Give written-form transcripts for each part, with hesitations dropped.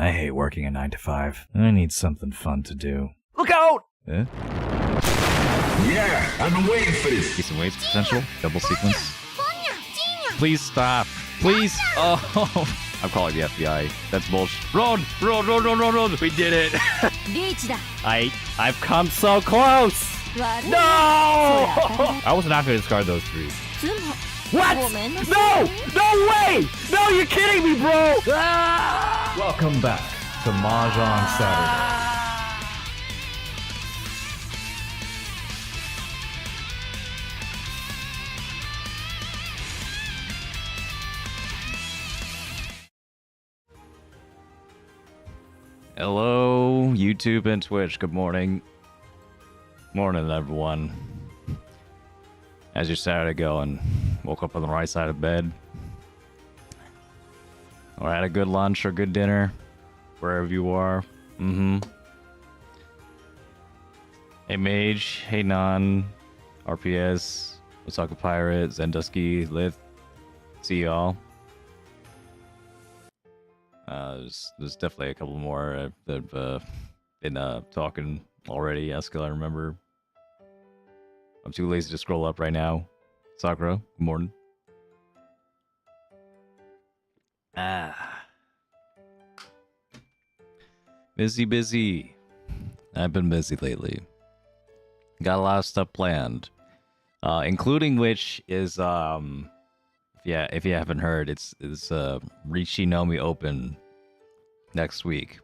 I hate working a 9 to 5. I need something fun to do. Look out! Eh? Yeah, I've been waiting for this. Decent waves potential. Double sequence. Please stop. Please. Oh, I'm calling the FBI. That's bullshit. Run! Run! Run! Run! Run! Run! We did it. I've come so close. No! I was not going to discard those 3. What? No! No way! No, you're kidding me, bro! Ah! Welcome back to Mahjong Saturday. Hello, YouTube and Twitch. Good morning. Morning, everyone. How's your Saturday going? Woke up on the right side of bed? Or had a good lunch or good dinner? Wherever you are. Hey, Mage. Hey, Non. RPS. Osaka Pirate. Zendusky. Lith. See y'all. There's definitely a couple more that have been talking already. Eskill, I remember. I'm too lazy to scroll up right now. Sakura, good morning. Busy. I've been busy lately. Got a lot of stuff planned. Including which is if you haven't heard, it's Riichi Nomi Open next week.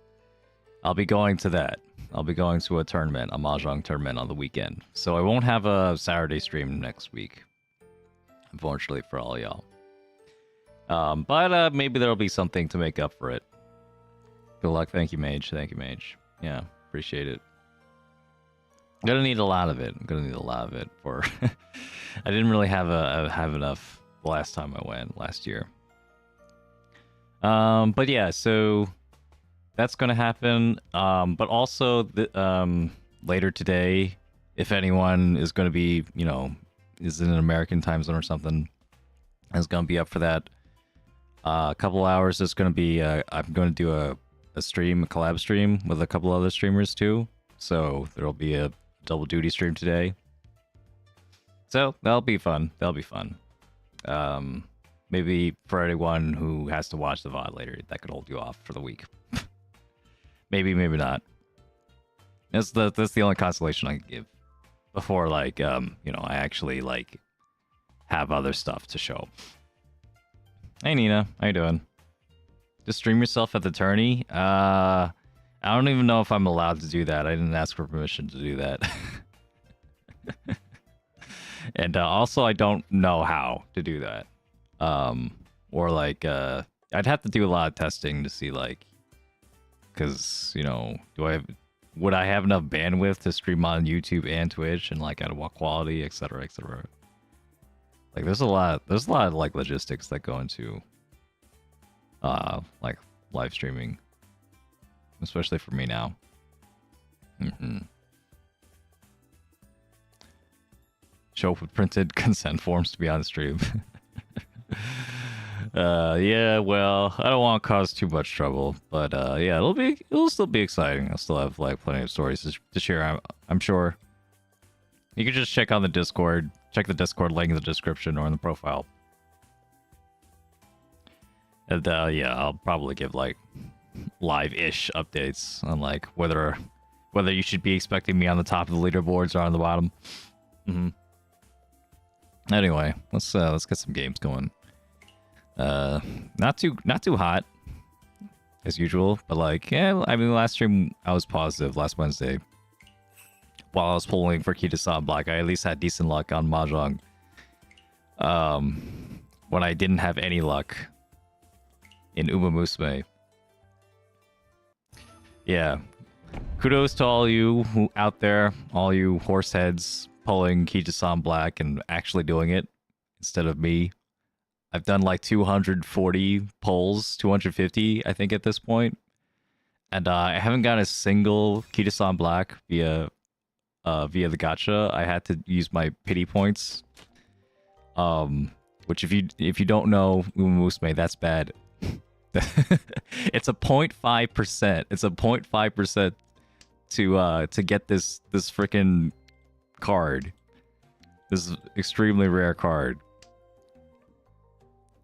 I'll be going to that. I'll be going to a tournament, a Mahjong tournament on the weekend. So I won't have a Saturday stream next week, unfortunately for all y'all. But maybe there'll be something to make up for it. Good luck. Thank you, Mage. Thank you, Mage. Yeah, appreciate it. I'm gonna need a lot of it. For I didn't really have enough the last time I went last year. But yeah, so that's gonna happen. But also later today, if anyone is gonna be, is in an American time zone or something, is gonna be up for that. A couple hours is gonna be. I'm gonna do a stream, a collab stream with a couple other streamers too. So there'll be a double duty stream today. So that'll be fun. Maybe for anyone who has to watch the VOD later, that could hold you off for the week. maybe not. That's the only consolation I can give before, I actually have other stuff to show. Hey Nina, how you doing? Just stream yourself at the tourney? I don't even know if I'm allowed to do that. I didn't ask for permission to do that. And also, I don't know how to do that. I'd have to do a lot of testing to see, because, would I have enough bandwidth to stream on YouTube and Twitch and, at what quality, etc., etc. There's a lot of, logistics that go into, live streaming. Especially for me now. Show up with printed consent forms to be on the stream. Yeah, well, I don't want to cause too much trouble, but yeah, it'll still be exciting. I'll still have plenty of stories to share. I'm sure. You can just check on the Discord. Check the Discord link in the description or in the profile. And yeah, I'll probably give live-ish updates on whether you should be expecting me on the top of the leaderboards or on the bottom. Anyway, let's get some games going. Not too hot as usual, but last stream I was positive last Wednesday. While I was pulling for Kita-san Black, I at least had decent luck on Mahjong. When I didn't have any luck in Uma Musume. Yeah. Kudos to all you out there, all you horse heads pulling Kita-san Black and actually doing it instead of me. I've done 240 polls, 250, I think, at this point. And I haven't got a single Kita-san Black via the gacha. I had to use my pity points. Which if you don't know Uma Musume, that's bad. It's a 0.5%. It's a 0.5% to get this freaking card. This extremely rare card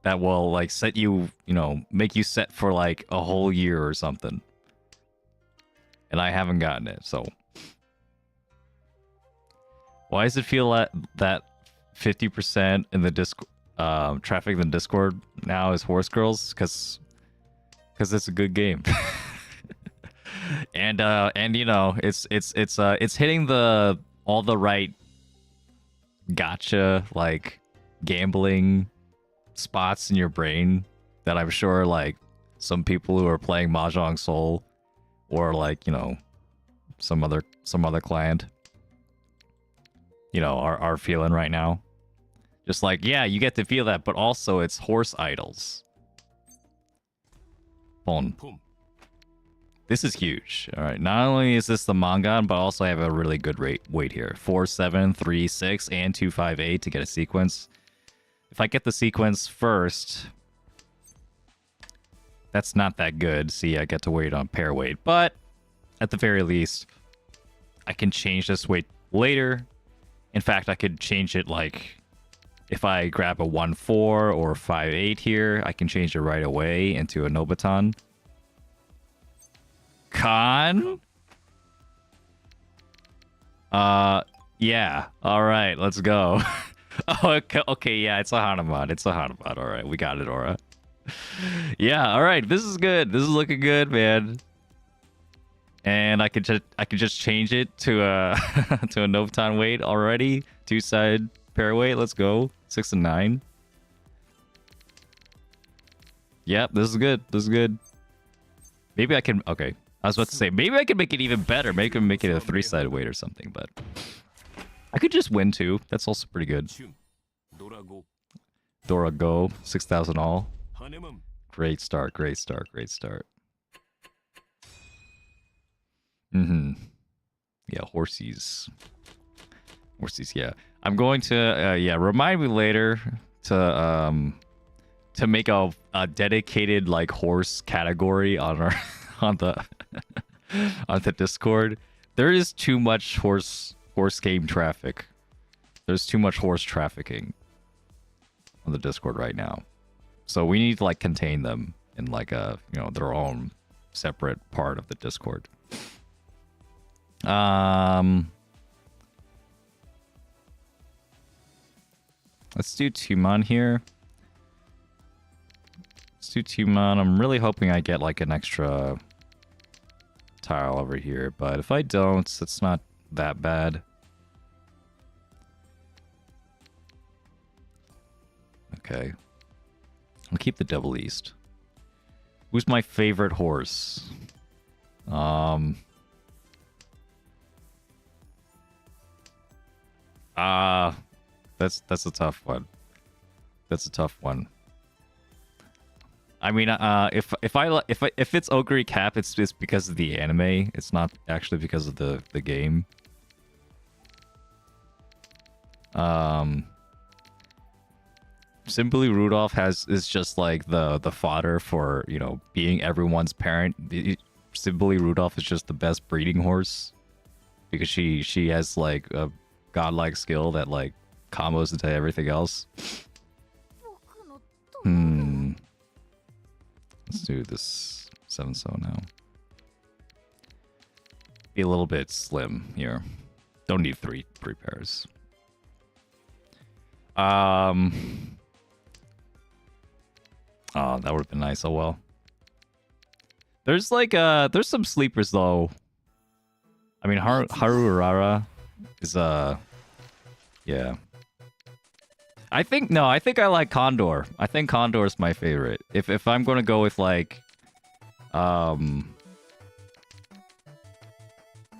that will like set you, make you set for like a whole year or something. And I haven't gotten it, so why does it feel that 50% in the traffic in the Discord now is horse girls? Because it's a good game. and it's hitting all the right gotcha like gambling spots in your brain that I'm sure like some people who are playing Mahjong Soul or like some other client are feeling right now. Just like, yeah, you get to feel that, but also it's horse idols. Boom. This is huge. All right, not only is this the manga, but also I have a really good weight here. 4, 7, 3, 6, and 2, 5, 8 to get a sequence. If I get the sequence first, that's not that good. See, I get to wait on pair weight, but at the very least, I can change this weight later. In fact, I could change it like if I grab a 1-4 or 5-8 here, I can change it right away into a Nobutan. Con? Yeah. All right, let's go. Oh, okay, yeah, it's a Hanuman. It's a Hanuman. All right, we got it, Aura. Yeah, all right, this is good. This is looking good, man. And I could just change it to a to a Nobutan weight already. 2-side pair weight. Let's go. 6 and 9. Yep, this is good. This is good. Maybe I can. Okay, I was about to say maybe I can make it even better. Make it a 3-side weight or something. But I could just win too. That's also pretty good. Dora go 6,000 all. Great start. Great start. Great start. Yeah, horsies. Yeah. I'm going to remind me later to make a dedicated like horse category on our on the Discord. There is too much horse game traffic. There's too much horse trafficking on the Discord right now. So we need to like contain them in like a, their own separate part of the Discord. Let's do Tumon here. Let's do Tumon. I'm really hoping I get like an extra tile over here, but if I don't, it's not that bad. Okay. I'll keep the Double East. Who's my favorite horse? That's a tough one. That's a tough one. I mean, if it's Ogre Cap, it's just because of the anime. It's not actually because of the game. Simply Rudolph is just like the fodder for being everyone's parent. Simply Rudolph is just the best breeding horse because she has like a godlike skill that like combos into everything else. Let's do this 7-so now. Be a little bit slim here. Don't need three pairs. Oh, that would have been nice. Oh well. There's like there's some sleepers though. I mean Haru Urara is yeah. I think I like Condor. I think Condor is my favorite. If I'm gonna go with like I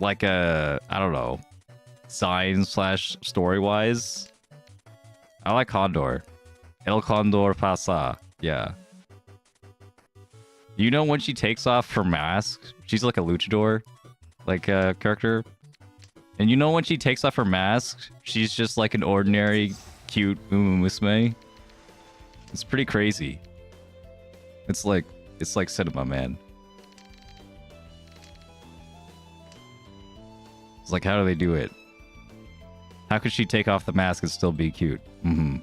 don't know, sign / story wise, I like Condor. El Condor pasa. Yeah. When she takes off her mask, she's like a luchador like character. And when she takes off her mask, she's just like an ordinary cute Musume. It's pretty crazy. It's It's like cinema, man. It's like, how do they do it? How could she take off the mask and still be cute? Mm-hmm.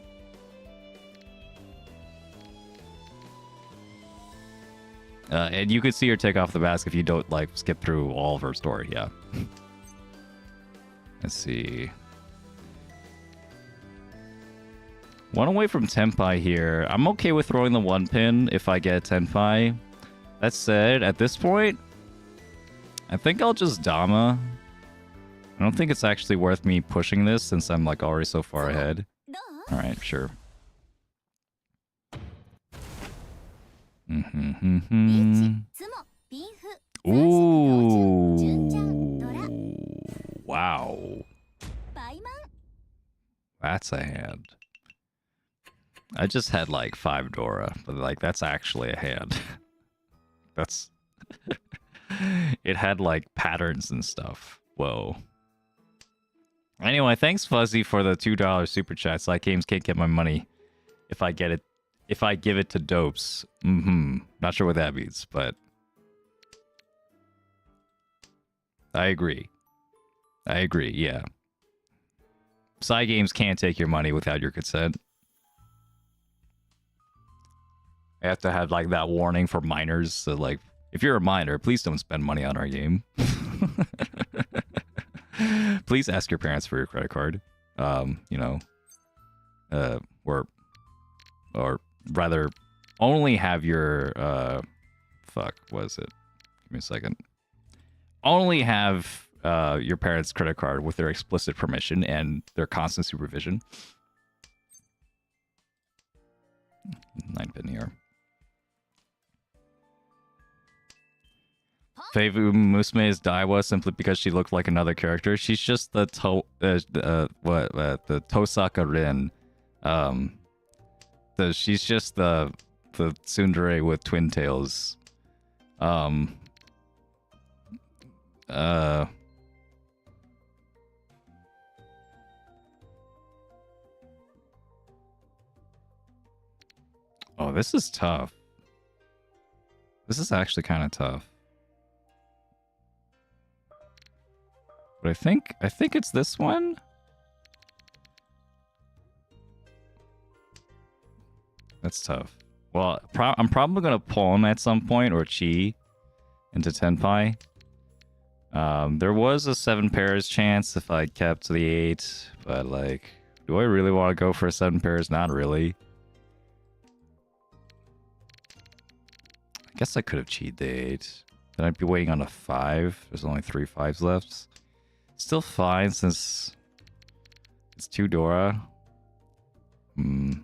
And you could see her take off the mask if you don't, like, skip through all of her story, yeah. Let's see. One away from Tenpai here. I'm okay with throwing the 1 pin if I get Tenpai. That said, at this point, I think I'll just Dama. I don't think it's actually worth me pushing this since I'm like already so far ahead. Alright, sure. Ooh. Wow. That's a hand. I just had like 5 Dora, but like that's actually a hand. That's... It had like patterns and stuff. Whoa. Anyway, thanks Fuzzy for the $2 super chat. Like games can't get my money if I get it. If I give it to dopes. Not sure what that means, but I agree. I agree, yeah. Psy games can't take your money without your consent. I have to have like that warning for minors. So like, if you're a minor, please don't spend money on our game. Please ask your parents for your credit card. You know, or rather, only have your fuck. What is it? Give me a second. Only have your parents' credit card with their explicit permission and their constant supervision. 9 pin here. Feivu Musume is Daiwa simply because she looked like another character. She's just the the Tosaka Rin. She's just the tsundere with twin tails. Oh, this is tough. This is actually kind of tough. But I think it's this one. That's tough. Well, I'm probably gonna pull him at some point or chi into Tenpai. There was a 7 pairs chance if I kept the 8, but like, do I really want to go for 7 pairs? Not really. I guess I could have cheated the 8. Then I'd be waiting on a 5. There's only 3 5s left. Still fine since it's 2 Dora. I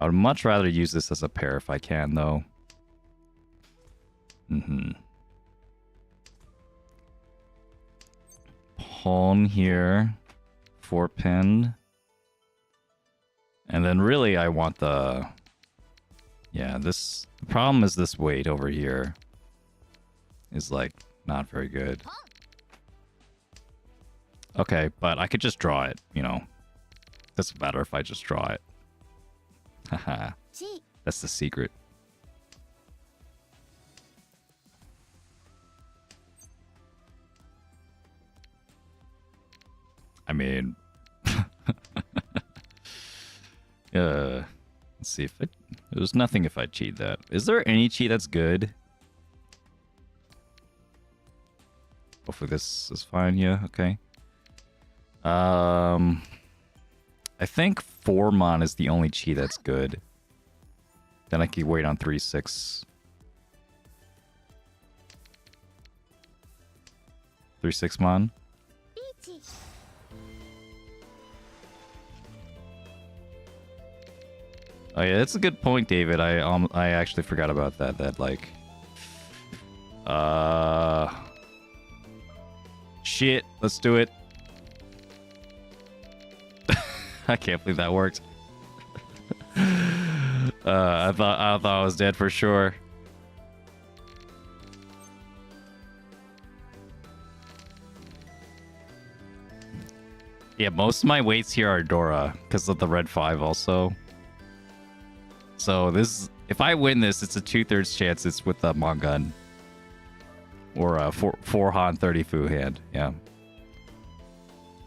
would much rather use this as a pair if I can, though. Pawn here. 4 pin. And then really I want the... Yeah, this... The problem is this weight over here is like not very good. Okay, but I could just draw it, you know. Doesn't matter if I just draw it. Haha. That's the secret. I mean... let's see if it... There's nothing if I cheat that. Is there any cheat that's good? Hopefully this is fine, yeah, okay. I think 4-mon is the only chi that's good. Then I can wait on 3-6. 3-6-mon. Oh yeah, that's a good point, David. I actually forgot about that. That like, shit. Let's do it. I can't believe that worked. I thought I was dead for sure. Yeah, most of my weights here are Dora because of the red 5 also. So this If I win this, it's a 2/3 chance it's with the Mongun. Or a 4 Han 30 Fu hand. Yeah.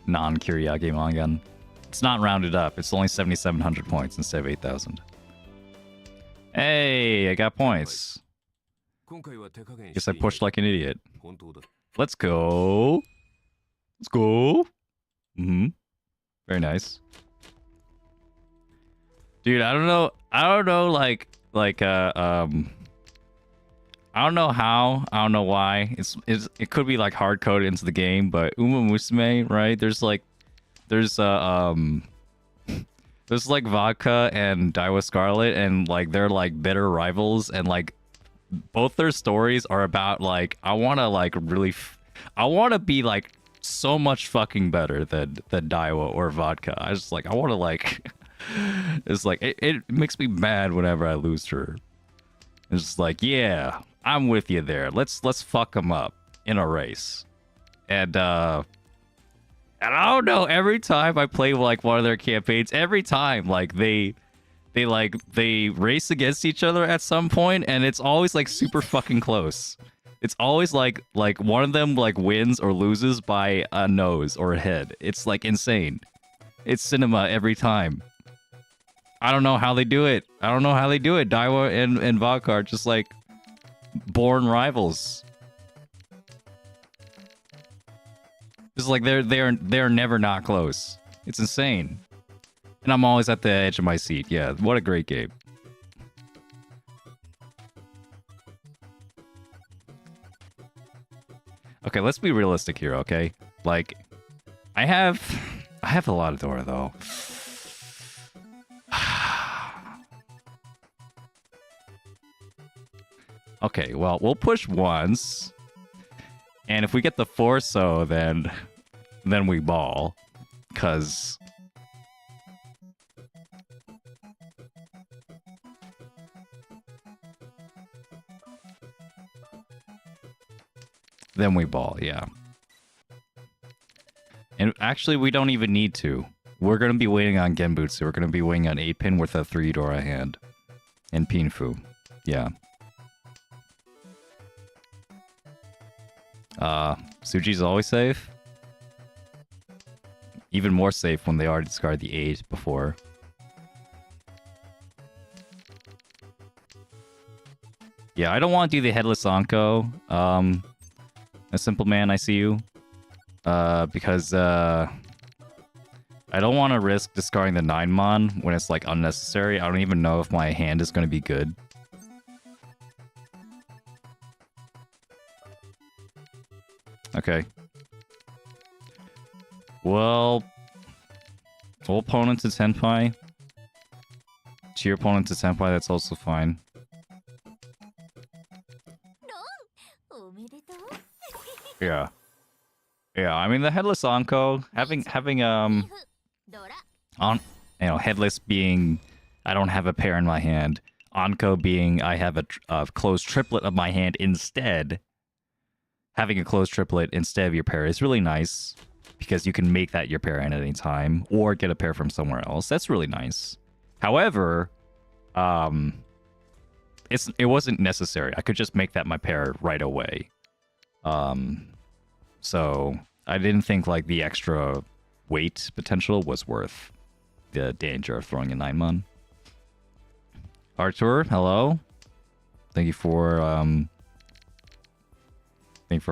Non-Kyriage Mongun. It's not rounded up. It's only 7,700 points instead of 8,000. Hey, I got points. Guess I pushed like an idiot. Let's go. Let's go. Very nice. Dude, I don't know, like, I don't know how, I don't know why. It could be like hard coded into the game, but Uma Musume, right? There's like Vodka and Daiwa Scarlet, and like they're like bitter rivals, and like both their stories are about like I want to be like so much fucking better than Daiwa or Vodka. I want to like it's like it makes me mad whenever I lose to her. It's just like, yeah, I'm with you there. Let's fuck them up in a race. And I don't know, every time I play like one of their campaigns, every time like they race against each other at some point, and it's always like super fucking close. It's always like one of them like wins or loses by a nose or a head. It's like insane. It's cinema every time. I don't know how they do it. Daiwa and Vodka are just like born rivals. It's like they're never not close. It's insane. And I'm always at the edge of my seat. Yeah, what a great game. Okay, let's be realistic here, okay? Like, I have a lot of Dora though. Okay, well, we'll push once. And if we get the Forso, then we ball. Cause then we ball, yeah. And actually, we don't even need to. We're going to be waiting on Genbutsu. We're going to be waiting on 8-pin with a 3 Dora hand. And Pinfu. Yeah. Suji's always safe. Even more safe when they already discard the 8 before. Yeah, I don't want to do the Headless Anko. A Simple Man, I see you. Because, I don't want to risk discarding the 9-mon when it's, like, unnecessary. I don't even know if my hand is going to be good. Okay. Well, full opponent to Senpai. To your opponent to Senpai, that's also fine. Yeah. Yeah, I mean the Headless Anko, having Headless being I don't have a pair in my hand. Anko being I have a closed triplet of my hand instead. Having a closed triplet instead of your pair is really nice because you can make that your pair at any time or get a pair from somewhere else. That's really nice. However, it wasn't necessary. I could just make that my pair right away. So I didn't think like the extra weight potential was worth the danger of throwing a 9-mon. Artur, hello. Thank you for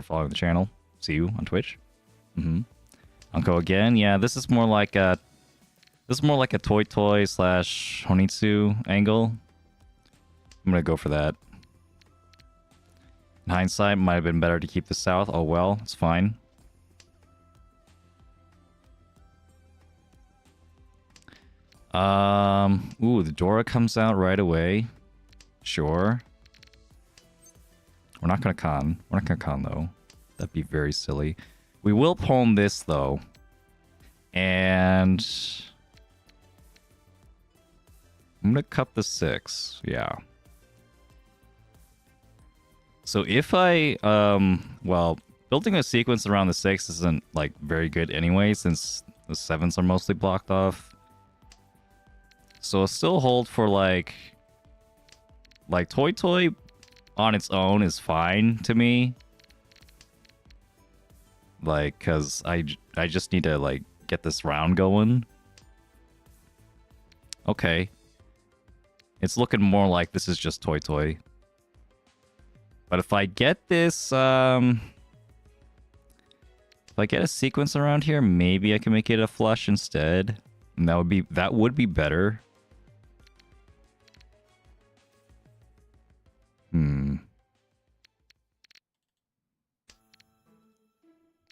following the channel. See you on Twitch. Anko again. Yeah, this is more like a toy slash Honitsu angle. I'm gonna go for that. In hindsight, might have been better to keep the south. Oh well, it's fine. Ooh, the Dora comes out right away. Sure. We're not gonna con. We're not gonna con though. That'd be very silly. We will palm this though. And I'm gonna cut the 6. Yeah. So if I, well, building a sequence around the 6 isn't, like, very good anyway, since the 7s are mostly blocked off. So I'll still hold for, like, Like, Toy Toy on its own is fine to me. Like, because I just need to, like, get this round going. Okay. It's looking more like this is just Toy Toy. But if I get this, if I get a sequence around here, maybe I can make it a flush instead. And that would be better.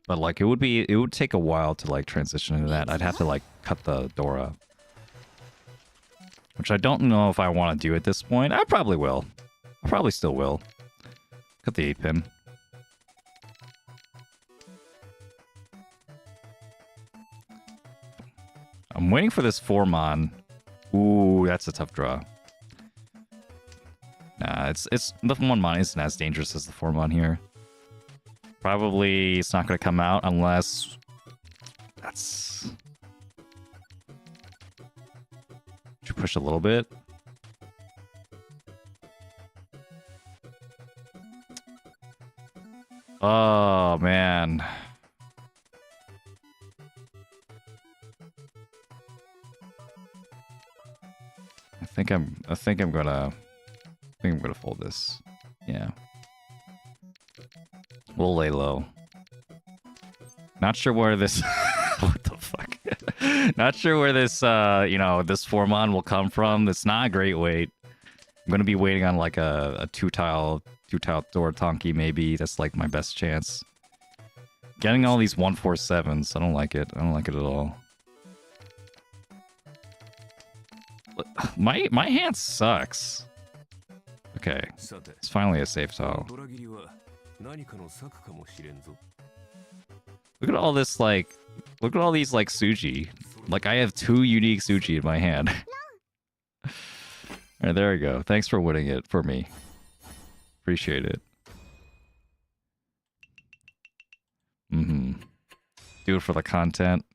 But like it would take a while to like transition into that. I'd have to like cut the Dora. Which I don't know if I want to do at this point. I probably will. I probably still will. Cut the 8-pin. I'm waiting for this 4-mon. Ooh, that's a tough draw. Nah, it's the 1-mon isn't as dangerous as the 4-mon here. Probably it's not going to come out unless that's... Should you push a little bit? Oh man. I think I'm gonna fold this. Yeah. We'll lay low. Not sure where this what the fuck? Not sure where this you know, this 4-mon will come from. It's not a great weight. I'm gonna be waiting on like a two-tile Dora Tonki maybe. That's like my best chance. Getting all these 147s, I don't like it. I don't like it at all. My hand sucks. Okay, it's finally a safe tile. Look at all this like, look at all these like Suji. Like I have 2 unique Suji in my hand. Alright, there we go. Thanks for winning it for me. Appreciate it. Do it for the content.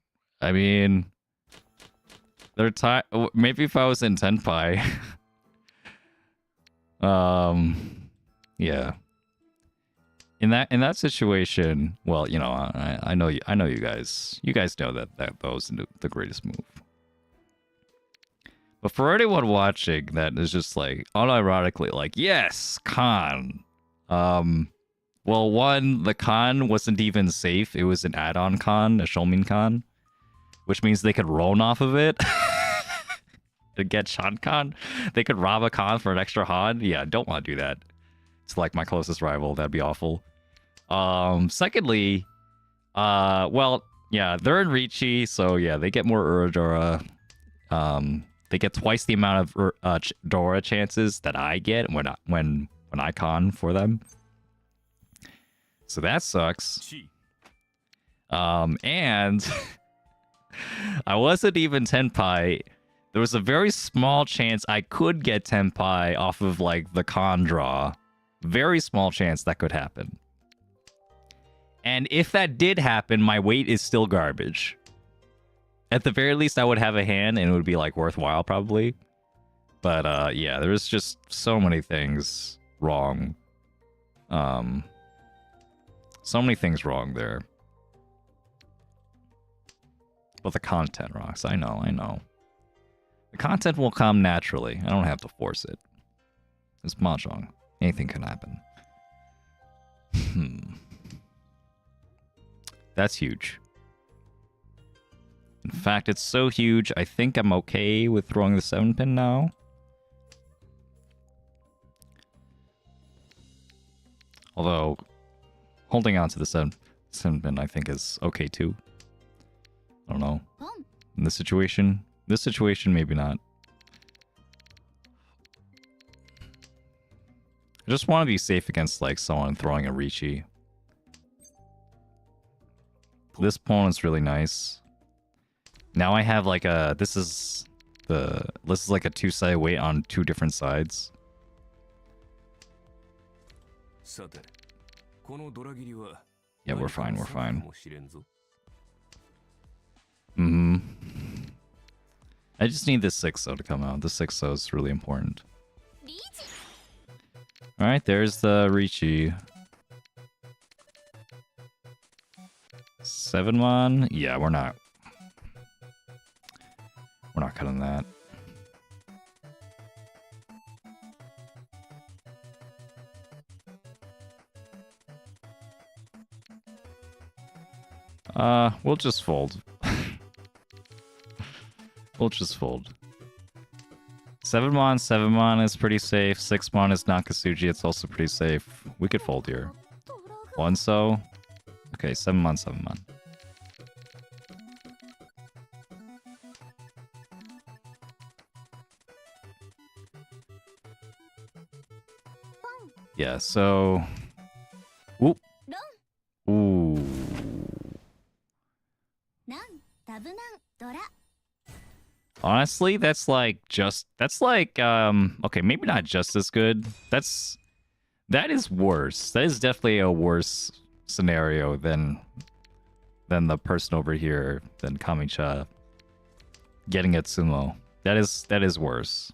I mean, they're maybe if I was in Tenpai. Yeah. In that situation, well, you know, I know you guys. You guys know that was the greatest move. But for anyone watching that is just like unironically like, yes, Khan. Well, one, the Khan wasn't even safe. It was an add-on Khan, a Shomin Khan, which means they could roam off of it to get Shan Khan. They could rob a Khan for an extra Han. Yeah, don't want to do that. It's like my closest rival. That'd be awful. Secondly, well, yeah, they're in Riichi, so yeah, they get more Uradora. They get twice the amount of Dora chances that I get when I con for them. So that sucks. And I wasn't even Tenpai. There was a very small chance I could get Tenpai off of like the con draw. Very small chance that could happen. And if that did happen, my weight is still garbage. At the very least, I would have a hand and it would be like worthwhile probably. But yeah, there's just so many things wrong. So many things wrong there. But the content rocks. I know. The content will come naturally. I don't have to force it. It's Mahjong. Anything can happen. That's huge. In fact, it's so huge, I think I'm okay with throwing the 7-pin now. Although, holding on to the 7-pin I think is okay too. I don't know. In this situation, maybe not. I just want to be safe against like someone throwing a Riichi. This opponent's really nice. Now I have like a this is like a 2-sided weight on 2 different sides. Yeah, we're fine. I just need this 6-0 to come out. The 6-0 is really important. Alright, there's the Riichi. 7-mon? Yeah, we're not. We're not cutting that. We'll just fold. We'll just fold. 7-mon is pretty safe. 6-mon is Nakatsuchi, it's also pretty safe. We could fold here. 1-so. Okay, 7-mon. Yeah, so... Ooh. Ooh. Honestly, that's like okay, maybe not just as good. That is worse. That is definitely a worse scenario than the person over here, than Kamicha getting a Tsumo. That is worse.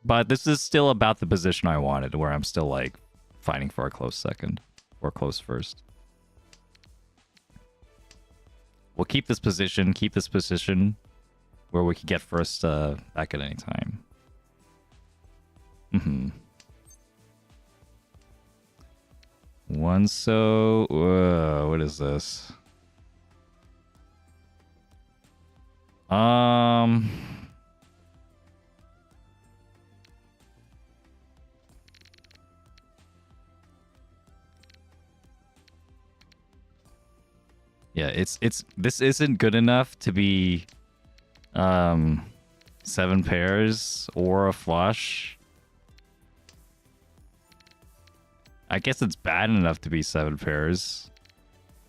But this is still about the position I wanted, where I'm still like fighting for a close second or close first. We'll keep this position where we can get first back at any time. Mm-hmm. 1-so. Whoa, what is this? Yeah, this isn't good enough to be 7 pairs or a flush. I guess it's bad enough to be 7 pairs.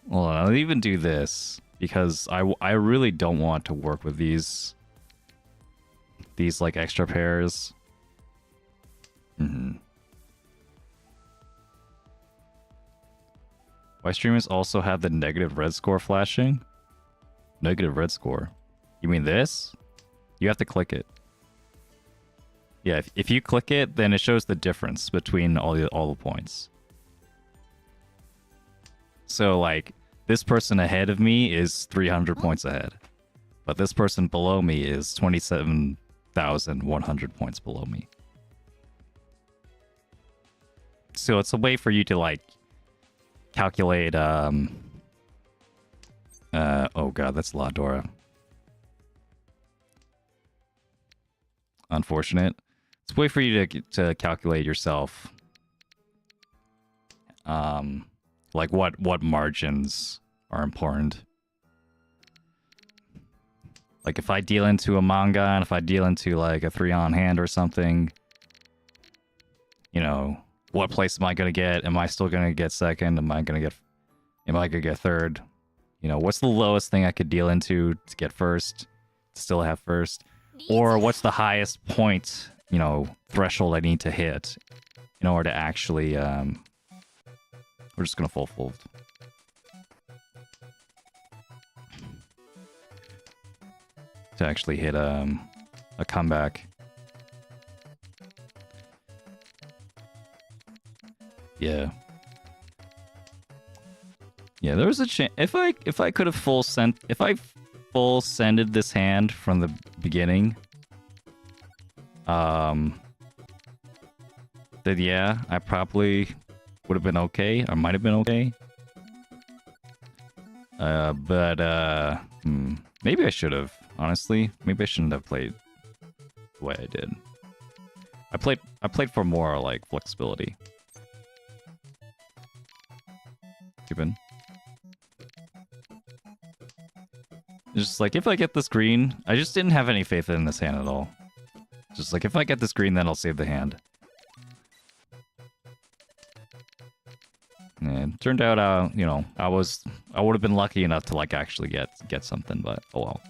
Hold on, I'll even do this because I really don't want to work with these like extra pairs. Why streamers also have the negative red score flashing? Negative red score? You mean this? You have to click it. Yeah, if you click it, then it shows the difference between all the points. So like this person ahead of me is 300 points ahead, but this person below me is 27,100 points below me. So it's a way for you to like calculate oh god, that's Ladora. Unfortunate. It's a way for you to calculate yourself like what margins are important. Like if I deal into a manga and if I deal into like a 3-on hand or something, you know, what place am I gonna get? Am I still gonna get second? Am I gonna get third? You know, what's the lowest thing I could deal into to get first, to still have first? Or what's the highest point, you know, threshold I need to hit in order to actually we're just gonna full fold. To actually hit a comeback. Yeah. Yeah, there was a chance if I could have full sended this hand from the beginning. Then yeah, I probably would have been okay. I might have been okay. But maybe I should have. Honestly, maybe I shouldn't have played the way I did. I played for more like flexibility. Stupid. It's just like if I get this green, I just didn't have any faith in this hand at all. Just like if I get this green, then I'll save the hand. And it turned out, you know, I would have been lucky enough to like actually get something, but oh well.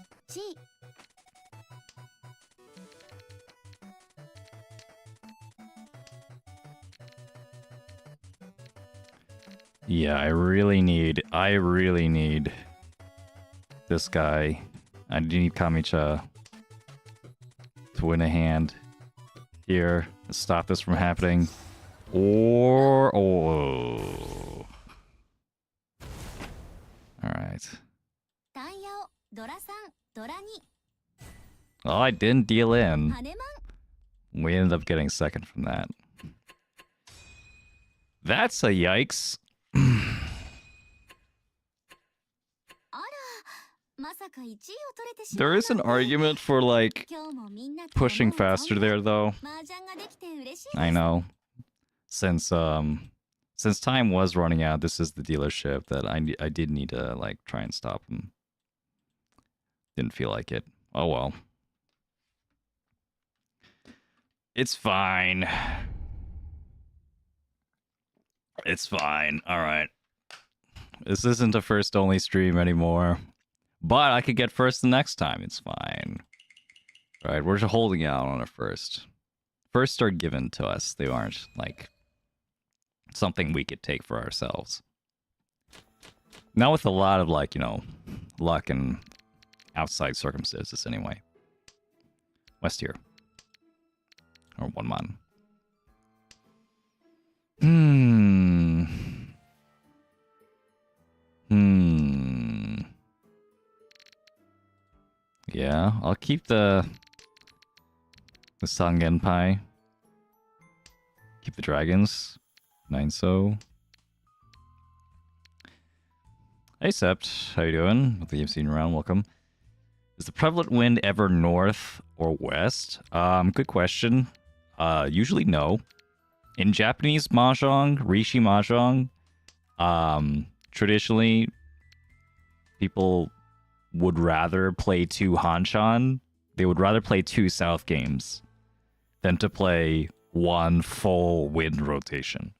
Yeah, I really need this guy. I need Kamicha to win a hand here to stop this from happening. Or oh. All right. Well, I didn't deal in. We ended up getting second from that. That's a yikes. There is an argument for like pushing faster there though. I know. Since time was running out, this is the dealership that I did need to like try and stop him. Didn't feel like it. Oh well. It's fine. It's fine. All right. This isn't a first only stream anymore. But I could get first the next time. It's fine. All right, we're just holding out on a first. Firsts are given to us. They aren't like something we could take for ourselves. Not with a lot of like, you know, luck and outside circumstances anyway. West here. Or 1 man. Yeah, I'll keep the Sangenpai. Keep the dragons. 9-so. Hey Sept, how you doing? Hopefully you've seen you around, welcome. Is the prevalent wind ever north or west? Good question. Usually no. In Japanese Mahjong, Riichi Mahjong, traditionally people would rather play 2 Hanshan. They would rather play 2 south games than to play 1 full wind rotation.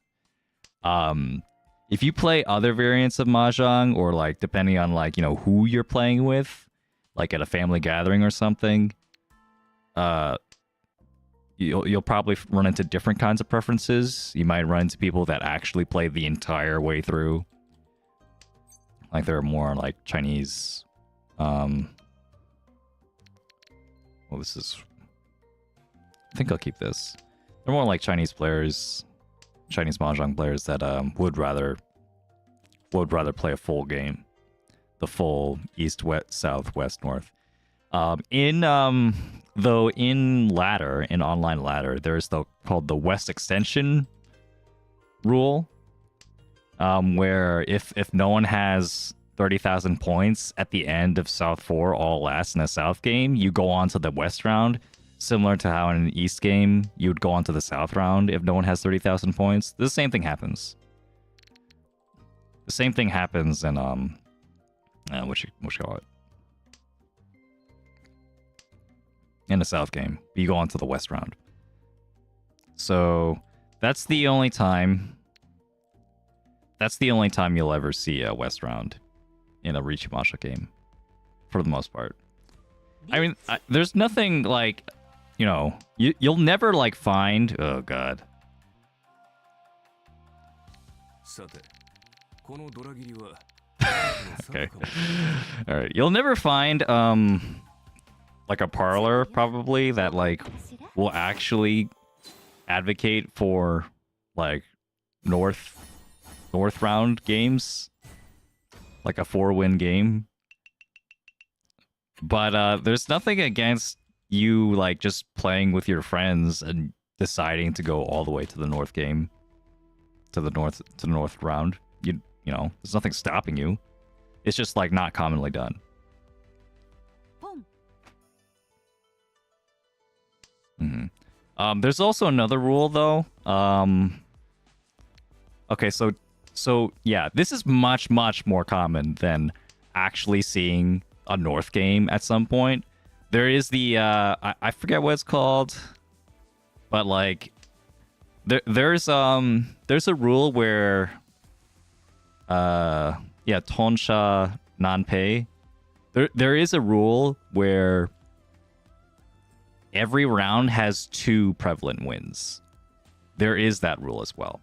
If you play other variants of Mahjong, or like depending on like, you know, who you're playing with, like at a family gathering or something, you'll probably run into different kinds of preferences. You might run into people that actually play the entire way through. Like there are more like Chinese. Well, this is. I think I'll keep this. They're more like Chinese players, Chinese Mahjong players that would rather play a full game, the full east, west, south, west, north. In ladder, in online ladder, there's called the West Extension rule, where if no one has 30,000 points at the end of South 4 all last in a South game, you go on to the West round, similar to how in an East game you would go on to the South round if no one has 30,000 points. The same thing happens. The same thing happens in what you call it? In the South game, you go on to the West round. So that's the only time. That's the only time you'll ever see a West round in a Riichi Mahjong game, for the most part. I mean, there's nothing like, you know, you'll never like find. Oh God. Okay. All right. You'll never find like a parlor probably that like will actually advocate for like north round games, like a 4-win game. But there's nothing against you like just playing with your friends and deciding to go all the way to the north game, to the north round. You know, there's nothing stopping you. It's just like not commonly done. There's also another rule though. Okay, so yeah, this is much more common than actually seeing a north game at some point. There is the I forget what it's called, but like there's a rule where Tonsha Nanpei. There is a rule where every round has 2 prevalent wins. There is that rule as well.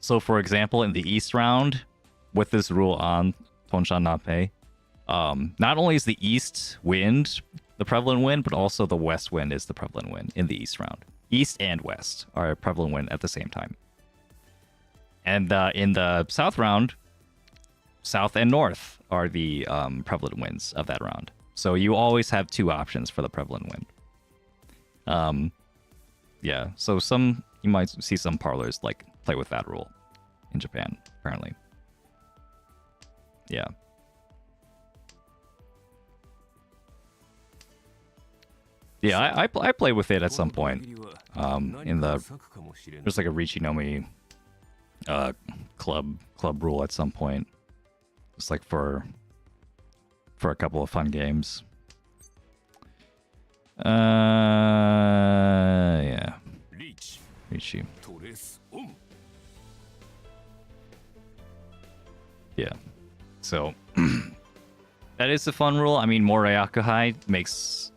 So for example, in the East round, with this rule on Tonsha Nanpei, not only is the East wind the prevalent win, but also the West wind is the prevalent win in the East round. East and West are a prevalent wind at the same time. And in the South round, South and North are the prevalent winds of that round. So you always have 2 options for the prevalent wind. Yeah, so you might see some parlors like play with that rule in Japan, apparently. Yeah. Yeah, I play with it at some point. There's like a Riichi Nomi club rule at some point. Just like for a couple of fun games. Yeah. Riichi. Yeah. So that is a fun rule. I mean, more Ryakuhai makes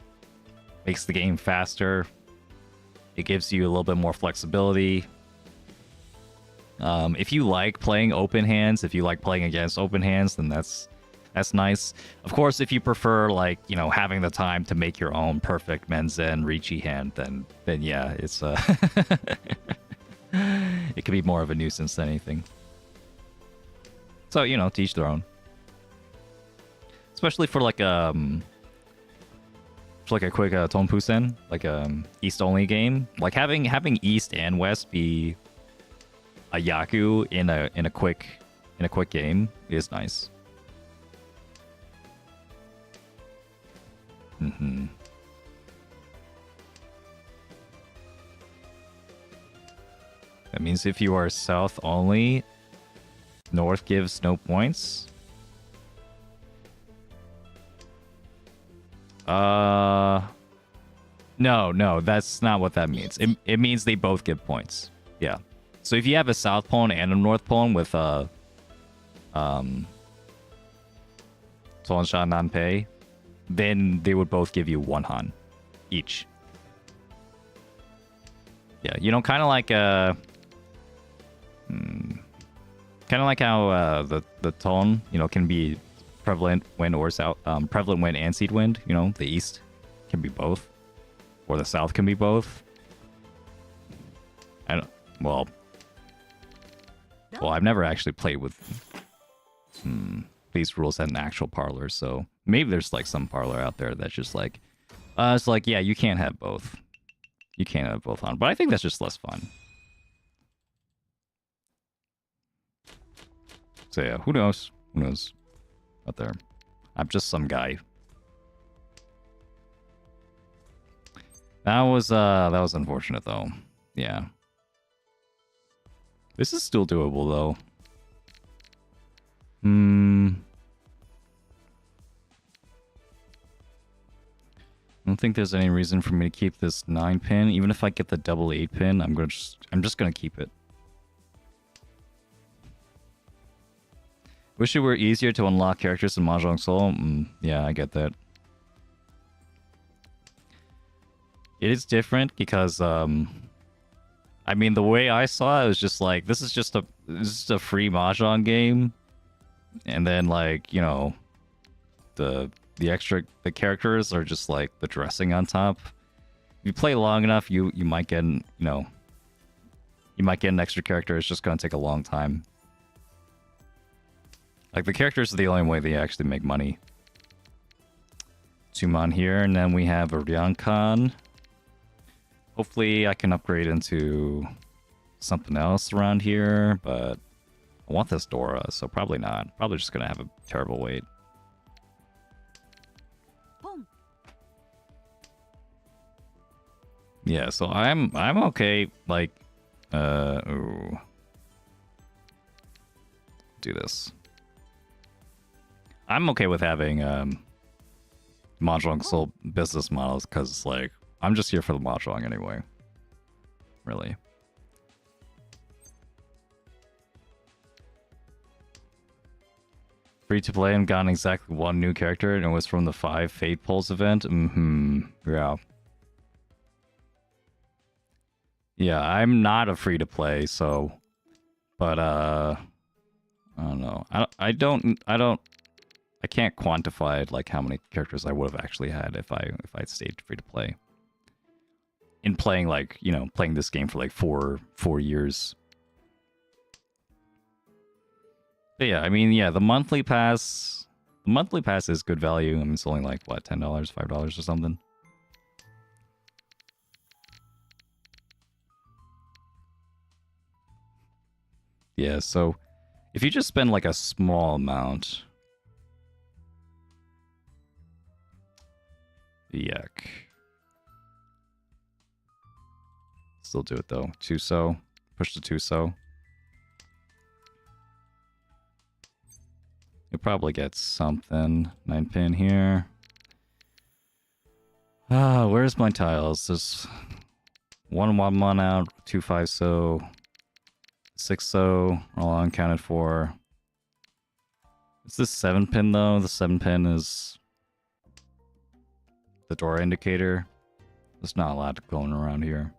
the game faster. It gives you a little bit more flexibility. If you like playing open hands, if you like playing against open hands, then that's nice. Of course, if you prefer like, you know, having the time to make your own perfect Menzen Riichi hand, then yeah, it's it could be more of a nuisance than anything. So, you know, to each their own. Especially for like a quick Tonpusen, like East-only game. Like having East and West be a Yaku in a quick game is nice. Mm-hmm. That means if you are South only, North gives no points. No, that's not what that means. It means they both give points. Yeah. So if you have a South Pone and a North Pone with Tonsha Nanpei, then they would both give you 1 Han each. Yeah, you know, kind of like how the tone, you know, can be prevalent wind or south, prevalent wind and seed wind. You know, the East can be both, or the South can be both. I don't. Well, I've never actually played with these rules at an actual parlor, so maybe there's like some parlor out there that's just like, it's like, yeah, you can't have both. You can't have both on, but I think that's just less fun. So yeah, who knows? Who knows out there? I'm just some guy. That was unfortunate though. Yeah. This is still doable though. I don't think there's any reason for me to keep this 9 pin. Even if I get the double 8 pin, I'm just gonna keep it. Wish it were easier to unlock characters in Mahjong Soul. Yeah, I get that. It is different because I mean, the way I saw it was just like, this is just a free Mahjong game, and then like, you know, the characters are just like the dressing on top. If you play long enough, you might get, you know, you might get an extra character. It's just gonna take a long time. Like, the characters are the only way they actually make money. Tumon here, and then we have a Ryankan. Hopefully I can upgrade into something else around here, but I want this Dora, so probably not. Probably just gonna have a terrible wait. Yeah, so I'm okay, like, ooh. Do this. I'm okay with having Mahjong Soul business models, because, like, I'm just here for the Mahjong anyway. Really. Free to play and gotten exactly 1 new character, and it was from the 5 Fate Pulse event. Yeah. Yeah, I'm not a free to play, so, but I don't know. I can't quantify like how many characters I would have actually had if I stayed free to play. in playing like, you know, playing this game for like four years. But yeah, I mean, yeah, the monthly pass is good value. I mean, it's only like what, $10, $5 or something. Yeah, so if you just spend like a small amount, yuck. Still do it though. 2-so. Push to 2-so. You'll probably get something. 9-pin here. Ah, where's my tiles? There's 1-1 out, 2-5-so, 6-so, all uncounted for. Is this 7-pin though? The 7-pin is the door indicator. There's not a lot going around here.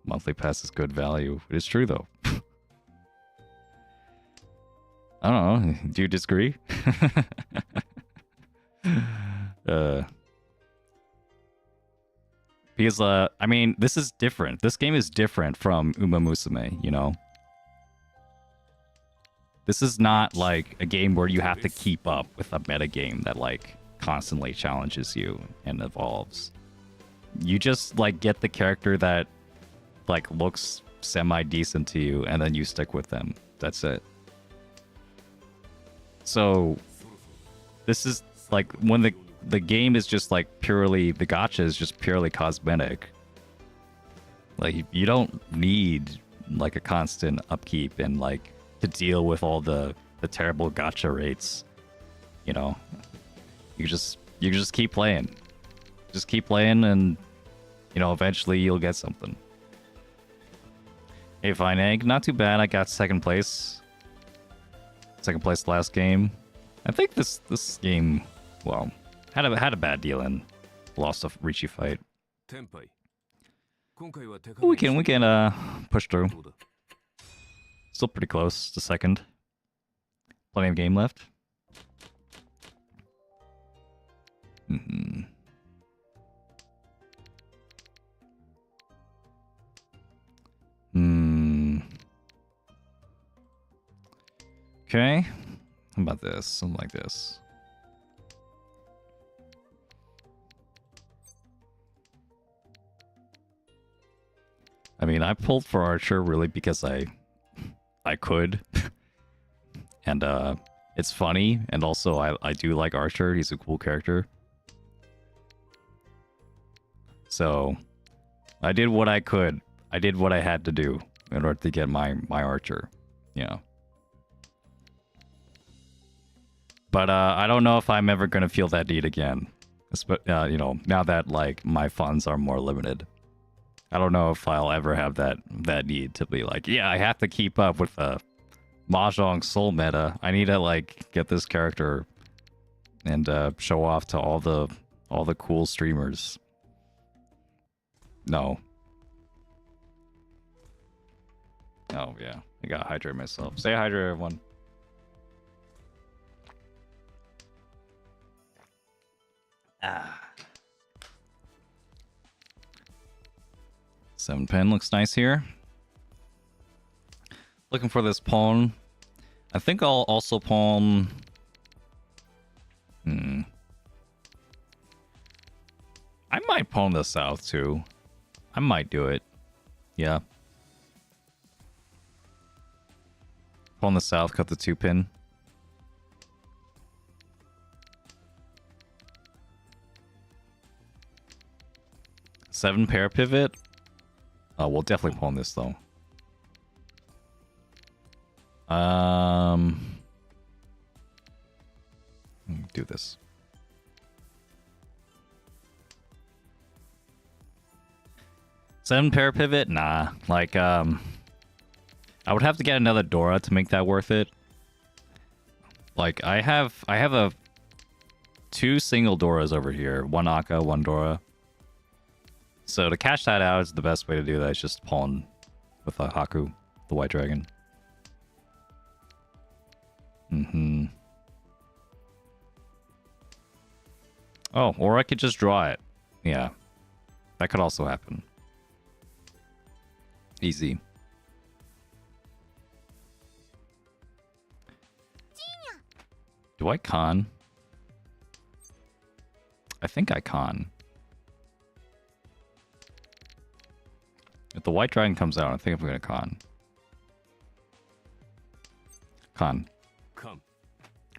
Monthly pass is good value. It is true though. I don't know. Do you disagree? Because I mean, this is different. This game is different from Uma Musume, you know? This is not like a game where you have to keep up with a meta game that like constantly challenges you and evolves. You just like get the character that like looks semi-decent to you and then you stick with them. That's it. So this is like when the game is just like purely, the gacha is just purely cosmetic. Like you don't need like a constant upkeep and like to deal with all the terrible gacha rates. You know, you just keep playing. Just keep playing and you know, eventually you'll get something. Hey, Fine Egg, not too bad. I got second place. Second place last game. I think this game, well, had a bad deal and lost a Riichi fight. We can push through. Still pretty close to second. Plenty of game left. Okay. How about this? Something like this. I mean, I pulled for Archer really because I could. And it's funny, and also I do like Archer. He's a cool character. So I did what I could. I did what I had to do in order to get my Archer. You know. But I don't know if I'm ever gonna feel that need again. You know, now that like my funds are more limited. I don't know if I'll ever have that need to be like, yeah, I have to keep up with the Mahjong Soul meta. I need to like get this character and show off to all the cool streamers. No. Oh yeah, I gotta hydrate myself. Stay hydrated, everyone. Ah. 7-pin looks nice here. Looking for this pawn. I think I'll also pawn. I might pawn the south too. I might do it. Yeah. Pawn the south, cut the 2-pin. Seven pair pivot. We'll definitely pawn this though. Do this. Seven pair pivot? Nah. Like, I would have to get another Dora to make that worth it. Like, I have a 2 single Doras over here. 1 Akka, 1 Dora. So to cash that out is the best way to do that. Is just pawn with a Haku, the white dragon. Oh, or I could just draw it. Yeah. That could also happen. Easy. Do I con? I think I con. If the white dragon comes out, I think I'm gonna con. Con.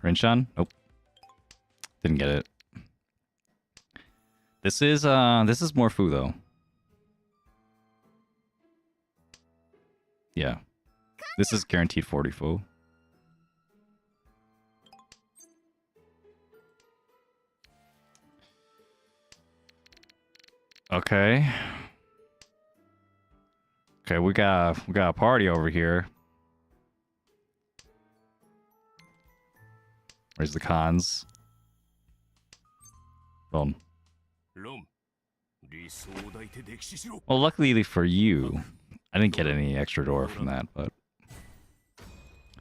Rinshan? Nope. Didn't get it. This is more Fu though. Yeah. This is guaranteed 40 Fu. Okay. Okay, we got a party over here. Where's the cons? Boom. Well, luckily for you, I didn't get any extra door from that, but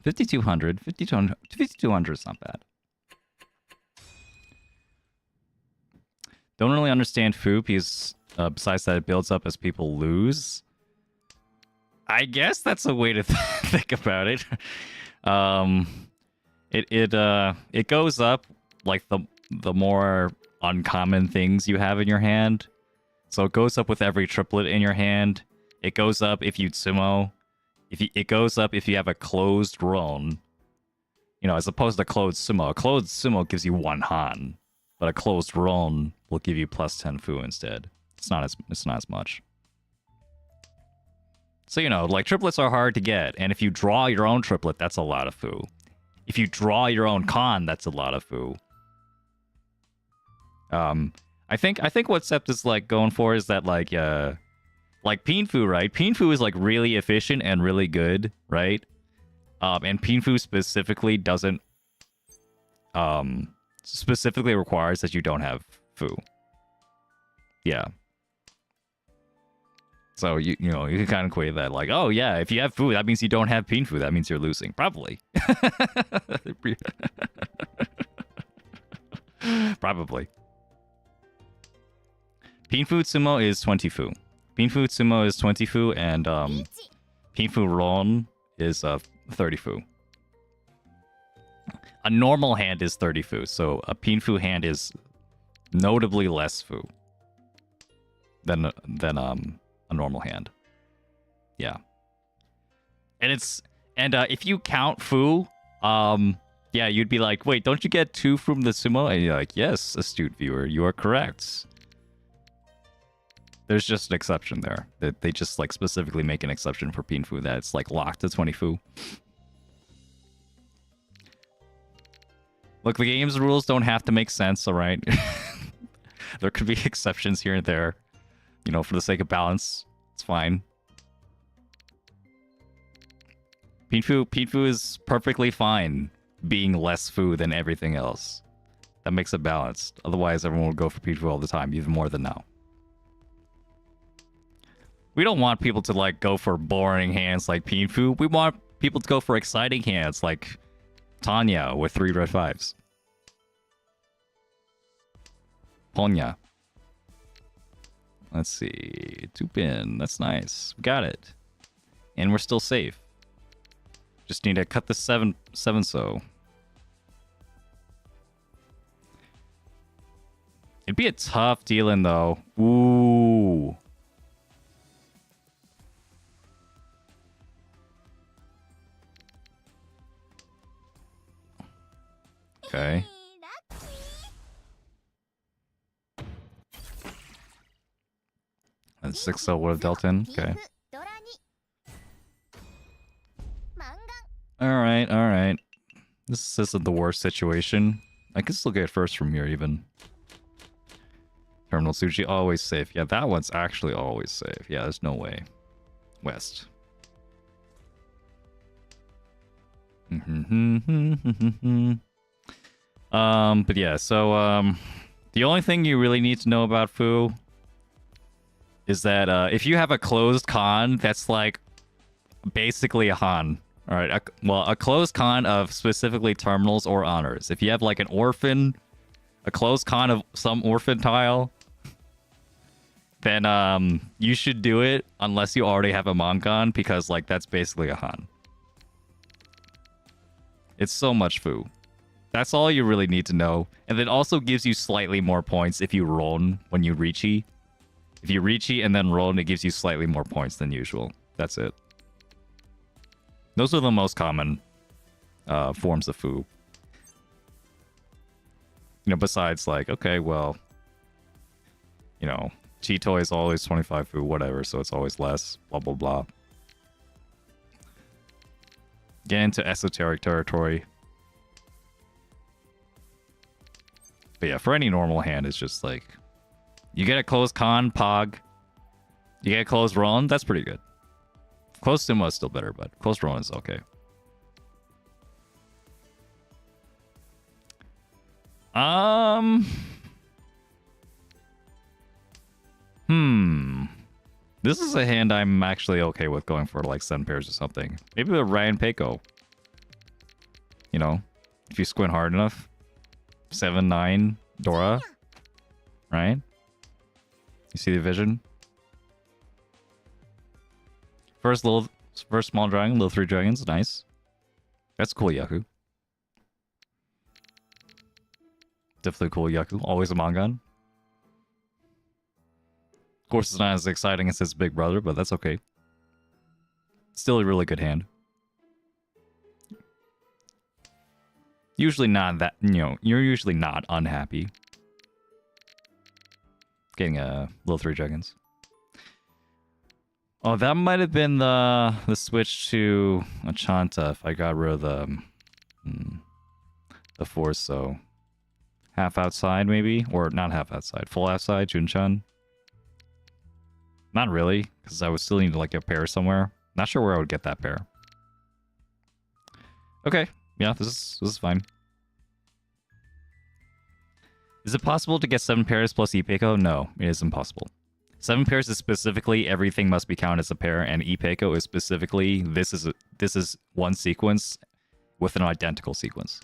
5,200 is not bad. Don't really understand Fu because besides that, it builds up as people lose. I guess that's a way to think about it. It goes up like the more uncommon things you have in your hand. So it goes up with every triplet in your hand. It goes up if you sumo. It goes up if you have a closed Ron. You know, as opposed to closed sumo. A closed sumo gives you 1 Han, but a closed Ron will give you plus 10 Fu instead. It's not as much. So, you know, like, triplets are hard to get, and if you draw your own triplet, that's a lot of Fu. If you draw your own con, that's a lot of Fu. I think what Sept is, like, going for is that, like Pinfu, right? Pinfu is, like, really efficient and really good, right? And Pinfu specifically doesn't, specifically requires that you don't have Fu. Yeah. So, you know, you can kind of equate that, like, oh, yeah, if you have Fu, that means you don't have Pinfu. That means you're losing. Probably. Probably. Pinfu Sumo is 20 Fu. Pinfu Sumo is 20 Fu, and Pinfu Ron is 30 Fu. A normal hand is 30 Fu, so a Pinfu hand is notably less Fu than a normal hand. Yeah. And if you count Fu, yeah, you'd be like, wait, don't you get 2 from the sumo? And you're like, yes, astute viewer, you are correct. There's just an exception there. They just, like, specifically make an exception for Pinfu that it's, like, locked to 20 Fu. Look, the game's rules don't have to make sense, alright? There could be exceptions here and there. You know, for the sake of balance. It's fine. Pinfu is perfectly fine being less Fu than everything else. That makes it balanced. Otherwise, everyone would go for Pinfu all the time, even more than now. We don't want people to, like, go for boring hands like Pinfu. We want people to go for exciting hands like Tanya with 3 red 5s. Ponya. Let's see. 2-pin. That's nice. We got it. And we're still safe. Just need to cut the 7 so. It'd be a tough deal-in, though. Ooh. Okay. And 6-0 would have dealt in. Okay. Alright. This isn't the worst situation. I can still get first from here, even. Terminal Sushi, always safe. Yeah, that one's actually always safe. Yeah, there's no way. West. But yeah, so, the only thing you really need to know about Fu is that, if you have a closed con, that's, like, basically a Han. Alright, a closed con of specifically terminals or honors. If you have, like, an orphan a closed con of some orphan tile, then you should do it unless you already have a Mongon, because like that's basically a Han. It's so much foo. That's all you really need to know. And it also gives you slightly more points if you roll when you Riichi. If you Riichi and then roll, it gives you slightly more points than usual. That's it. Those are the most common forms of foo. You know, besides like, okay, well, you know, Cheetoy is always 25 foo, whatever, so it's always less, blah, blah, blah. Get into esoteric territory. But yeah, for any normal hand, it's just like, you get a closed con, Pog. You get a closed Roland, that's pretty good. Closed Sima is still better, but closed Roland is okay. This is a hand I'm actually okay with going for, like 7 pairs or something. Maybe a Ryan Peiko. You know, if you squint hard enough. 7-9 Dora. Right? You see the vision? First small dragon, little 3 dragons, nice. That's cool, Yaku. Definitely cool, Yaku. Always a Mongon. Of course, it's not as exciting as his big brother, but that's okay. Still a really good hand. Usually not that, you know, you're usually not unhappy. Getting a little 3 dragons. Oh, that might have been the switch to Achanta if I got rid of the force, so half outside maybe, or not half outside, full outside, Junchan. Not really, because I would still need like a pair somewhere. Not sure where I would get that pair. Okay, yeah, this is fine. Is it possible to get 7 pairs plus Ipeiko? No, it is impossible. 7 pairs is specifically everything must be counted as a pair, and Ipeiko is specifically this is one sequence with an identical sequence.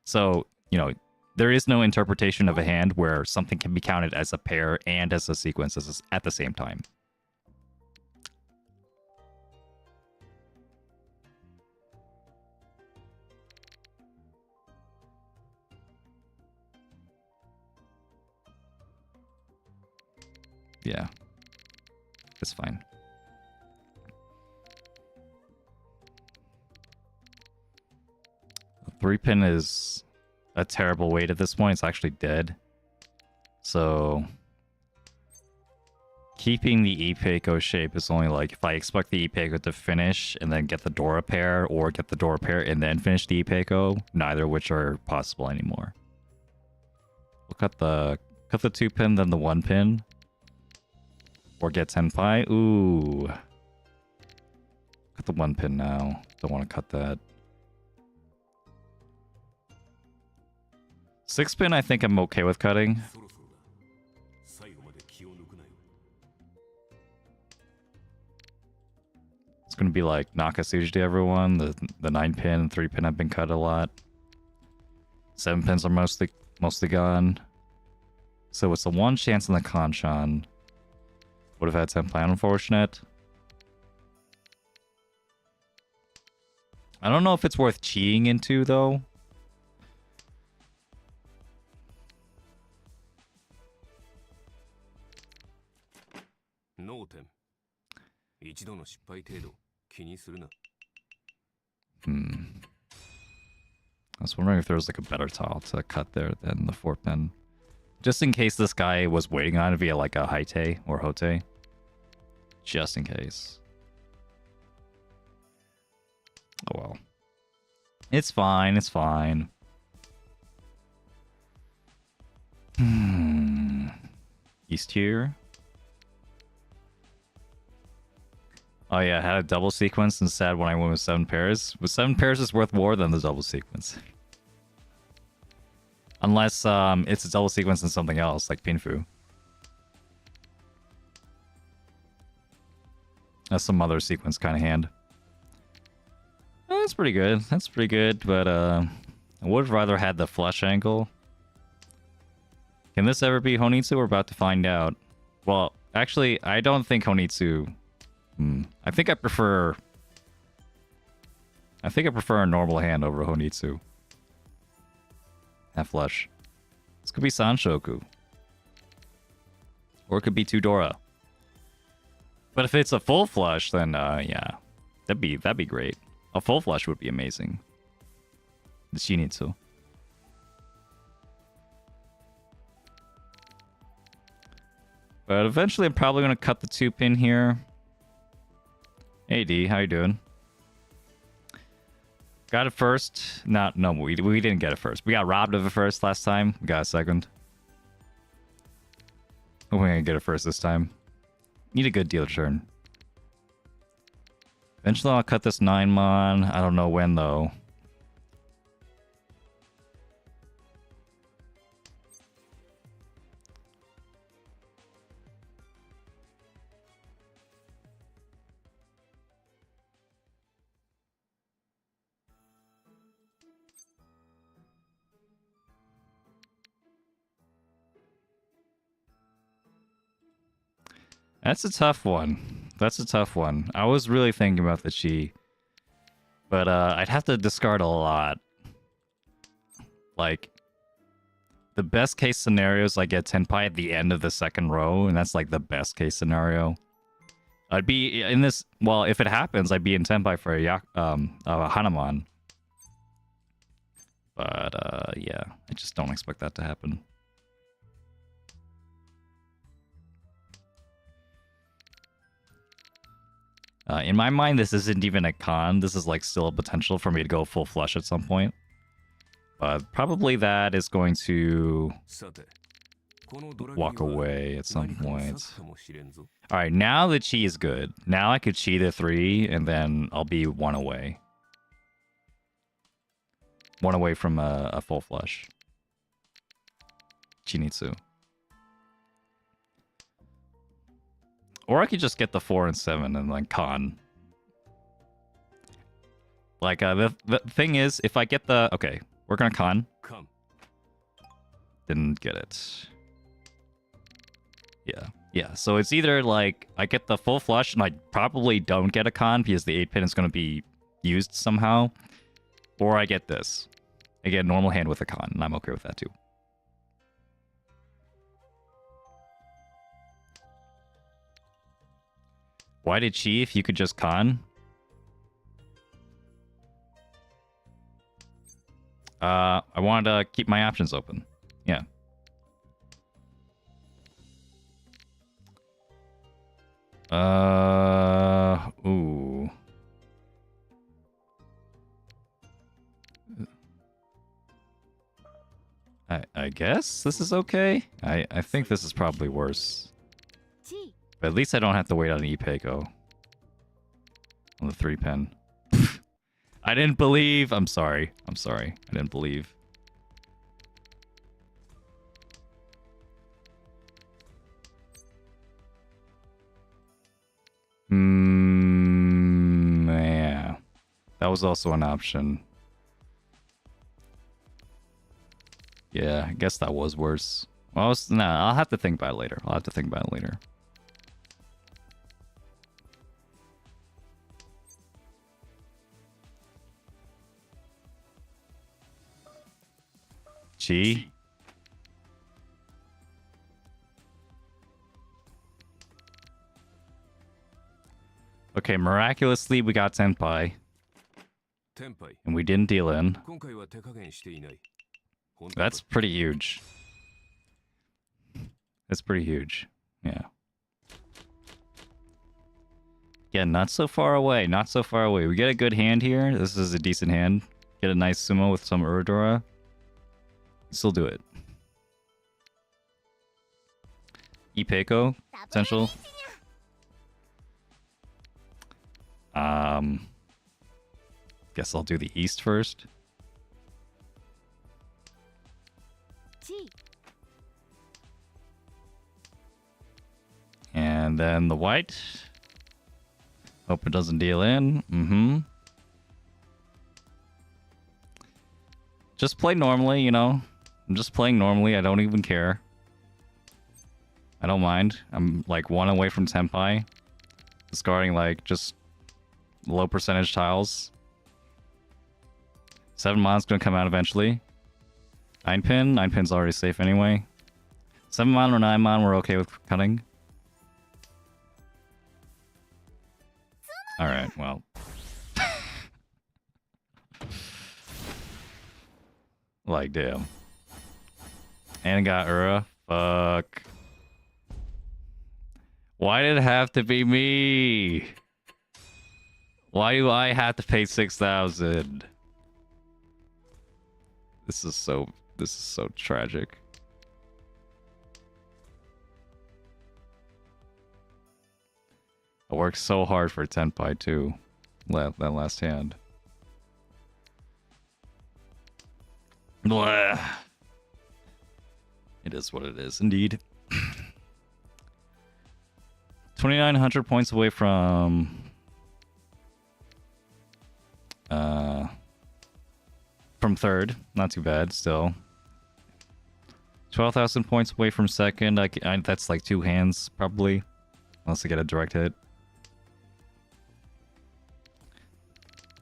So, you know, there is no interpretation of a hand where something can be counted as a pair and as a sequence at the same time. Yeah, it's fine. The 3-pin is a terrible weight at this point. It's actually dead. So keeping the Ipeiko shape is only like if I expect the Ipeiko to finish and then get the Dora pair, or get the Dora pair and then finish the Ipeiko, neither of which are possible anymore. We'll cut the 2-pin, then the 1-pin. Or get Tenpai. Ooh. Cut the 1-pin now. Don't want to cut that. 6-pin I think I'm okay with cutting. It's gonna be like Nakasuji to everyone. The 9-pin, 3-pin have been cut a lot. 7 pins are mostly gone. So it's a 1 chance in the Kanchan. Would have had Tenpai, unfortunate. I don't know if it's worth cheating into, though. I was wondering if there was like a better tile to cut there than the 4-pin. Just in case this guy was waiting on it via like a Haite or Hote. Just in case. Oh well. It's fine, it's fine. East here. Oh yeah, I had a double sequence instead when I went with 7 pairs. But 7 pairs is worth more than the double sequence. Unless it's a double sequence in something else, like Pinfu. That's some other sequence kind of hand. That's pretty good. That's pretty good, but I would have rather had the flush angle. Can this ever be Honitsu? We're about to find out. Well, actually, I don't think Honitsu... I think I prefer a normal hand over Honitsu. Half flush. This could be Sanshoku. Or it could be Tudora. But if it's a full flush, then yeah. That'd be great. A full flush would be amazing. The Shinitsu. But eventually I'm probably gonna cut the 2-pin here. Hey D, how you doing? Got it first. No, we didn't get it first. We got robbed of it first last time. We got a second. We're gonna get it first this time. Need a good deal turn. Eventually I'll cut this 9-mon. I don't know when though. That's a tough one. That's a tough one. I was really thinking about the chi. But I'd have to discard a lot. Like, the best case scenario is I get Tenpai at the end of the second row, and that's like the best case scenario. I'd be in this... Well, if it happens, I'd be in Tenpai for a Hanamon. But yeah, I just don't expect that to happen. In my mind, this isn't even a con. This is like still a potential for me to go full flush at some point. But probably that is going to walk away at some point. Alright, now the chi is good. Now I could chi the 3, and then I'll be 1 away. 1 away from a full flush. Chinitsu. Or I could just get the 4 and 7 and like con. Like the thing is, if I get the... Okay, we're gonna con. Didn't get it. Yeah. So it's either like I get the full flush and I probably don't get a con because the 8-pin is gonna be used somehow. Or I get this. I get a normal hand with a con, and I'm okay with that too. Why did she if you could just con? I wanted to keep my options open. Yeah. Ooh. I guess this is okay. I think this is probably worse. But at least I don't have to wait on Ipeiko. On the 3-pin. I didn't believe. I'm sorry. I didn't believe. Yeah. That was also an option. Yeah, I guess that was worse. Well, I'll have to think about it later. Chi? Okay, miraculously we got Tenpai. And we didn't deal in. That's pretty huge. That's pretty huge. Yeah. Yeah, not so far away. We get a good hand here. This is a decent hand. Get a nice sumo with some Uridora. Still do it. Ipeiko potential. Guess I'll do the east first. And then the white. Hope it doesn't deal in. Just play normally, you know. I'm just playing normally. I don't even care. I don't mind. I'm like 1 away from Tenpai. Discarding like just low percentage tiles. 7 mon's gonna come out eventually. 9 pin. 9 pin's already safe anyway. 7 mon or 9 mon, we're okay with cutting. Alright, well. Like, damn. And got Ura. Fuck. Why did it have to be me? Why do I have to pay 6,000? This is so tragic. I worked so hard for Tenpai too. That last hand. Blah. It is what it is, indeed. 2,900 points away from third. Not too bad, still. 12,000 points away from second. That's like 2 hands, probably. Unless I get a direct hit.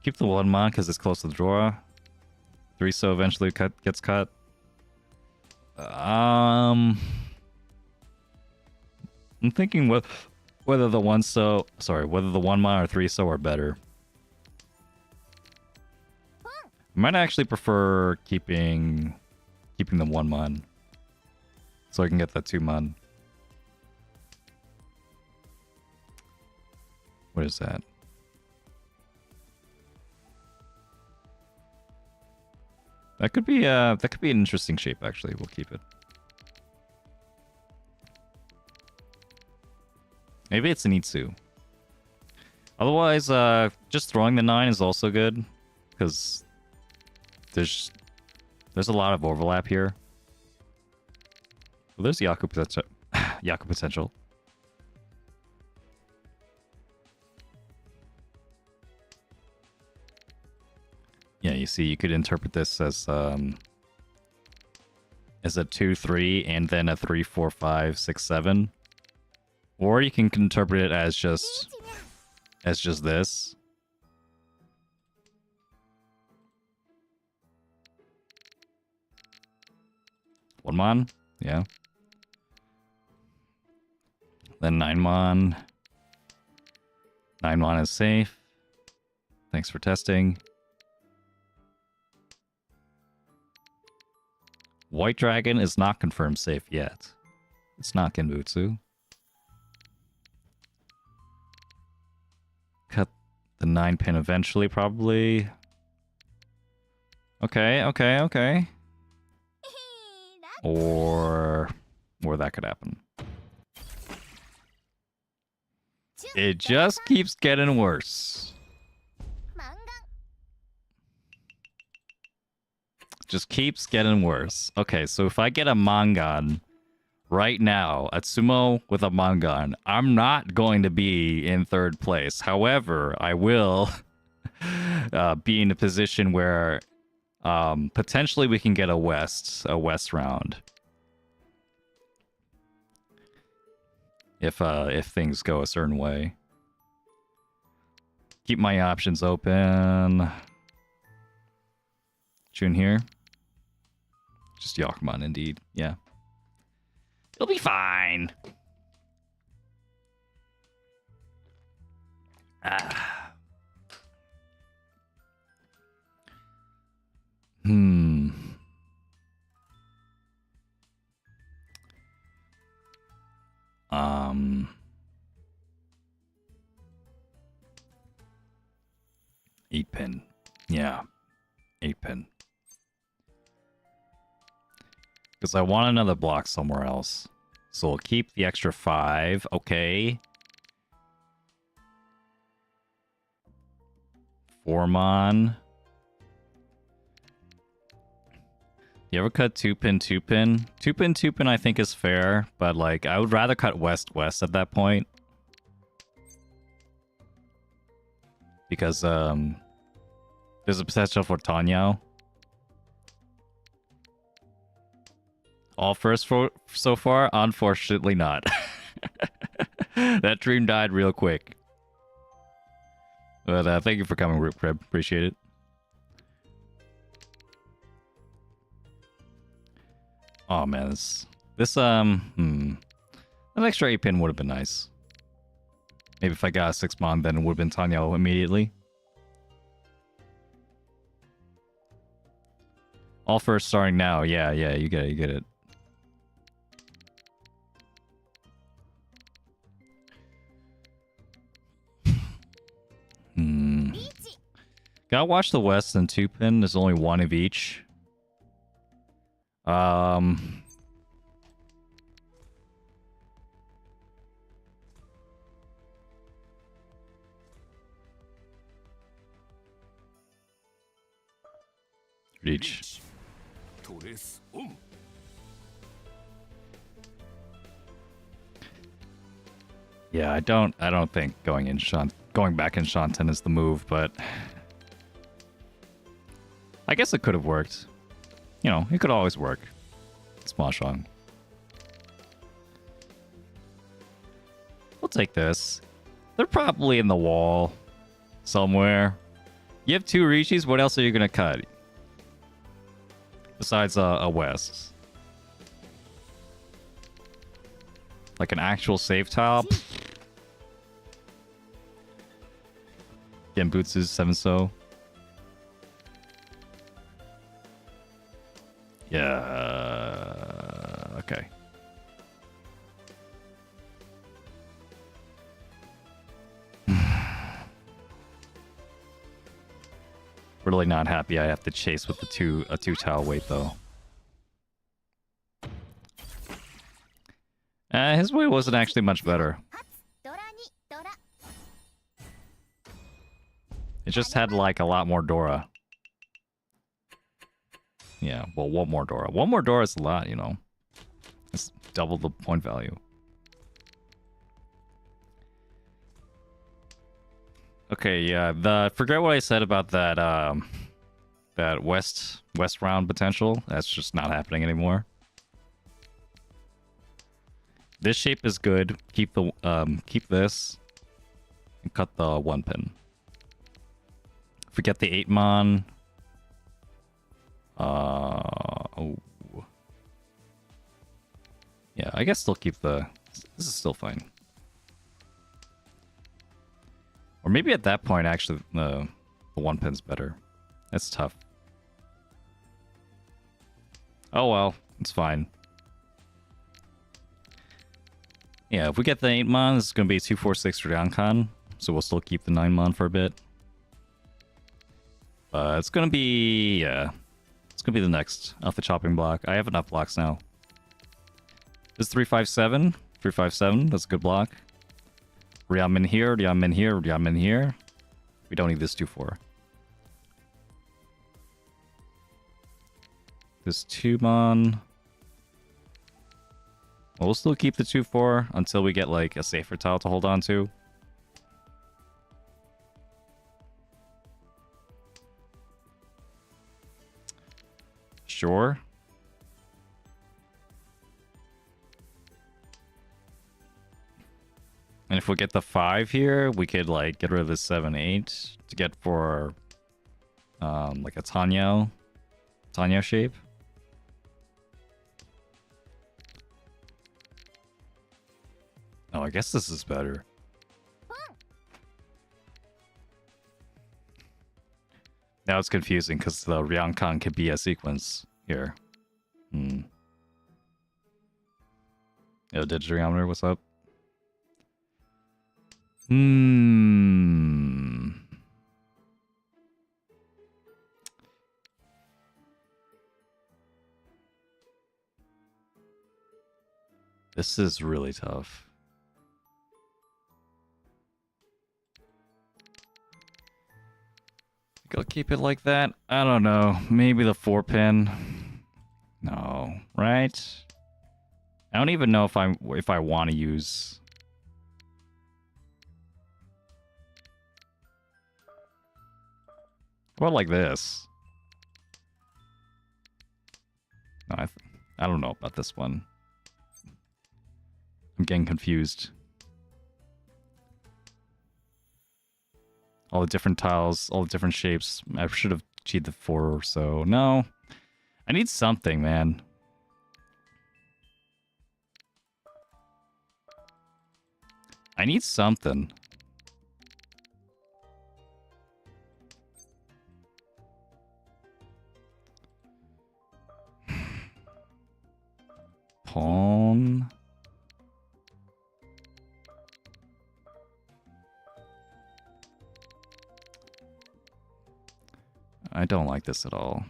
Keep the 1 mon because it's close to the draw. 3 so eventually gets cut. I'm thinking whether the 1 so... Sorry, whether the 1 mon or 3 so are better. I might actually prefer keeping the 1 mon. So I can get that 2 mon. What is that? That could be an interesting shape actually. We'll keep it. Maybe it's an Itsu. Otherwise, just throwing the 9 is also good because there's a lot of overlap here. Well, there's Yaku potential. Yaku potential. Yeah, you see, you could interpret this as a 2-3 and then a 3-4-5-6-7, or you can interpret it as just this. One mon, yeah. Then 9 mon. 9 mon is safe. Thanks for testing. White Dragon is not confirmed safe yet. It's not Genbutsu. Cut the 9 pin eventually, probably. Okay. Or that could happen. It just keeps getting worse. Just keeps getting worse. Okay, so if I get a Mangan right now, a sumo with a Mangan, I'm not going to be in 3rd place. However, I will be in a position where potentially we can get a West round. If things go a certain way. Keep my options open. June here. Just Yakuman, indeed. Yeah. It'll be fine. Ah. 8 pin. Yeah. 8 pin. Because I want another block somewhere else. So we'll keep the extra 5. Okay. 4 mon. You ever cut 2 pin, 2 pin? 2 pin, 2 pin I think is fair, but like I would rather cut west west at that point. Because there's a potential for Tanyao. All first for so far? Unfortunately not. That dream died real quick. But thank you for coming, Root Crib. Appreciate it. Oh man, an extra 8-pin would have been nice. Maybe if I got a 6-mon, then it would have been Tanyo immediately. All first starting now. Yeah, you get it. Gotta watch the West and 2-pin. There's only one of each. Reach. Yeah, I don't think going back in Shanten is the move, but I guess it could have worked. You know, it could always work. It's Mahjong. We'll take this. They're probably in the wall somewhere. You have 2 Riichis, what else are you gonna cut? Besides a West. Like an actual save tile? Genbutsu's 7-so. Yeah. Okay. Really not happy I have to chase with a 2-tile weight though. His weight wasn't actually much better. It just had like a lot more Dora. Yeah, well, one more Dora. One more Dora is a lot, you know. It's double the point value. Okay, yeah. Forget what I said about that that west round potential. That's just not happening anymore. This shape is good. Keep this and cut the 1-pin. Forget the 8-mon. Oh. Yeah, I guess still keep the... This is still fine. Or maybe at that point, actually, the 1-pin's better. That's tough. Oh well, it's fine. Yeah, if we get the 8-mon, it's going to be 246 for Ryankan. So we'll still keep the 9-mon for a bit. It's going to be... Yeah. It's going to be the next off the chopping block. I have enough blocks now. This is 357. 357, that's a good block. Ryamen here, Ryamen here, Ryamen here. We don't need this 2-4. This 2-mon. We'll still keep the 2-4 until we get like a safer tile to hold on to. Sure. And if we get the 5 here, we could like get rid of the 7-8 to get for like a Tanyo shape. Oh, I guess this is better. Now it's confusing because the Ryankan could be a sequence here. Yo, Digiriometer, what's up? This is really tough. Go keep it like that? I don't know. Maybe the 4-pin. No, right? I don't even know if I want to use. What like this? No, I don't know about this one. I'm getting confused. All the different tiles, all the different shapes. I should have cheated the 4 or so. No. I need something, man. I need something. Pawn. I don't like this at all.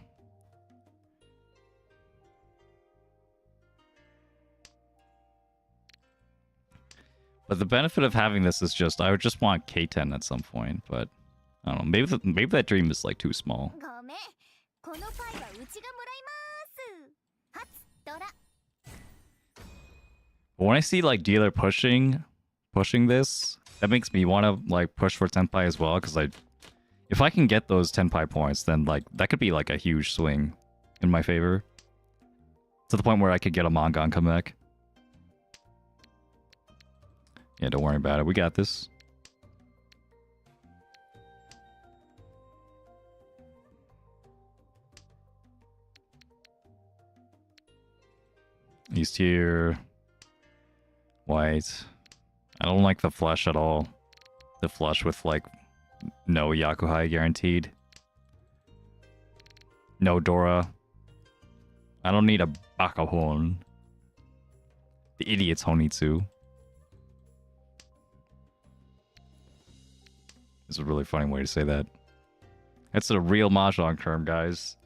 But the benefit of having this is just I would just want K10 at some point, but I don't know. Maybe that dream is like too small. But when I see like dealer pushing this, that makes me want to like push for Tenpai as well, because if I can get those Tenpai points, then like that could be like a huge swing in my favor. To the point where I could get a Mangan comeback. Yeah, don't worry about it. We got this. East here. White. I don't like the flush at all. The flush with like no Yakuhai guaranteed. No Dora. I don't need a Bakahorn. The idiot's Honitsu. It's a really funny way to say that. That's a real Mahjong term, guys.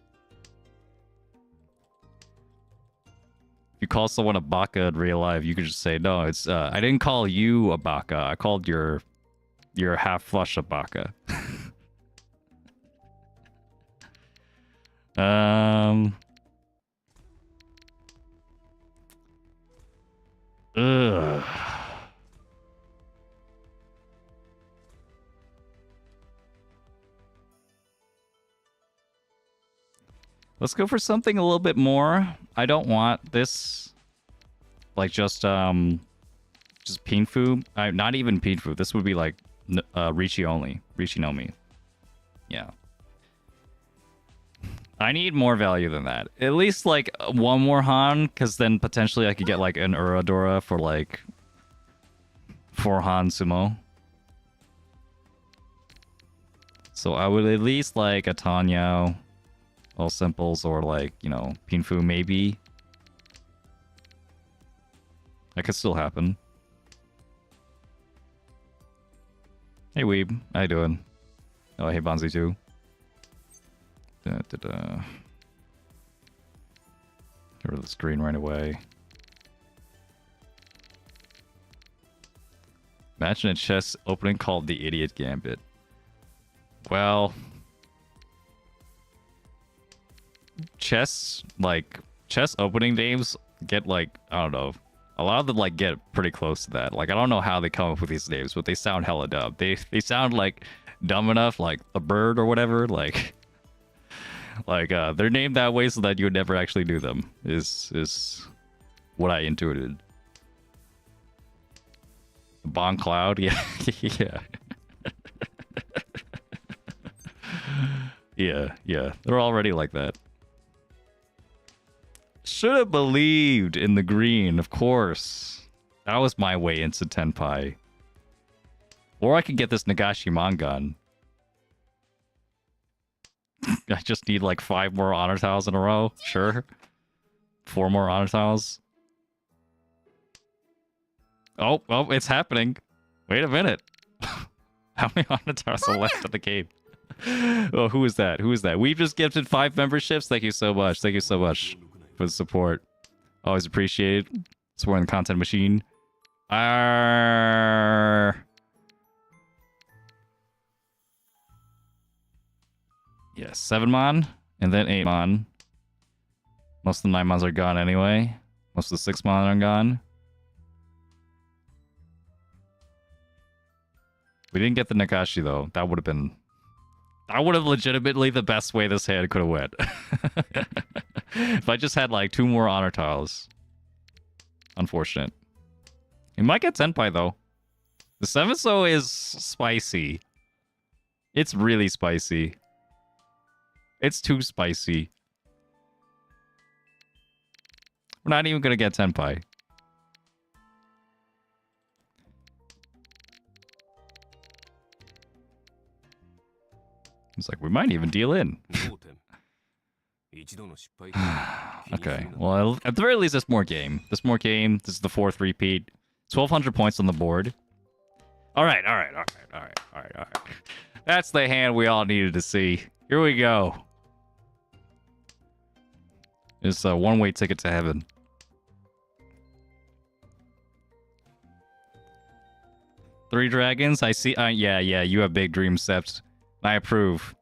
If you call someone a baka in real life, you could just say, no, it's, I didn't call you a baka. I called your half flush a baka. Ugh. Let's go for something a little bit more. I don't want this, like just Pinfu. Not even Pinfu. This would be like Riichi only. Riichi no Mi. Yeah. I need more value than that. At least like one more Han, because then potentially I could get like an Uradora for like 4 Han sumo. So I would at least like a Tanyao. All simples, or like, you know, Pinfu maybe. That could still happen. Hey Weeb, how you doing? Oh, hey Bonzi too. Get rid of the screen right away. Imagine a chess opening called the Idiot Gambit. Well, chess opening names get like, I don't know, a lot of them like get pretty close to that. Like I don't know how they come up with these names, but they sound hella dumb. They sound like dumb enough, like a bird or whatever. Like they're named that way so that you would never actually do them. Is what I intuited. Bon Cloud, yeah, yeah. Yeah, they're already like that. Should have believed in the green, of course. That was my way into Tenpai. Or I could get this Nagashi Mangan. I just need like 5 more honor tiles in a row. Sure. 4 more honor tiles. Oh, it's happening. Wait a minute. How many honor tiles are left in the game? Oh, who is that? Who is that? We've just gifted 5 memberships. Thank you so much. Thank you so much for the support. Always appreciated. Supporting the content machine. Yes, 7 mon, and then 8 mon. Most of the 9 mons are gone anyway. Most of the 6 mon are gone. We didn't get the Nagashi though. That would have legitimately the best way this hand could have went. If I just had like 2 more honor tiles. Unfortunate. He might get Senpai though. The 7-so is spicy. It's really spicy. It's too spicy. We're not even gonna get Senpai. It's like we might even deal in. Okay, well, at the very least, there's more game. There's more game. This is the 4th repeat. 1,200 points on the board. All right. That's the hand we all needed to see. Here we go. It's a one-way ticket to heaven. Three dragons. I see. Yeah. You have big dreams, Sept. I approve.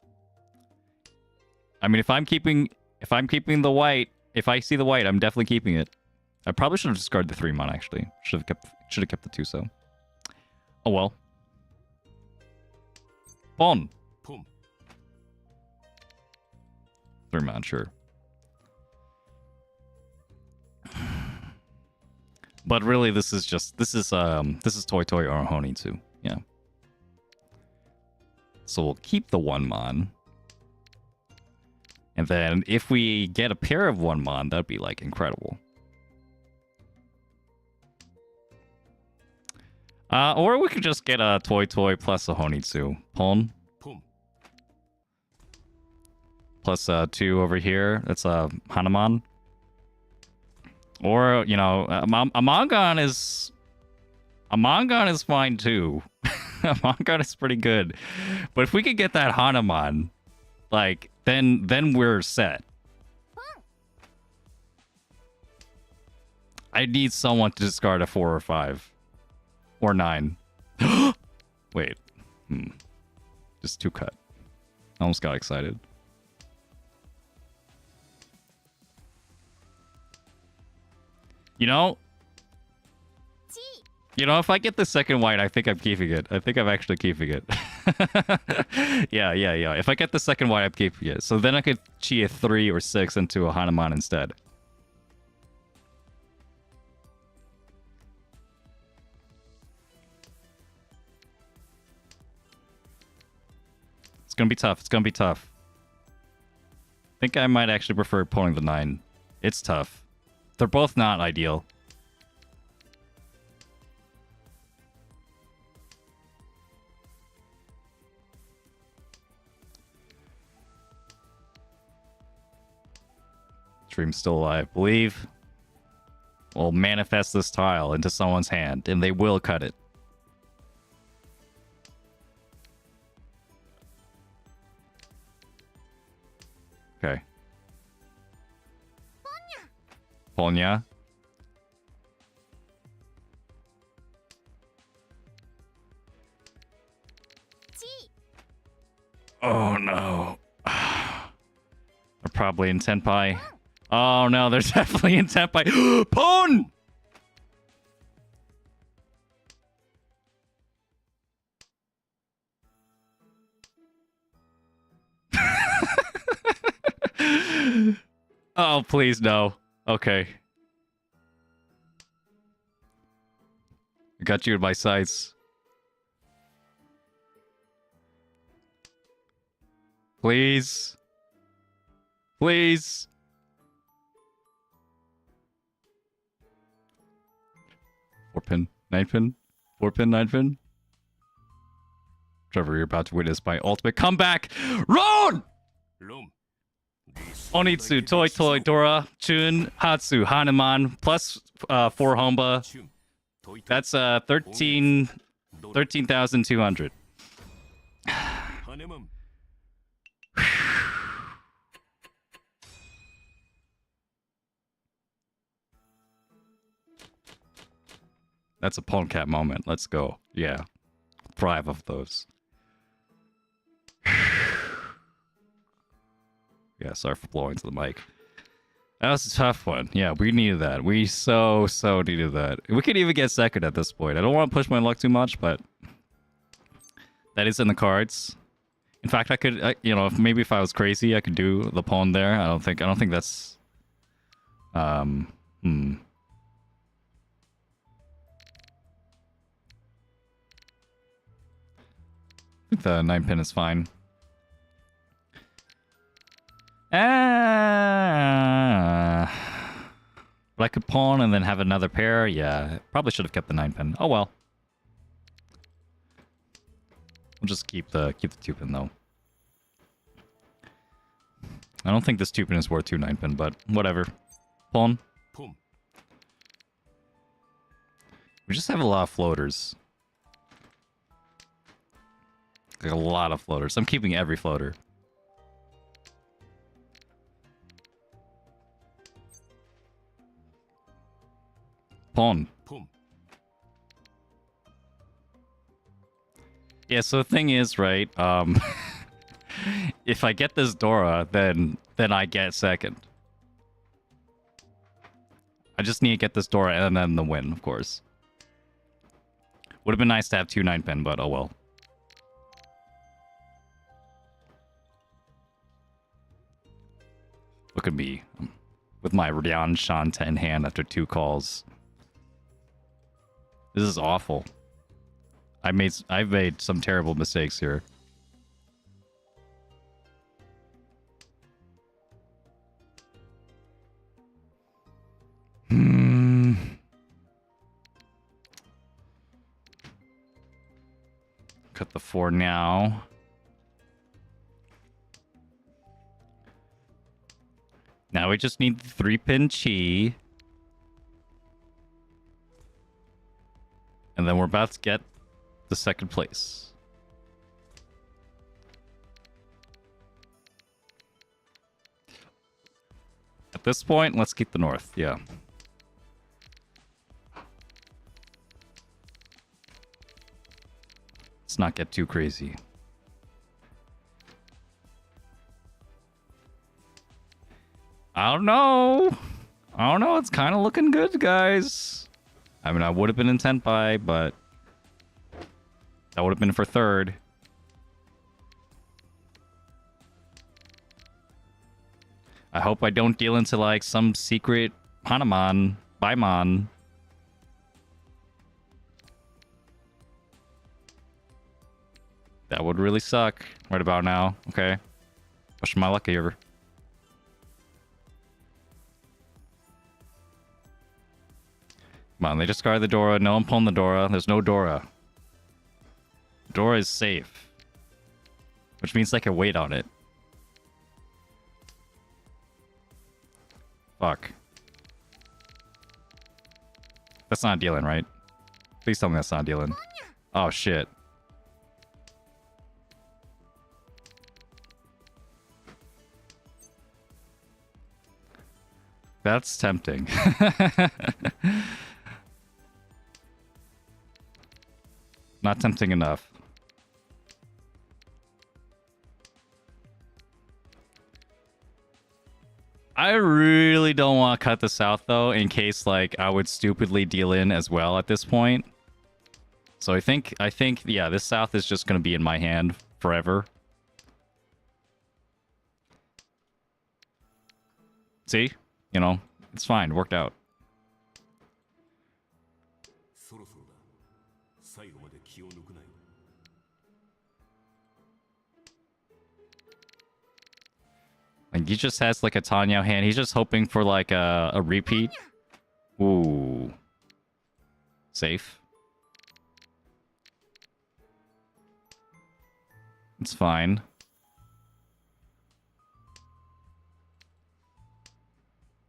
I mean, if I'm keeping the white, if I see the white, I'm definitely keeping it. I probably should have discarded the 3-mon, actually. Should have kept the 2-so. Oh well. Bon. 3-mon, sure. But really, this is Toy Toy or Honey too. Yeah. So we'll keep the 1-mon. And then if we get a pair of 1-mon, that'd be like incredible. Or we could just get a Toy Toy plus a Honitsu. Pon. Plus 2 over here. That's a Hanuman. Or, you know, Amongon is fine too. Amongon is pretty good. But if we could get that Hanuman, like, then we're set. I need someone to discard a 4 or 5. Or 9. Wait. Just 2 cut. I almost got excited. You know, if I get the second white, I think I'm keeping it. I think I'm actually keeping it. Yeah. If I get the second white, I'm keeping it. So then I could chi a 3 or 6 into a Hanuman instead. It's gonna be tough. I think I might actually prefer pulling the 9. It's tough. They're both not ideal. Dream's still alive. Believe will manifest this tile into someone's hand, and they will cut it. Okay. Ponya. Oh no. They're probably in Tenpai. Oh no, they're definitely in Tenpai. Pon! Oh, please no. Okay. I got you in my sights. Please. Please. Four pin, 9 pin. 4 pin, 9 pin. Trevor, you're about to witness my ultimate comeback. Run! Onitsu, Toy Toy, Dora, Chun, Hatsu, Hanuman, plus 4 Homba. That's 13,200. That's a pawn cap moment. Let's go. Yeah. 5 of those. Yeah, sorry for blowing to the mic. That was a tough one. Yeah, we needed that. We so needed that. We could even get second at this point. I don't want to push my luck too much, but that is in the cards. In fact, I could, maybe if I was crazy, I could do the pawn there. I don't think that's Hmm. I think the 9 pin is fine. But I could pawn and then have another pair. Yeah, probably should have kept the 9 pin. Oh well. We'll just keep the 2 pin though. I don't think this 2 pin is worth 2 9 pin, but whatever. Pawn. We just have a lot of floaters. Like a lot of floaters. I'm keeping every floater. Pawn. Yeah, so the thing is, right, if I get this Dora, then I get second. I just need to get this Dora and then the win, of course. Would have been nice to have 2 9 pin, but oh well. Look at me. With my Ryan Shanta in hand after 2 calls. This is awful. I've made some terrible mistakes here. Cut the 4 now. Now we just need the 3-pin chi. And then we're about to get the second place. At this point, let's keep the north. Yeah. Let's not get too crazy. I don't know. It's kind of looking good, guys. I mean, I would have been in Tenpai, but that would have been for third. I hope I don't deal into, like, some secret Hanuman, Baimon. That would really suck right about now. Okay. Wish my luck here. Come on, they discard the Dora. No one pulling the Dora. There's no Dora. Dora is safe. Which means they can wait on it. Fuck. That's not dealing, right? Please tell me that's not dealing. Oh, shit. That's tempting. Not tempting enough. I really don't want to cut this out, though, in case, like, I would stupidly deal in as well at this point. So I think, yeah, this south is just going to be in my hand forever. See? You know, it's fine. Worked out. Like, he just has, like, a Tanya hand. He's just hoping for, like, a repeat. Ooh. Safe. It's fine.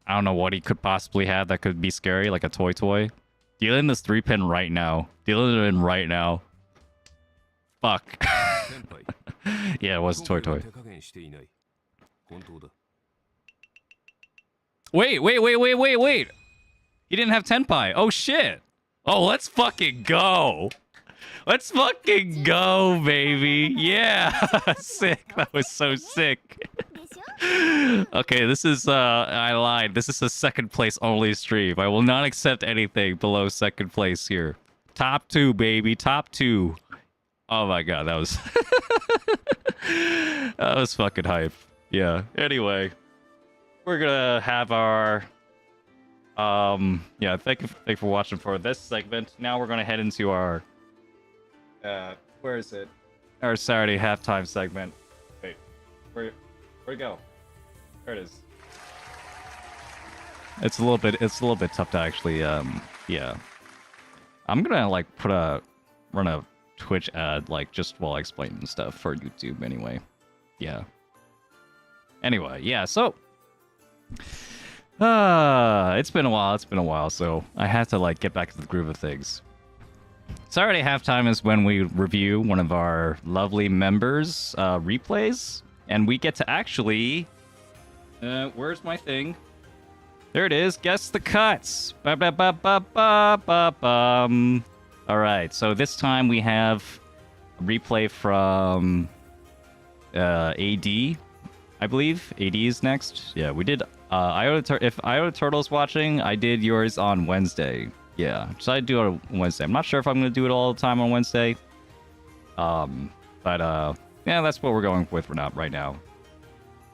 I don't know what he could possibly have that could be scary, like a toy. Deal in this 3-pin right now. Deal it in right now. Fuck. Yeah, it was toy. Wait. He didn't have Tenpai. Oh, shit. Oh, let's fucking go. Let's fucking go, baby. Yeah. Sick. That was so sick. Okay, this is, I lied. This is a second place only stream. I will not accept anything below second place here. Top 2, baby. Top 2. Oh my god, that was... that was fucking hype. Yeah. Anyway, we're gonna have our Yeah, thank you for watching for this segment. Now we're gonna head into our where is it? Our Saturday halftime segment. Wait, where'd it go? There it is. It's a little bit tough to actually yeah. I'm gonna like run a Twitch ad like just while explaining stuff for YouTube anyway. Yeah. Anyway, yeah, so it's been a while, so I had to like get back to the groove of things. Saturday halftime is when we review one of our lovely members' replays, and we get to actually where's my thing? There it is. Guess the cuts. Ba-ba-ba-ba-ba-ba-bum. All right, so this time we have a replay from AD, I believe. AD is next. Yeah, we did. If Iota Turtle's watching, I did yours on Wednesday. Yeah, so I do it on Wednesday. I'm not sure if I'm going to do it all the time on Wednesday. But yeah, that's what we're going with right now.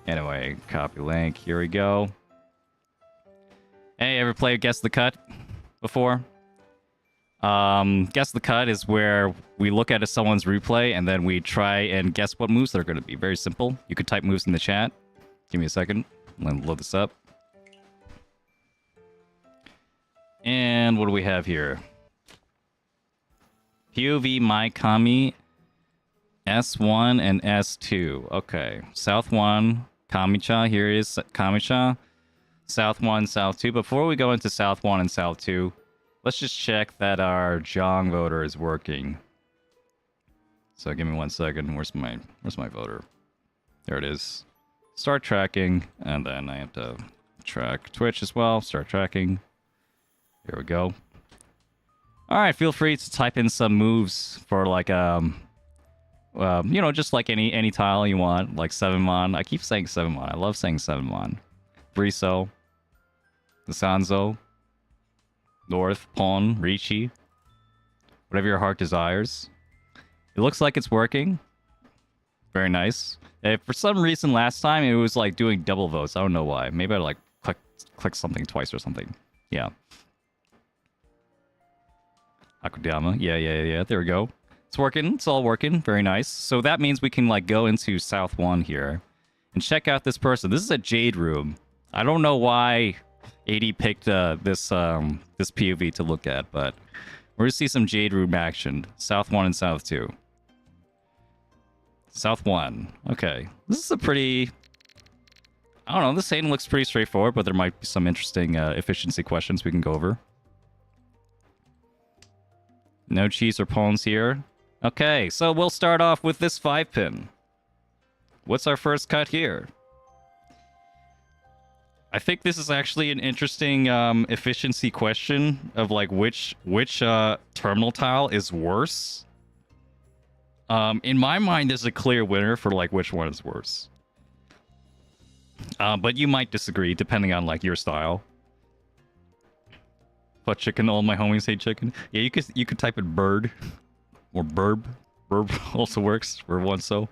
Anyway, copy link. Here we go. Hey, ever played Guess the Cut before? Guess the Cut is where we look at someone's replay and then we try and guess what moves they're going to be. Very simple. You could type moves in the chat. Give me a second. Let me load this up. And what do we have here? POV My Kami S1 and S2. Okay. South 1, Kamicha. Here is Kamicha. South 1, South 2. Before we go into South 1 and South 2, let's just check that our Jong voter is working. So give me 1 second. Where's my voter? There it is. Start tracking, and then I have to track Twitch as well. Start tracking. Here we go. All right, feel free to type in some moves for like you know, just like any tile you want, like 7-mon. I keep saying 7-mon. I love saying 7-mon. Briso, Sanzo, North, Pawn, Riichi. Whatever your heart desires. It looks like it's working. Very nice. For some reason last time it was like doing double votes. I don't know why. Maybe I like click something twice or something. Yeah. Akudama. Yeah. There we go. It's working. It's all working. Very nice. So that means we can like go into South 1 here and check out this person. This is a Jade room. I don't know why AD picked this POV to look at, but we're gonna see some Jade room action. South 1 and South 2. South 1. Okay. This is a pretty... I don't know. This scene looks pretty straightforward, but there might be some interesting efficiency questions we can go over. No cheese or pawns here. Okay, so we'll start off with this 5-pin. What's our first cut here? I think this is actually an interesting efficiency question of like which terminal tile is worse. In my mind, there's a clear winner for like which one is worse. But you might disagree depending on like your style. But chicken, all my homies hate chicken. Yeah, you could type in bird or burb. Burb also works for 1ST.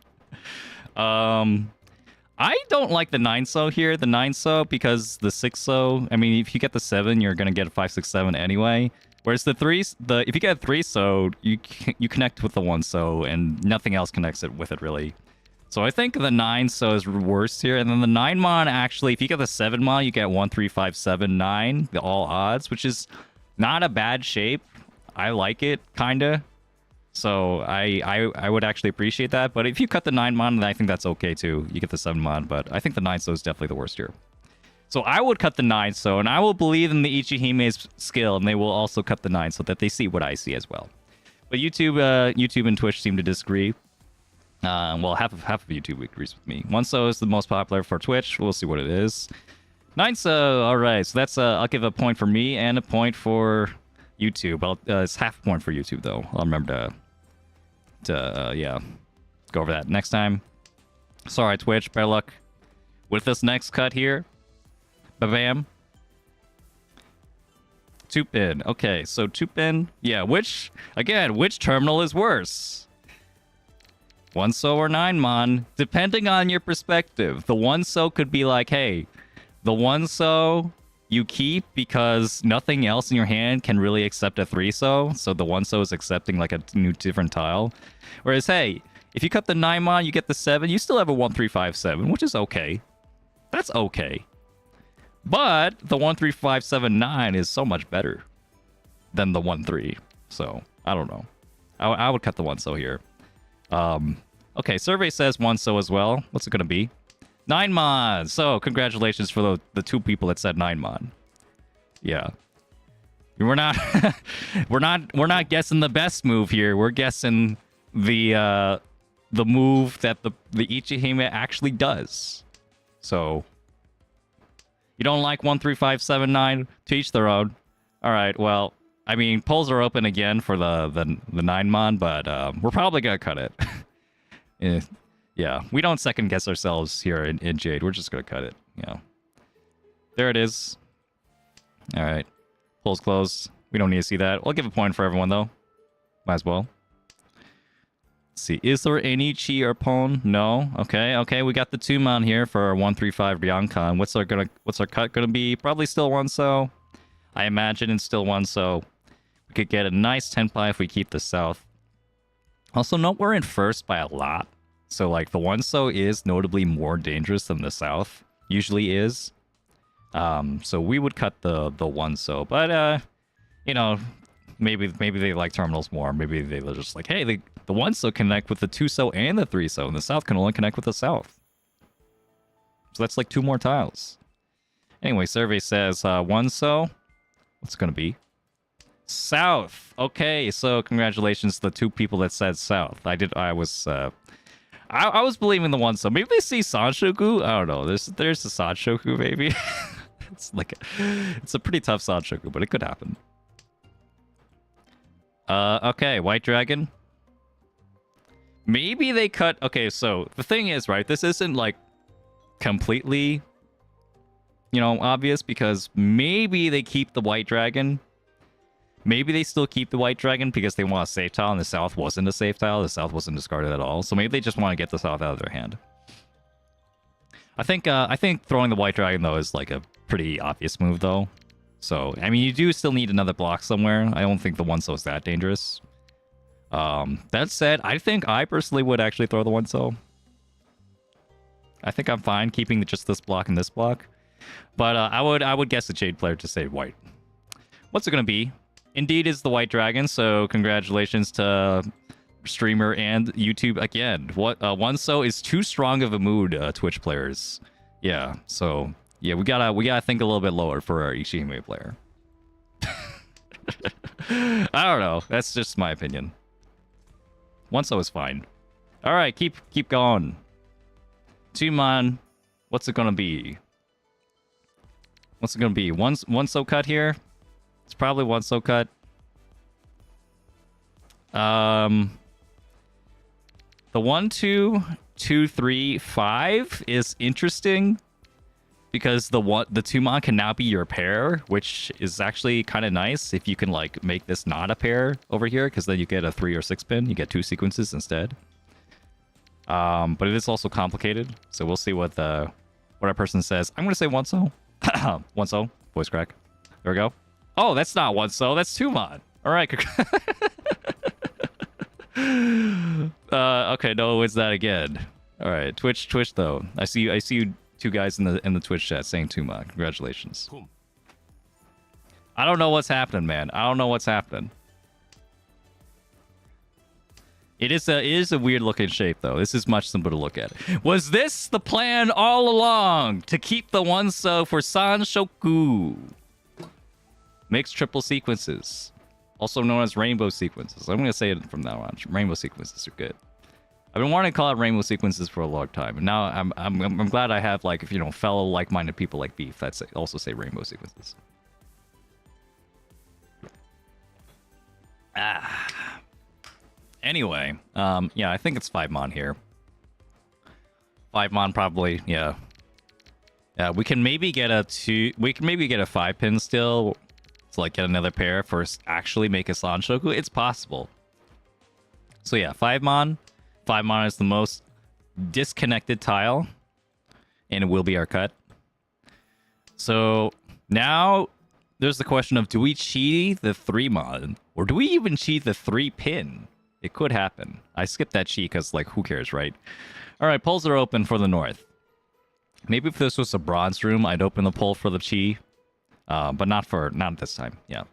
I don't like the 9ST here, the 9ST, because the 6ST, I mean, if you get the 7, you're gonna get a 5, 6, 7 anyway. Whereas the 3, if you get 3ST, you connect with the 1ST, and nothing else connects it with it really. So I think the 9ST is worse here, and then the 9-mon actually, if you get the 7-mon, you get 1, 3, 5, 7, 9, the all odds, which is not a bad shape. I like it, kinda. So I would actually appreciate that. But if you cut the 9-mon, then I think that's okay too. You get the 7-mon, but I think the 9ST is definitely the worst here. So I would cut the 9ST, and I will believe in the Ichihime's skill, and they will also cut the 9 so that they see what I see as well. But YouTube and Twitch seem to disagree. Well, half of YouTube agrees with me. 1ST is the most popular for Twitch. We'll see what it is. 9ST, all right. So that's I'll give a point for me and a point for YouTube. It's half a point for YouTube though. I'll remember to yeah, go over that next time. Sorry, Twitch. Better luck with this next cut here. Ba-bam. 2-pin. Okay, so 2-pin. Yeah, which terminal is worse? 1ST or 9-mon, depending on your perspective. The 1ST could be like, hey, the 1ST, you keep because nothing else in your hand can really accept a 3-so. So the 1-so is accepting like a new different tile. Whereas, hey, if you cut the 9 mon, you get the 7, you still have a 1-3-5-7, which is okay. That's okay. But the 1-3-5-7-9 is so much better than the 1-3. So, I don't know. I would cut the 1-so here. Okay, survey says 1-so as well. What's it going to be? 9 mon. So, congratulations for the 2 people that said 9 mon. Yeah. We're not we're not guessing the best move here. We're guessing the move that the Ichihime actually does. So, you don't like 1-3-5-7-9? To each their own. All right, well, I mean, polls are open again for the 9 mon, but we're probably gonna cut it. Yeah, we don't second guess ourselves here in Jade. We're just gonna cut it. Yeah, there it is. All right, polls closed. We don't need to see that. We'll give a point for everyone though. Might as well. Let's see, is there any chi or pon? No. Okay. We got the 2 mon here for our 1-3-5 Ryankan. What's our cut gonna be? Probably still 1-so. I imagine it's still 1-so. We could get a nice 10 pie if we keep the south. Also, note we're in first by a lot. So, like, the 1-so is notably more dangerous than the south usually is. So we would cut the 1-so. But, you know, maybe they like terminals more. Maybe they're just like, hey, the 1-so connect with the 2-so and the 3-so, and the south can only connect with the south. So that's like 2 more tiles. Anyway, survey says 1-so. What's it going to be? South. Okay, so congratulations to the 2 people that said south. I was believing the 1-so. Maybe they see Sanshoku. I don't know. There's a Sanshoku maybe. It's a pretty tough Sanshoku, but it could happen. Okay, White Dragon. Maybe they cut. Okay, so the thing is, right? This isn't like completely, obvious, because maybe they keep the White Dragon. Maybe they still keep the White Dragon because they want a safe tile, and the south wasn't a safe tile. The south wasn't discarded at all. So maybe they just want to get the south out of their hand. I think throwing the White Dragon though is like a pretty obvious move though. So I mean, you do still need another block somewhere. I don't think the 1-so is that dangerous. That said, I think I personally would actually throw the 1-so. I think I'm fine keeping just this block and this block. But I would guess the Jade player to say white. What's it gonna be? Indeed is the White Dragon, so congratulations to streamer and YouTube again. What 1-so is too strong of a mood, Twitch players. Yeah, so yeah, we gotta think a little bit lower for our Ichihime player. I don't know. That's just my opinion. 1-so is fine. All right, keep going. 2 mon. What's it gonna be? What's it gonna be? 1-so cut here. It's probably 1-so cut. The 1, 2, 2, 3, 5 is interesting because the 2 mon can now be your pair, which is actually kind of nice if you can like make this not a pair over here, because then you get a 3 or 6 pin. You get 2 sequences instead. But it is also complicated, so we'll see what our person says. I'm gonna say 1-so. 1-so. Voice crack. There we go. Oh, that's not 1-so. That's 2 mon. All right. Okay, no, it's that again. All right, Twitch though. I see you 2 guys in the Twitch chat saying 2 mon. Congratulations. I don't know what's happening, man. I don't know what's happening. It is a weird looking shape though. This is much simpler to look at. Was this the plan all along to keep the 1-so for Sanshoku? Makes triple sequences, also known as rainbow sequences. I'm gonna say it from now on. Rainbow sequences are good. I've been wanting to call it rainbow sequences for a long time, and now I'm glad I have like fellow like-minded people like Beef that also say rainbow sequences. Anyway, yeah, I think it's 5 mon here. 5 mon probably, yeah. Yeah, we can maybe get a 2. We can maybe get a 5 pin still. To like get another pair first, actually make a Sanshoku. It's possible. So yeah, 5 mon. 5 mon is the most disconnected tile, and it will be our cut. So Now, there's the question of, do we chi the 3-mon? Or do we even chi the 3-pin? It could happen. I skipped that chi because, like, who cares, right? Alright, polls are open for the north. Maybe if this was a bronze room, I'd open the poll for the chi. But not this time, yeah.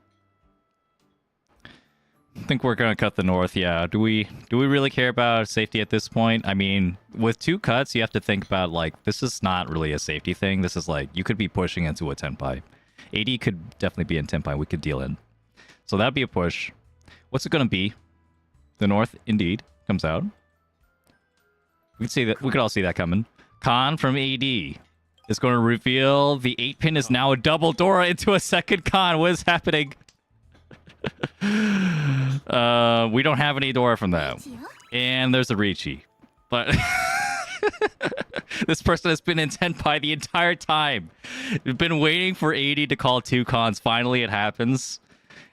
I think we're gonna cut the north, yeah. Do we really care about safety at this point? I mean, with 2 cuts, you have to think about, like, this is not really a safety thing. This is like, you could be pushing into a tenpai. AD could definitely be in tenpai, we could deal in. So that'd be a push. What's it gonna be? The north, indeed, comes out. We could see that. We could all see that coming. Con from AD is going to reveal the 8-pin is now a double Dora into a second con. What is happening? We don't have any Dora from that. And there's a Riichi. But this person has been in Tenpai the entire time. We've been waiting for AD to call 2 cons. Finally, it happens.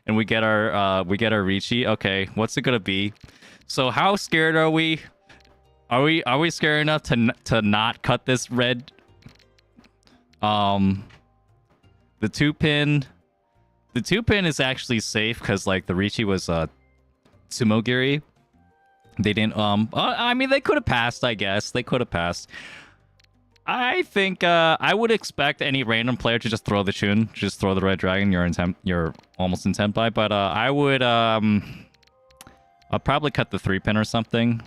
And we get our Riichi. Okay, what's it gonna be? So how scared are we? Are we scared enough to not cut this red? The 2-pin. The 2-pin is actually safe because, like, the Riichi was Tsumogiri. They didn't I mean, they could have passed, I guess. They could have passed. I think I would expect any random player to just throw the Chun, just throw the red dragon. You're almost in Tenpai, but I would I'll probably cut the 3-pin or something.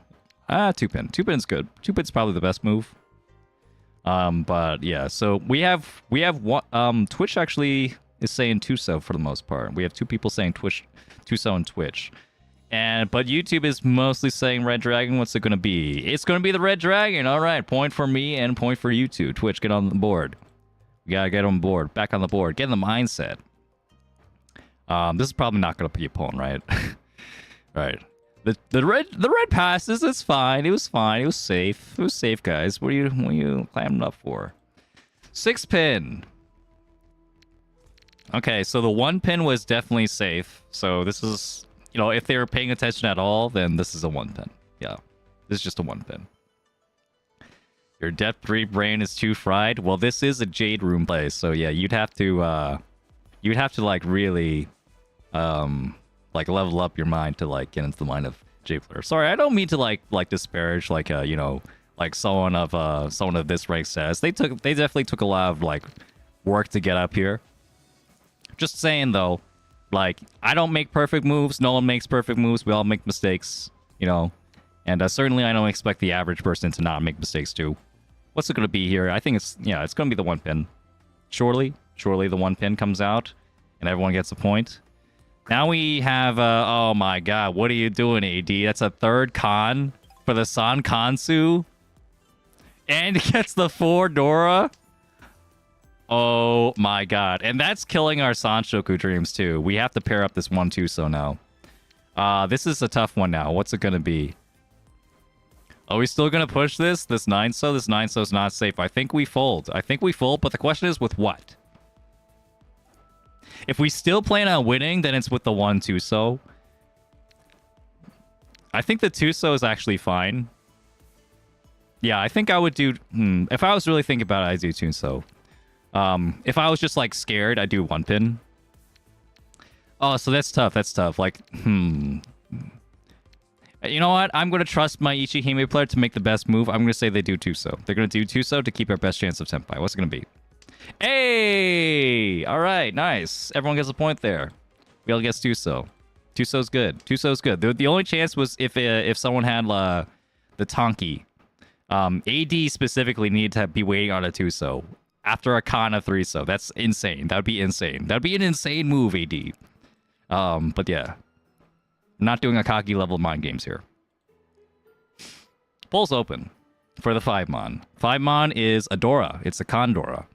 2-pin. 2-pin's good. 2-pin's probably the best move. But yeah, so we have one, Twitch actually is saying Tuso for the most part. We have 2 people saying Tuso and Twitch. But YouTube is mostly saying Red Dragon. What's it going to be? It's going to be the Red Dragon. All right, point for me and point for you two. Twitch, get on the board. We got to get on board. Back on the board. Get in the mindset. This is probably not going to be a pawn, right? Right. The red passes. It's fine. It was fine. It was safe. It was safe, guys. What are you clamming up for? 6-pin. Okay, so the 1-pin was definitely safe. So this is, you know, if they were paying attention at all, then this is a 1-pin. Yeah, this is just a 1-pin. Your depth 3 brain is too fried. Well, this is a Jade Room play, so yeah, you'd have to like really, like level up your mind to like get into the mind of Jade player. Sorry, I don't mean to like disparage like you know, like someone of this rank says. They definitely took a lot of like work to get up here. Just saying though, like, I don't make perfect moves. No one makes perfect moves. We all make mistakes, you know. And certainly I don't expect the average person to not make mistakes too. What's it going to be here? I think it's going to be the 1-pin. Surely the 1-pin comes out and everyone gets a point. Now we have, oh my god, what are you doing, AD? That's a 3rd con for the San Kansu. And gets the 4 Dora. Oh my god. And that's killing our Sanshoku dreams too. We have to pair up this 1-2 so now. This is a tough one now. What's it gonna be? Are we still gonna push this? This 9-so? This 9-so is not safe. I think we fold, but the question is with what? If we still plan on winning, then it's with the 1-2-so. I think the 2-so is actually fine. Yeah, I think I would do... if I was really thinking about it, I'd do 2-so. If I was just like scared, I'd do 1-pin. Oh, so that's tough. Like, You know what? I'm going to trust my Ichihime player to make the best move. I'm going to say they do 2-so. They're going to do 2-so to keep our best chance of Tenpai. What's it going to be? Hey! Alright, nice. Everyone gets a point there. We all gets 2-so. 2-so's good. 2-so's good. The only chance was if someone had the Tonki. AD specifically needed to be waiting on a 2-so. After a con of 3-so. That's insane. That would be insane. That would be an insane move, AD. But yeah. I'm not doing Akagi level mind games here. Polls open for the 5-mon. 5-mon is a Dora. It's a con Dora.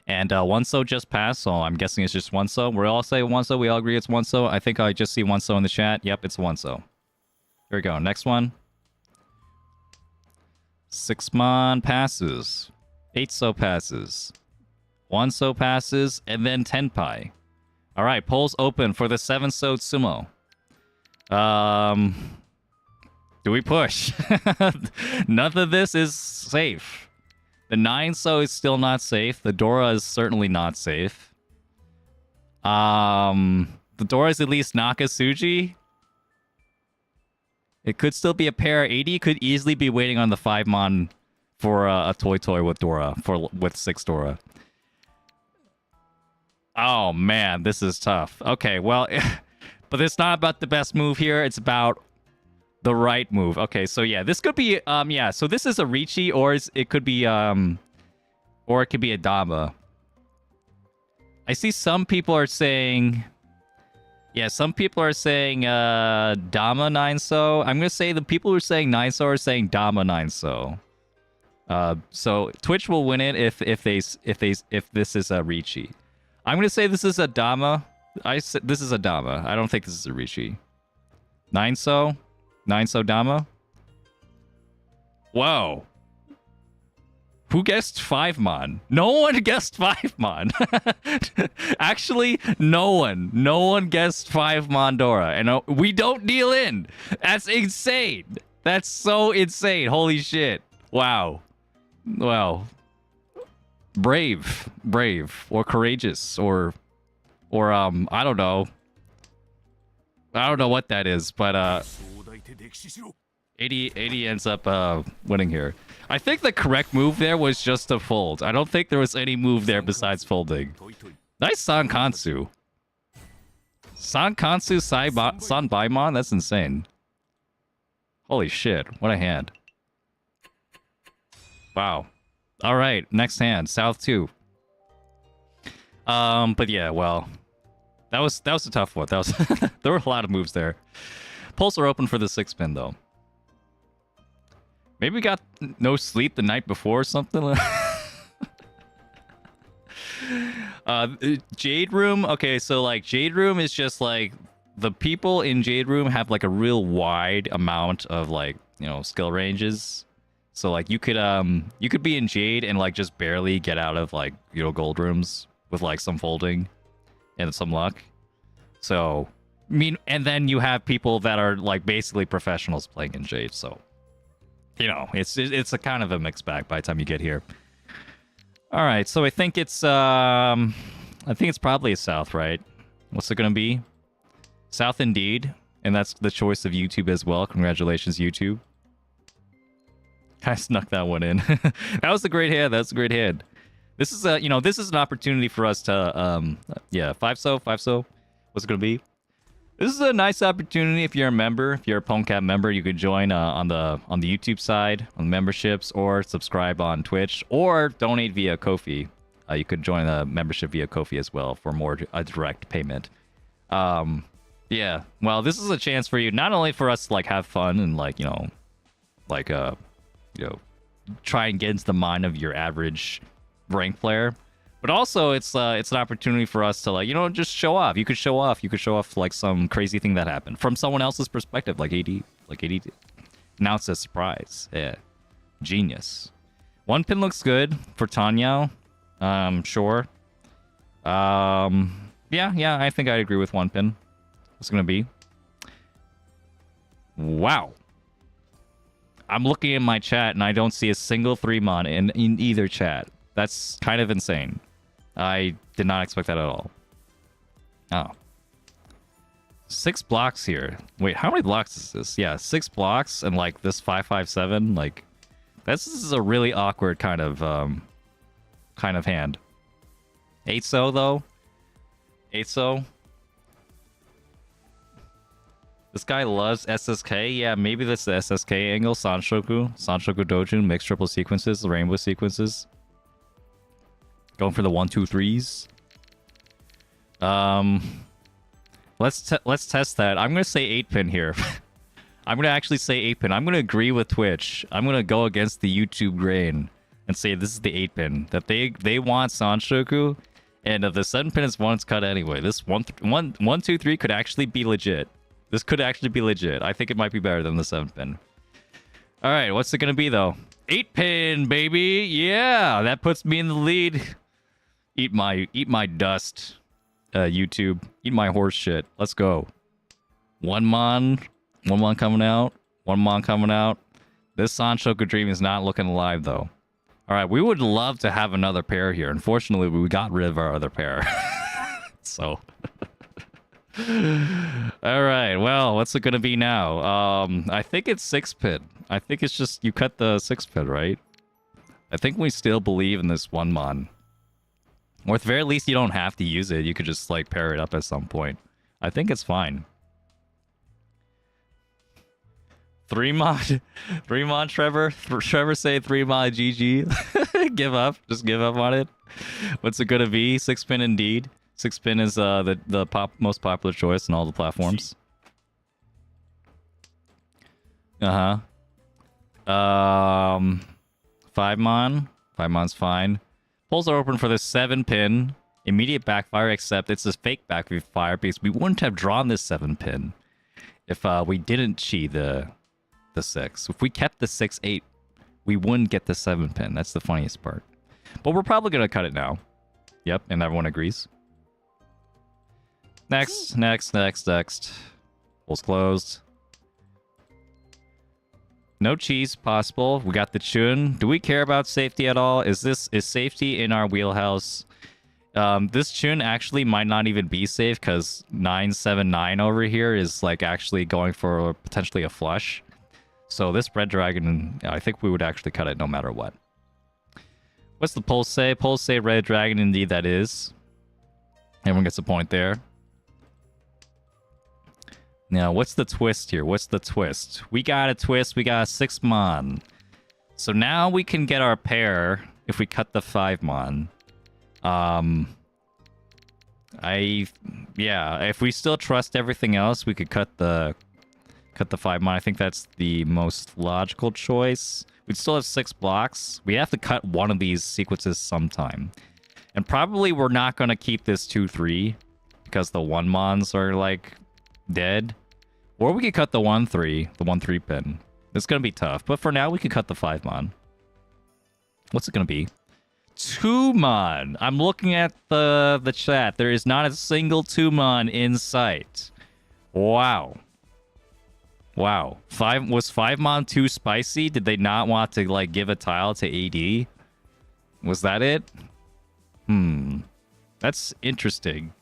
And 1-so just passed, so I'm guessing it's just 1-so. We all say 1-so. We all agree it's 1-so. I think I just see 1-so in the chat. Yep, it's 1-so. Here we go. Next one. 6-mon passes. 8-so passes. 1-so passes. And then Tenpai. Alright, polls open for the 7-so Sumo. Do we push? None of this is safe. The 9-so is still not safe. The Dora is certainly not safe. The Dora is at least Nakasuji. It could still be a pair. 80 could easily be waiting on the 5-mon for a toy with Dora, with 6 Dora. Oh man, this is tough. Okay, well, but it's not about the best move here. It's about the right move. Okay, so yeah, this could be yeah. So this is a Riichi, or it could be or it could be a Dama. I see some people are saying, yeah, some people are saying Dama 9-so. I'm gonna say the people who are saying 9-so are saying Dama 9-so. So Twitch will win it if this is a Riichi. I'm gonna say this is a Dama. This is a Dama. I don't think this is a Riichi. 9-so? 9-so Dama? Whoa. Who guessed 5-mon? No one guessed 5-mon. Actually, no one. No one guessed 5-mon Dora. And we don't deal in. That's insane. That's so insane. Holy shit. Wow. Well, brave, or courageous, or I don't know. I don't know what that is, but 80 ends up winning here. I think the correct move there was just to fold. I don't think there was any move there besides folding. Nice Sankansu. Sankansu Sanbaimon? That's insane. Holy shit, what a hand. Wow. All right, next hand, South 2. But yeah, well, that was a tough one. That was there were a lot of moves there. Polls are open for the 6-pin though. Maybe we got no sleep the night before or something. Jade Room. Okay, so like Jade Room is just like the people in Jade Room have like a real wide amount of like, you know, skill ranges. So like you could be in Jade and like just barely get out of like, you know, gold rooms with like some folding and some luck. So I mean, and then you have people that are like basically professionals playing in Jade. So you know, it's a kind of a mixed bag by the time you get here. All right, so I think it's probably a South, right? What's it gonna be? South indeed, and that's the choice of YouTube as well. Congratulations, YouTube. I snuck that one in. That was a great hand. That's a great hand. This is a, you know, this is an opportunity for us to yeah, 5-so. What's it gonna be? This is a nice opportunity if you're a member, if you're a PwnCap member, you could join on the YouTube side, on memberships, or subscribe on Twitch, or donate via Ko-fi. You could join a membership via Ko-fi as well for more direct payment. Yeah, well, this is a chance for you, not only for us to like have fun and like, you know, like you know, try and get into the mind of your average rank player. But also, it's an opportunity for us to, like, you know, just show off. You could show off like some crazy thing that happened from someone else's perspective, like AD did. Now it's a surprise. Yeah, genius. 1-pin looks good for Tanyao. Sure. Yeah, I think I'd agree with 1-pin. What's it gonna be? Wow. I'm looking in my chat and I don't see a single 3-mon in either chat. That's kind of insane. I did not expect that at all. Oh. 6 blocks here. Wait, how many blocks is this? Yeah, 6 blocks and like this 5-5-7. Like, this is a really awkward kind of hand. 8-so though. 8-so. This guy loves SSK. Yeah, maybe that's the SSK angle. Sanshoku Dojun, mixed triple sequences, the rainbow sequences. Going for the 1-2-3s. Let's test that. I'm gonna say 8-pin here. I'm gonna actually say 8-pin. I'm gonna agree with Twitch. I'm gonna go against the YouTube grain and say this is the 8-pin. That they want Sanshoku, and if the 7-pin is once cut anyway. This 1-2-3 could actually be legit. This could actually be legit. I think it might be better than the 7-pin. All right, what's it gonna be though? 8-pin, baby. Yeah, that puts me in the lead. Eat my dust, YouTube. Eat my horse shit. Let's go. 1-mon coming out. 1-mon coming out. This Sanshoku dream is not looking alive though. All right, we would love to have another pair here. Unfortunately, we got rid of our other pair. So, all right. Well, what's it gonna be now? I think it's 6-pin. I think it's just you cut the 6-pin, right? I think we still believe in this 1-mon. Or at the very least, you don't have to use it. You could just like pair it up at some point. I think it's fine. 3-mon, 3-mon, Trevor. Trevor say 3-mon GG. Give up. Just give up on it. What's it gonna be? 6-pin indeed. 6-pin is the most popular choice on all the platforms. 5-mon. 5-mon's fine. Polls are open for the 7-pin. Immediate backfire, except it's a fake backfire because we wouldn't have drawn this 7-pin if we didn't chi the 6. If we kept the 6-8, we wouldn't get the 7-pin. That's the funniest part. But we're probably gonna cut it now. Yep, and everyone agrees. Next. Polls closed. No cheese possible. We got the chun. Do we care about safety at all? Is safety in our wheelhouse? This chun actually might not even be safe because 979 over here is like actually going for potentially a flush. So this red dragon, I think we would actually cut it no matter what. What's the polls say? Polls say red dragon indeed that is. Everyone gets a point there. Now, what's the twist here? What's the twist? We got a twist. We got a 6-mon. So now we can get our pair if we cut the 5-mon. Yeah, if we still trust everything else, we could cut the 5-mon. I think that's the most logical choice. We'd still have 6 blocks. We have to cut one of these sequences sometime. And probably we're not going to keep this 2-3 because the 1-mons are like dead. Or we could cut the 1-3, the 1-3 pin. It's going to be tough, but for now we could cut the 5-mon. What's it going to be? 2-mon. I'm looking at the chat. There is not a single 2-mon in sight. Wow. Wow. Was 5-mon too spicy? Did they not want to like give a tile to AD? Was that it? That's interesting.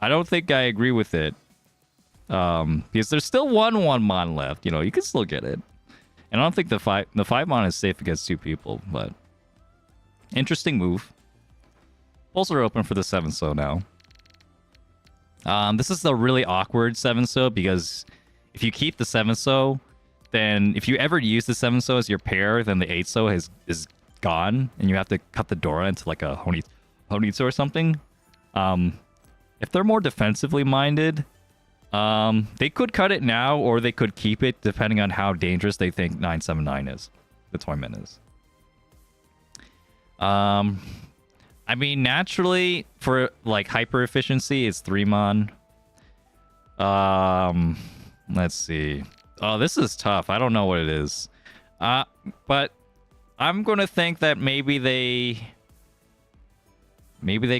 I don't think I agree with it. Because there's still one 1-mon left. You know, you can still get it. And I don't think the 5-mon is safe against 2 people, but interesting move. Polls are open for the 7-so now. This is the really awkward 7-so because if you keep the 7-so, then if you ever use the 7-so as your pair, then the 8-so is gone, and you have to cut the Dora into like a Honitsu or something. If they're more defensively minded, they could cut it now, or they could keep it depending on how dangerous they think 979 is. The toyman is. I mean, naturally, for like hyper efficiency, it's 3-mon. Let's see. Oh, this is tough. I don't know what it is. But I'm gonna think that maybe they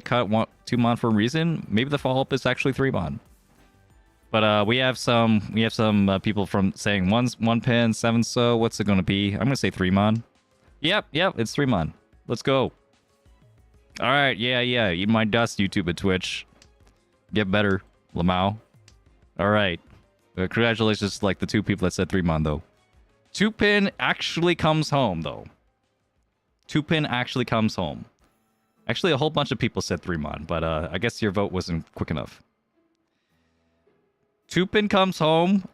cut 2-mon for a reason. Maybe the follow-up is actually 3-mon. But we have some people from saying 1 pin 7-so. What's it gonna be? I'm gonna say 3-mon. Yep, it's 3-mon. Let's go. All right, yeah. Eat my dust, YouTube and Twitch. Get better, Lamau. All right. Congratulations to like the 2 people that said 3-mon though. 2-pin actually comes home though. 2-pin actually comes home. Actually, a whole bunch of people said 3-mon, but I guess your vote wasn't quick enough. 2-pin comes home.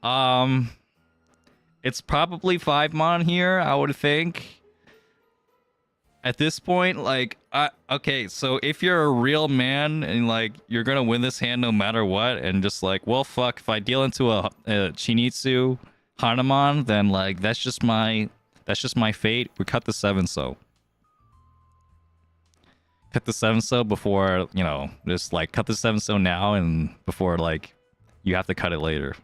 It's probably 5-mon here, I would think. At this point, like, okay, so if you're a real man and like you're gonna win this hand no matter what, and just like, well, fuck, if I deal into a Chinitsu Hanuman, then like that's just my fate. We cut the 7-so. Cut the 7-so before, you know, just like cut the 7-so now and before like you have to cut it later.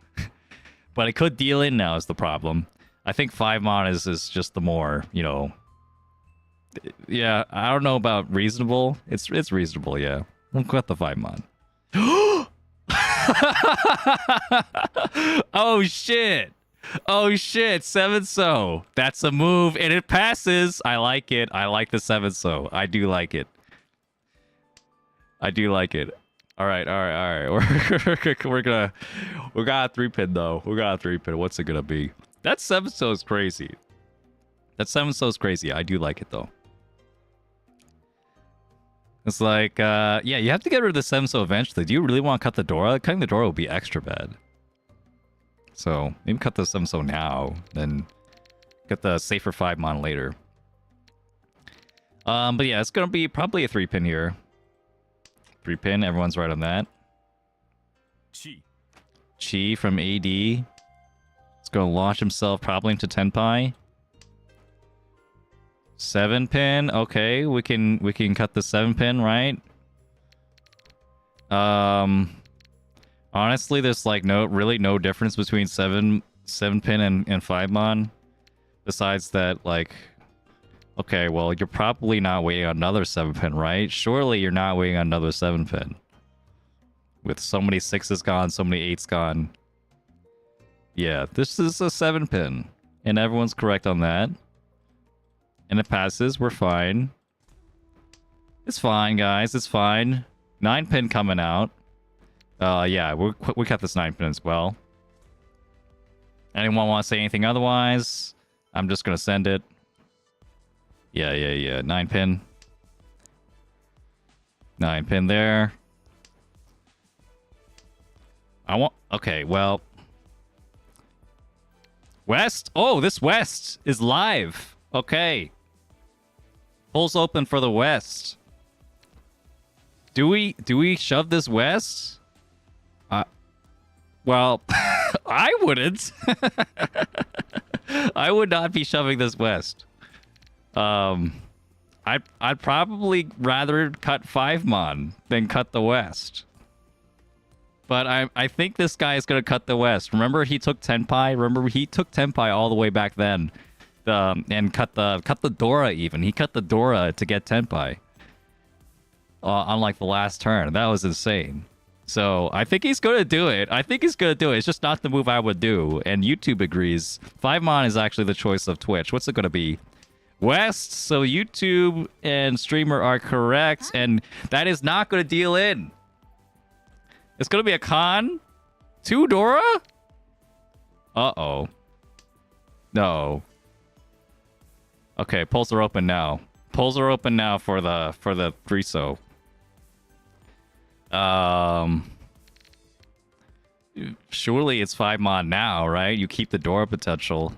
But it could deal in now is the problem. I think 5-mon is just the more, you know. Yeah, I don't know about reasonable. It's reasonable, yeah. We'll cut the 5-mon. Oh shit! Oh shit, 7-so. That's a move, and it passes. I like it. I like the 7-so. I do like it. I do like it. All right. We're gonna... We got a 3-pin, though. We got a 3-pin. What's it gonna be? That 7-so is crazy. That 7-so is crazy. I do like it, though. It's like, yeah, you have to get rid of the 7-so eventually. Do you really want to cut the Dora? Cutting the Dora would be extra bad. So, maybe cut the 7-so now, then get the safer 5-mon later. But yeah, it's gonna be probably a 3-pin here. 3-pin, everyone's right on that. Chi from AD. He's gonna launch himself probably into Tenpai. 7-pin, okay, we can cut the 7-pin, right? Honestly, there's like no difference between 7-pin and 5-mon. Besides that, like, okay, well, you're probably not waiting on another 7-pin, right? Surely you're not waiting on another 7-pin. With so many 6s gone, so many 8s gone. Yeah, this is a 7-pin. And everyone's correct on that. And it passes, we're fine. It's fine, guys, it's fine. 9-pin coming out. Yeah, we cut this 9-pin as well. Anyone want to say anything otherwise? I'm just gonna send it. Yeah. 9-pin. 9-pin there. Okay, well. West? Oh, this West is live. Okay. Pulls open for the West. Do we shove this West? Well, I wouldn't. I would not be shoving this West. I'd probably rather cut 5-mon than cut the West. But I think this guy is gonna cut the West. Remember he took Tenpai? Remember he took Tenpai all the way back then. And cut the Dora even. He cut the Dora to get Tenpai. On like the last turn. That was insane. So I think he's gonna do it. It's just not the move I would do. And YouTube agrees. 5-mon is actually the choice of Twitch. What's it gonna be? West. So YouTube and streamer are correct. And that is not gonna deal in. It's gonna be a con. 2 Dora? Uh-oh. No. Okay, polls are open now. Polls are open now for the 3-so. Surely it's 5-mon now, right? You keep the Dora potential.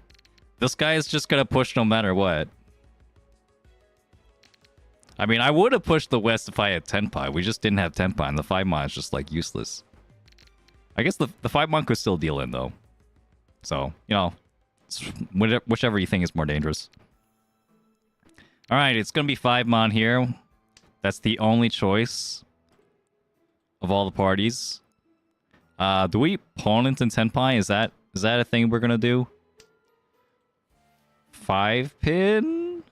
This guy is just gonna push no matter what. I mean, I would have pushed the West if I had Tenpai. We just didn't have Tenpai, and the 5-mon is just like useless. I guess the 5-mon could still deal in though. So, you know, whichever you think is more dangerous. Alright, it's gonna be 5-mon here. That's the only choice of all the parties. Do we pawn into Tenpai? Is that a thing we're gonna do? 5-pin?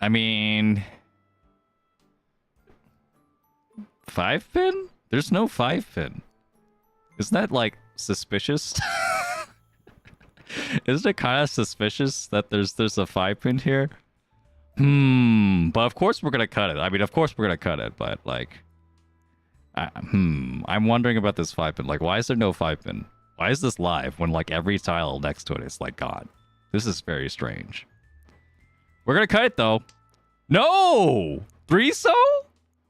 I mean... 5-pin? There's no 5-pin. Isn't that, like, suspicious? Isn't it kind of suspicious that there's a 5-pin here? But of course we're gonna cut it. I mean, of course we're gonna cut it, but like... I'm wondering about this 5-pin. Like, why is there no 5-pin? Why is this live when, like, every tile next to it is, like, gone? This is very strange. We're gonna cut it, though. No! 3-so?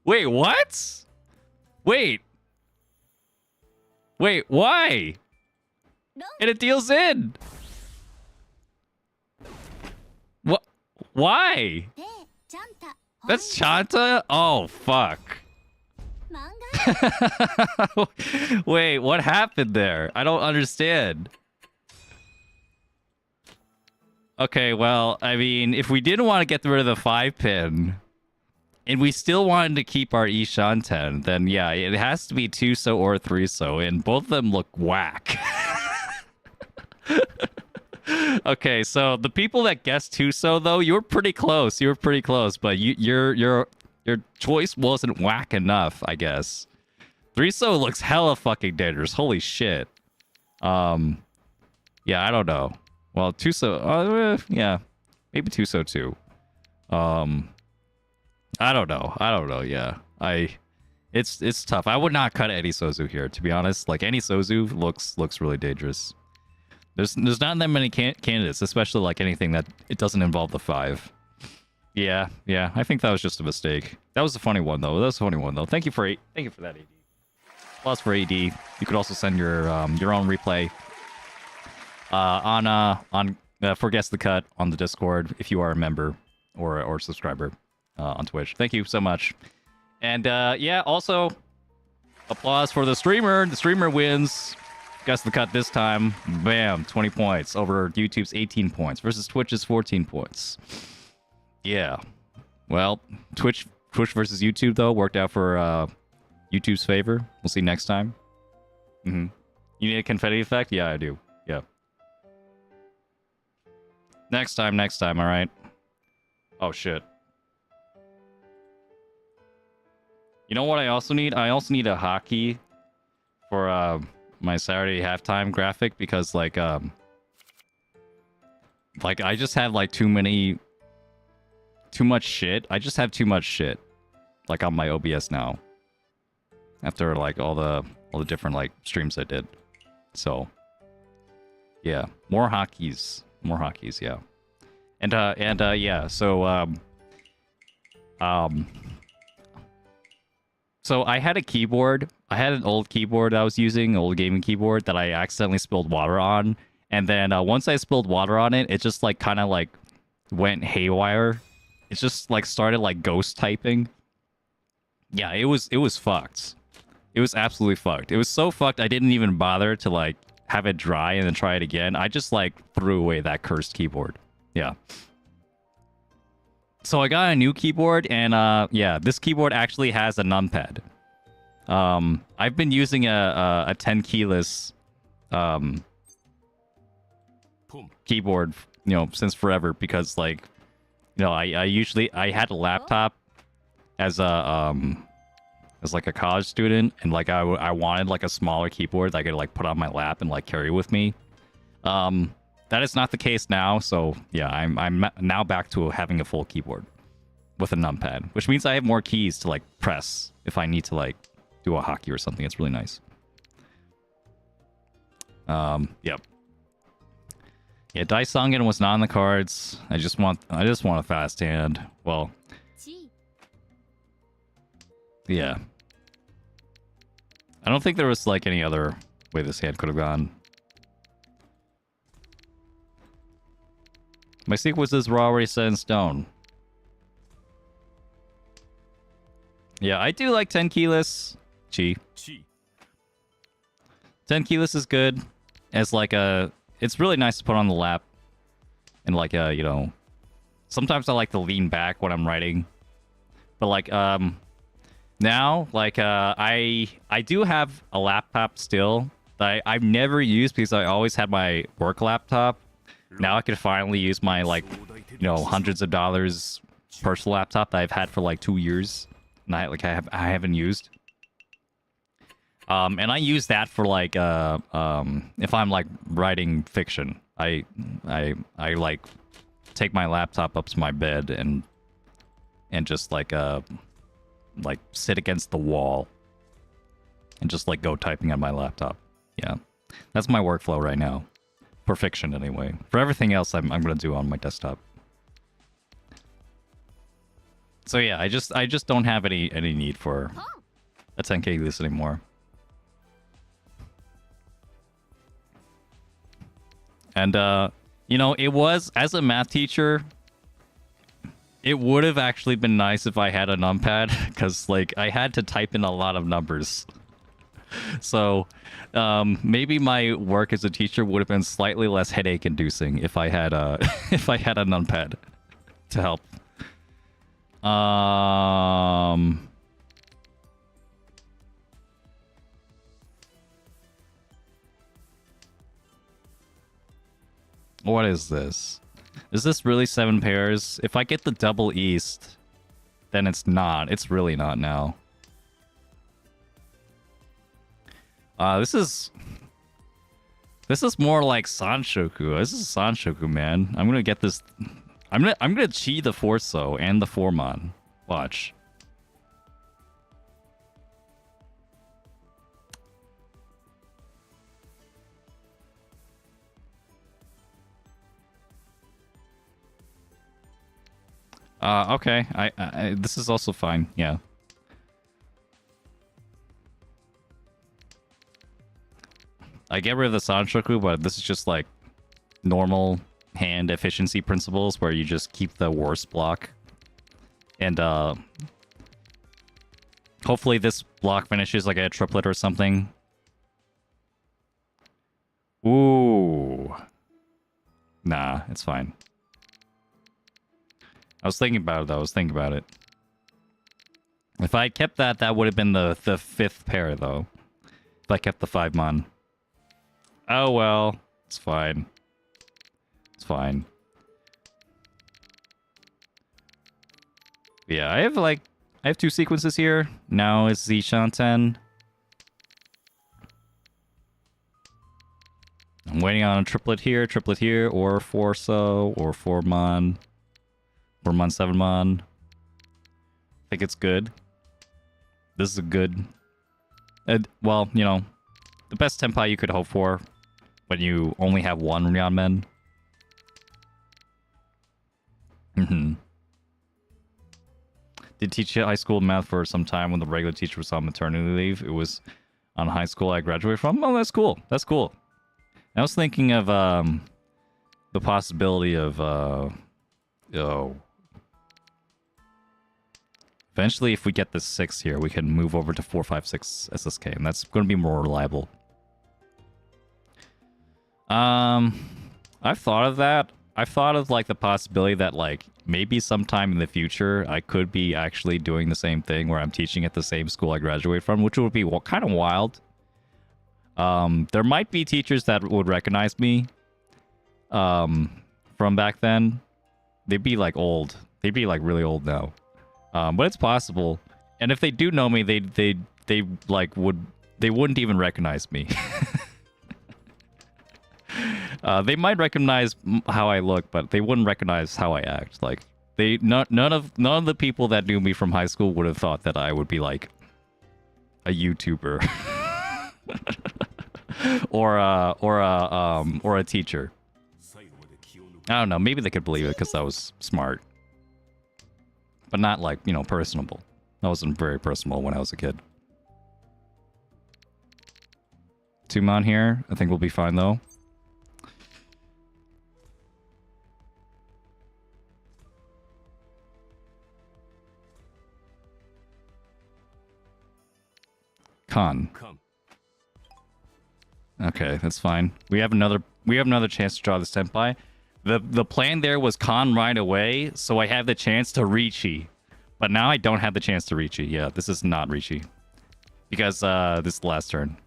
Wait, what? Wait, why? And it deals in. What? Why? That's Chanta? Oh, fuck. Wait, what happened there? I don't understand. Okay, well, I mean, if we didn't want to get rid of the 5-pin, and we still wanted to keep our Ishanten, then yeah, it has to be 2-so or 3-so, and both of them look whack. Okay, so the people that guessed 2-so, though, you were pretty close. But your choice wasn't whack enough, I guess. 3-so looks hella fucking dangerous. Holy shit. Yeah, I don't know. Well, Tuso, yeah, maybe Tuso too. I don't know. Yeah, it's tough. I would not cut any Sozu here, to be honest. Like any Sozu looks really dangerous. There's not that many candidates, especially like anything that it doesn't involve the 5. Yeah. I think that was just a mistake. That was a funny one though. Thank you for that, AD. Plus for AD, you could also send your own replay on for Guess the Cut on the Discord if you are a member or subscriber on Twitch. Thank you so much. And yeah, also applause for the streamer. The streamer wins. Guess the Cut this time. Bam, 20 points over YouTube's 18 points versus Twitch's 14 points. Yeah. Well, Twitch versus YouTube though worked out for YouTube's favor. We'll see next time. You need a confetti effect? Yeah, I do. Yeah. Next time, all right? Oh, shit. You know what I also need? I also need a hotkey for my Saturday halftime graphic because, like I just have, like, too much shit. I just have too much shit, like, on my OBS now. After, like, all the different, like, streams I did. So, yeah. More hotkeys, yeah. And yeah, so, so I had a keyboard. I had an old keyboard I was using, an old gaming keyboard that I accidentally spilled water on. And then once I spilled water on it, it just, like, kind of, like, went haywire. It just, like, started, like, ghost typing. Yeah, it was fucked. It was absolutely fucked. It was so fucked I didn't even bother to, like, have it dry and then try it again. I just, like, threw away that cursed keyboard. Yeah. So I got a new keyboard, and yeah, this keyboard actually has a numpad. I've been using a 10 keyless keyboard, you know, since forever because, like, you know, I had a laptop as like a college student, and like I wanted like a smaller keyboard that I could like put on my lap and like carry with me. That is not the case now, so yeah, I'm now back to having a full keyboard with a numpad, which means I have more keys to like press if I need to like do a hotkey or something. It's really nice. Yep. Yeah, Dice Songen was not on the cards. I just want a fast hand. Well, yeah. I don't think there was like any other way this hand could have gone. My sequences were already set in stone. Yeah, I do like 10 keyless. 10 keyless is good as like a... It's really nice to put on the lap. And like a, you know... Sometimes I like to lean back when I'm writing. But like, now, like, I do have a laptop still that I've never used because I always had my work laptop. Now I can finally use my, like, you know, hundreds of dollars personal laptop that I've had for like 2 years. And I haven't used. And I use that for like if I'm like writing fiction. I like take my laptop up to my bed and just like sit against the wall and just like go typing on my laptop. Yeah. That's my workflow right now. For fiction anyway. For everything else I'm gonna do on my desktop. So yeah, I just don't have any need for a 10K list anymore. And you know, it was, as a math teacher, it would have actually been nice if I had a numpad, because like I had to type in a lot of numbers. So maybe my work as a teacher would have been slightly less headache inducing if I had a if I had a numpad to help. What is this? Is this really 7 pairs? If I get the double east, then it's not. It's really not now. This is This is more like Sanshoku. This is Sanshoku, man. I'm gonna get this. I'm gonna chi the Forso and the Formon. Watch. Okay. I this is also fine. Yeah. I get rid of the Sanshoku, but this is just like normal hand efficiency principles where you just keep the worst block. And hopefully this block finishes like a triplet or something. Ooh. Nah, it's fine. I was thinking about it though, If I kept that, that would have been the fifth pair though. If I kept the 5 mon. Oh well, it's fine. It's fine. Yeah, I have 2 sequences here. Now it's the Shanten. I'm waiting on a triplet here, or Forso, or 4 mon. 4 mon, 7 mon. I think it's good. This is a good... well, you know, the best tempai you could hope for when you only have 1 Ryanmen. Did teach high school math for some time when the regular teacher was on maternity leave. It was on high school I graduated from. Oh, that's cool. That's cool. I was thinking of the possibility of eventually if we get this 6 here, we can move over to 456 SSK, and that's going to be more reliable. I've thought of that. I've thought of like the possibility that like maybe sometime in the future I could be actually doing the same thing where I'm teaching at the same school I graduated from, which would be kind of wild. There might be teachers that would recognize me from back then. They'd be like old. They'd be like really old now. But it's possible. And if they do know me, they wouldn't even recognize me. They might recognize how I look, but they wouldn't recognize how I act. Like none of the people that knew me from high school would have thought that I would be like a YouTuber or a teacher. I don't know. Maybe they could believe it because I was smart, but not like, you know, personable. I wasn't very personable when I was a kid. 2 mon here. I think we'll be fine though. Con. Okay, that's fine. We have another chance to draw this Senpai. The plan there was Con right away, so I have the chance to Riichi. But now I don't have the chance to Riichi. Yeah, this is not Riichi. Because this is the last turn.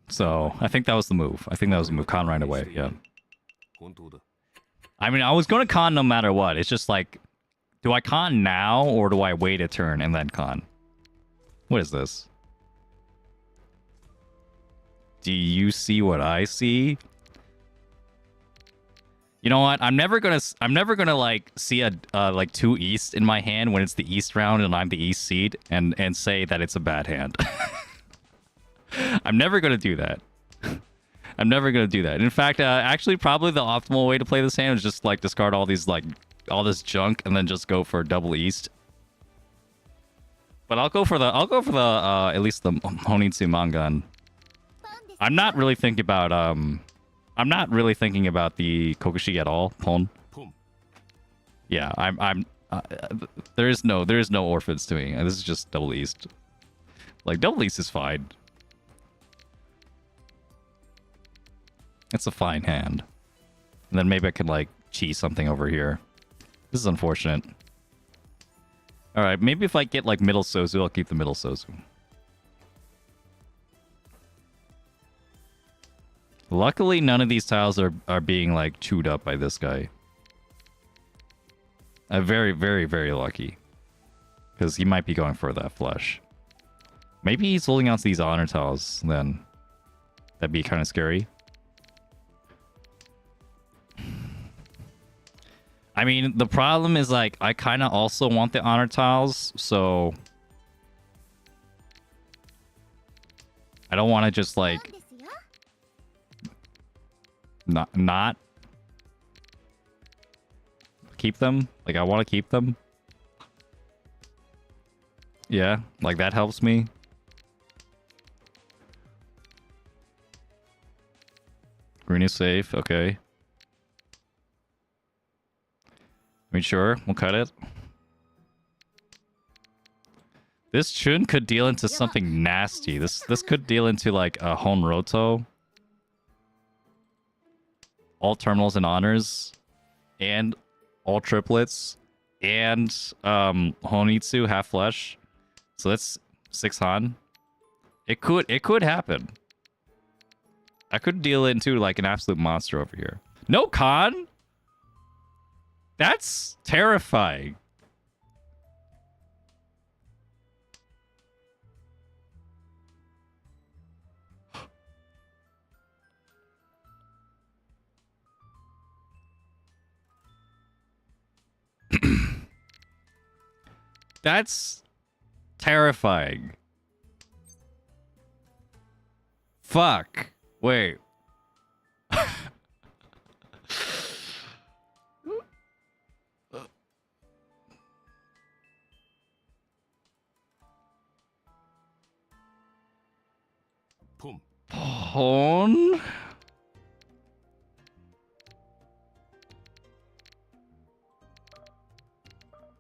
So, I think that was the move. Con right away, yeah. I mean, I was going to Con no matter what. It's just like, do I Con now, or do I wait a turn and then Con? What is this? Do you see what I see? You know what? I'm never gonna like see a like 2 east in my hand when it's the east round and I'm the east seed and say that it's a bad hand. I'm never gonna do that. I'm never gonna do that. In fact, actually, probably the optimal way to play this hand is just like discard all these all this junk and then just go for double east. But I'll go for the at least the Honitsu Mangan. I'm not really thinking about the Kokushi at all. Pon. Yeah, there is no orphans to me. This is just double east. Like double east is fine. It's a fine hand. And then maybe I can like cheese something over here. This is unfortunate. Alright, maybe if I get like middle Sozu, I'll keep the middle Sozu. Luckily, none of these tiles are being like chewed up by this guy. I'm very, very, very lucky. Because he might be going for that flush. Maybe he's holding on to these honor tiles then. That'd be kind of scary. I mean, the problem is, like, I kind of also want the honor tiles, so... I don't want to just, like... Not... keep them. Like, I want to keep them. Yeah, like, that helps me. Green is safe, okay. I mean, sure, we'll cut it. This Chun could deal into something nasty. This could deal into, like, a Honroto. All terminals and honors. And all triplets. And Honitsu, half flesh. So that's 6 Han. It could happen. I could deal into, like, an absolute monster over here. No con? That's terrifying. That's terrifying. Fuck. Wait. Hon?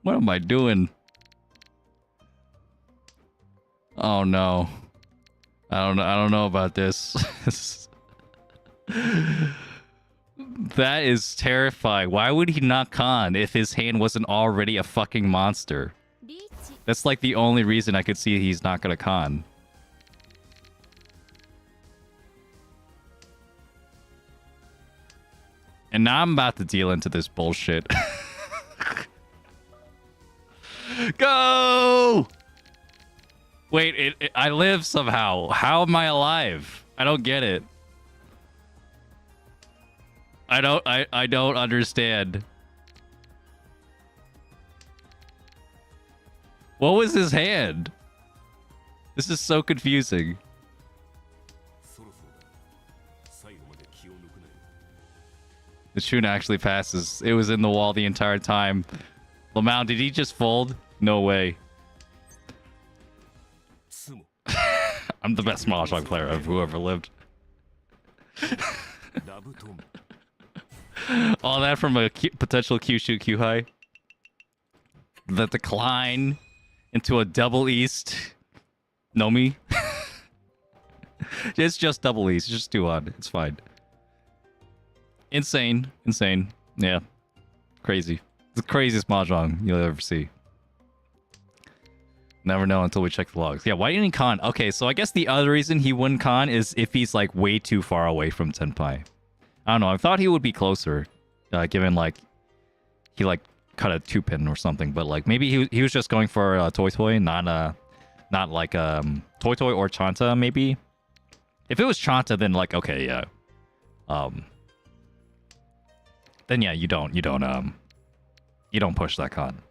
What am I doing? Oh no. I don't know about this. That is terrifying. Why would he not con if his hand wasn't already a fucking monster? That's like the only reason I could see he's not gonna con. And now I'm about to deal into this bullshit. Go! Wait, I live somehow. How am I alive? I don't get it. I don't understand. What was his hand? This is so confusing. The Chun actually passes. It was in the wall the entire time. Lamau, did he just fold? No way. I'm the best Mahjong player of who ever lived. All that from a potential Q-shoot Q-high. The decline into a double east. Nomi. It's just double east. Just do odd. It's fine. Insane. Insane. Yeah. Crazy. It's the craziest Mahjong you'll ever see. Never know until we check the logs. Yeah, why didn't he con? Okay, so I guess the other reason he wouldn't con is if he's, like, way too far away from Senpai. I don't know. I thought he would be closer, given, like, he, like, cut a 2-pin or something. But, like, maybe he was just going for Toy Toy, not like, Toy Toy or Chanta, maybe? If it was Chanta, then, like, okay, yeah. Then, yeah, you don't push that con.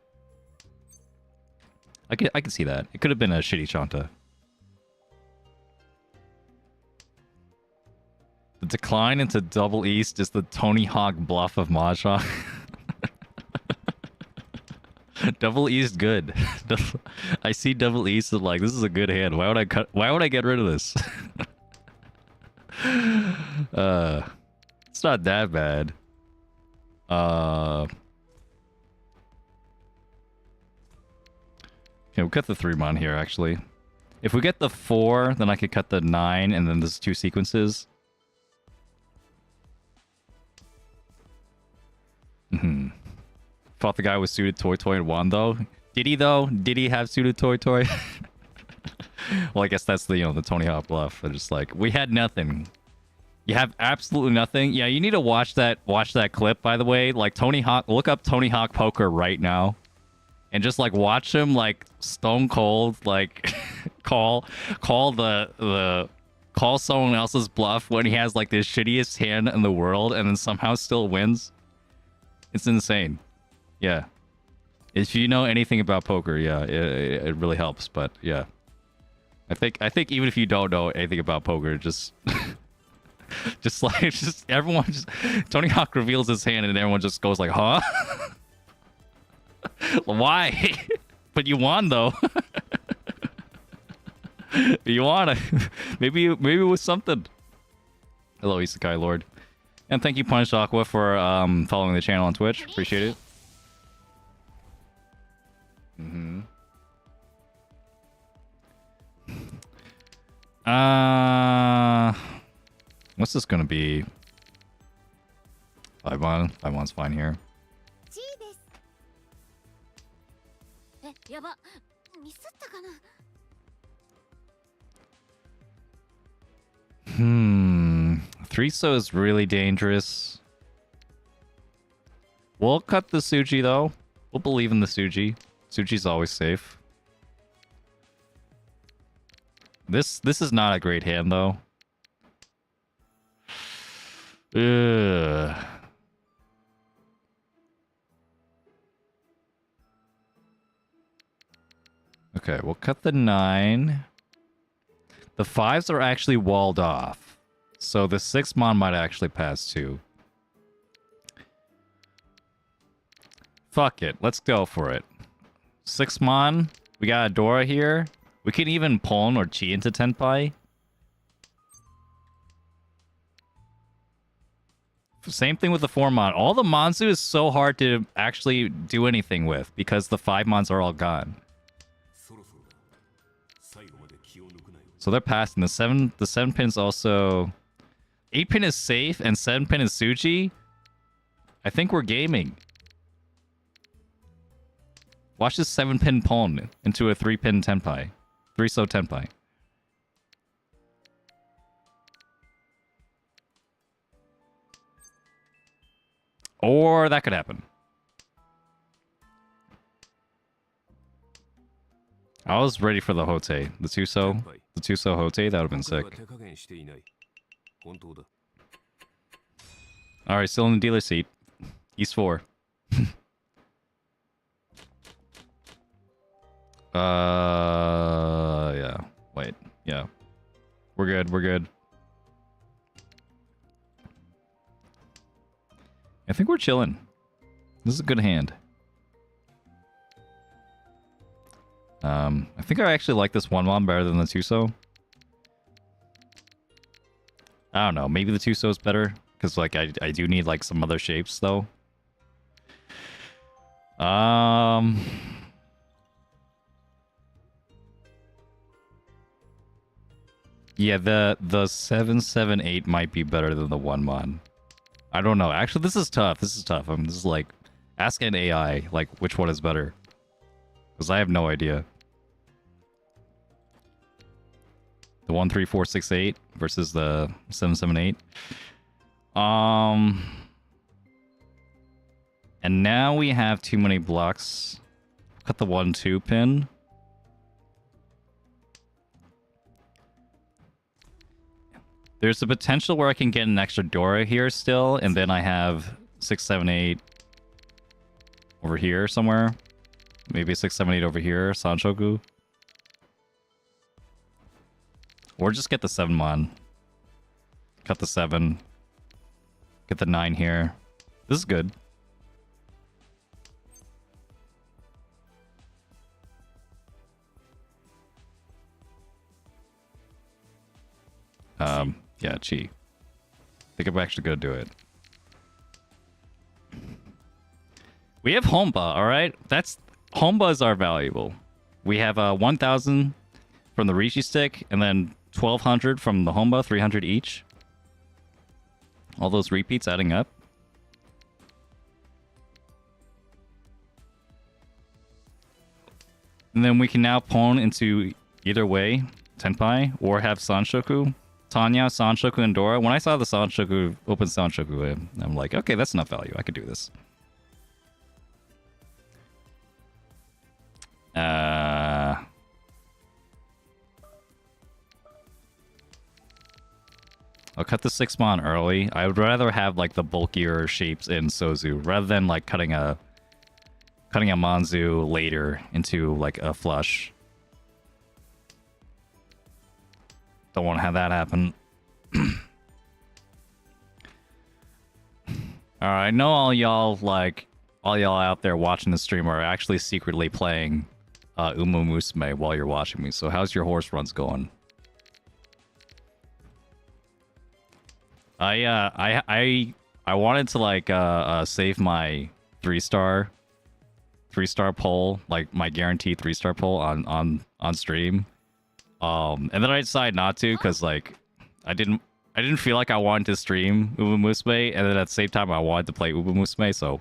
I could see that. It could have been a shitty Chanta. The decline into double east is the Tony Hawk bluff of Mahjong. Double east good. I see double east and like, this is a good hand. Why would I get rid of this? It's not that bad. Okay, we'll cut the 3-mon here, actually. If we get the 4, then I could cut the 9, and then there's 2 sequences. Fought the guy with suited Toy Toy and won, though. Did he, though? Did he have suited Toy Toy? Well, I guess that's the, the Tony Hawk bluff. They're just like, we had nothing. You have absolutely nothing? Yeah, you need to watch that clip, by the way. Like, Tony Hawk, look up Tony Hawk Poker right now. And just, like, watch him, like, stone cold like call call someone else's bluff when he has like the shittiest hand in the world and then somehow still wins. It's insane. Yeah. If you know anything about poker, yeah, it really helps. But yeah, I think even if you don't know anything about poker, just just everyone just Tony Hawk reveals his hand and everyone just goes like, huh? Why? But you won though. You wanna maybe it was something. Hello, Isekai Lord, and thank you Punished Aqua for following the channel on Twitch. Appreciate it. What's this gonna be? 5-1. 5-1's fine here. Threeso is really dangerous. We'll cut the Suji though. We'll believe in the Suji. Suji's always safe. This is not a great hand though. Ugh. Okay, we'll cut the 9. The 5s are actually walled off. So the 6 mon might actually pass too. Fuck it. Let's go for it. 6 mon. We got a Dora here. We can even pawn or chi into Tenpai. Same thing with the 4 mon. All the Monzu is so hard to actually do anything with because the 5 mons are all gone. So they're passing. The 7 pin's also 8 pin is safe and 7 pin is Suji. I think we're gaming. Watch this 7 pin pawn into a 3 pin Tenpai. 3-so Tenpai. Or that could happen. I was ready for the Hote. The 2-so. The 2-so Hote. That would have been sick. Alright, still in the dealer seat. East 4. Yeah. Wait. Yeah. We're good. We're good. I think we're chilling. This is a good hand. I think I actually like this 1-mon better than the 2-so. I don't know. Maybe the 2-so is better. Because, like, I do need, like, some other shapes, though. Yeah, the 7-7-8 might be better than the 1-mon. I don't know. Actually, this is tough. This is tough. This is like, ask an AI, like, which one is better. Because I have no idea. The 1-3-4-6-8 versus the 7-7-8. And now we have too many blocks. Cut the 1-2 pin. There's a potential where I can get an extra Dora here still, and then I have 6-7-8 over here somewhere. Maybe 6-7-8 over here, Sanshoku. Or just get the 7-mon. Cut the 7. Get the 9 here. This is good. Yeah, chi. I think I'm actually gonna do it. We have Homba, alright? Hombas are valuable. We have 1,000 from the Riichi stick, and then 1,200 from the Homba, 300 each. All those repeats adding up. And then we can now pawn into either way, Tenpai, or have Sanshoku. Tanya, Sanshoku, and Dora. When I saw the Sanshoku, open Sanshoku, I'm like, okay, that's enough value. I could do this. I'll cut the 6-mon early. I would rather have like the bulkier shapes in Sozu rather than like cutting a Manzu later into like a flush. Don't want to have that happen. Alright, I know all y'all out there watching the stream are actually secretly playing Uma Musume while you're watching me. So how's your horse runs going? I wanted to like save my 3-star poll, like my guaranteed 3-star poll on stream. And then I decided not to because like I didn't feel like I wanted to stream Uma Musume, and then at the same time I wanted to play Uma Musume, so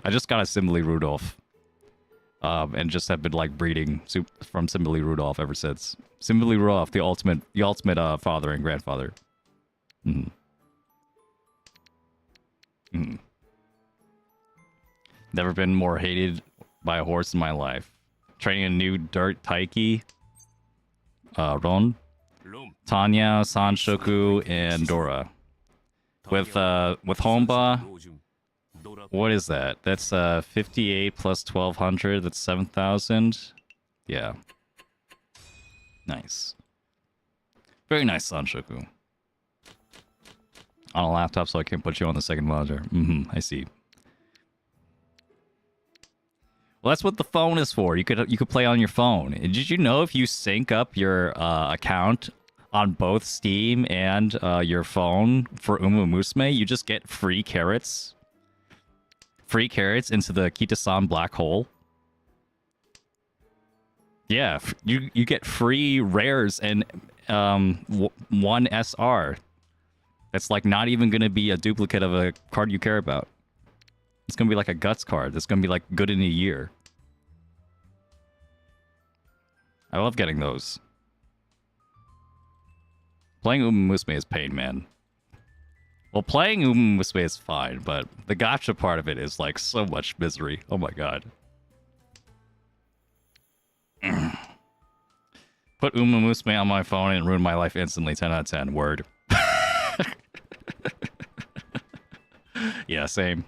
I just got a Simile Rudolph. And just have been like breeding from Simile Rudolph ever since. Simile Rudolph, the ultimate father and grandfather. Never been more hated by a horse in my life. Training a new dirt Taiki, Ron, Tanya, Sanshoku, and Dora. With Honba, what is that? That's 58 plus 1200. That's 7,000. Yeah. Nice. Very nice, Sanshoku. On a laptop, so I can't put you on the second monitor. I see. Well, that's what the phone is for. You could play on your phone. Did you know if you sync up your account on both Steam and your phone for Uma Musume, you just get free carrots? Free carrots into the Kita-san black hole? Yeah, you get free rares and 1SR. That's like not even going to be a duplicate of a card you care about. It's going to be like a Guts card. That's going to be like good in a year. I love getting those. Playing Uma Musume is pain, man. Well, playing Uma Musume is fine, but the gacha part of it is like so much misery. Oh my god. Put Uma Musume on my phone and ruin my life instantly. 10 out of 10. Word. Yeah, same.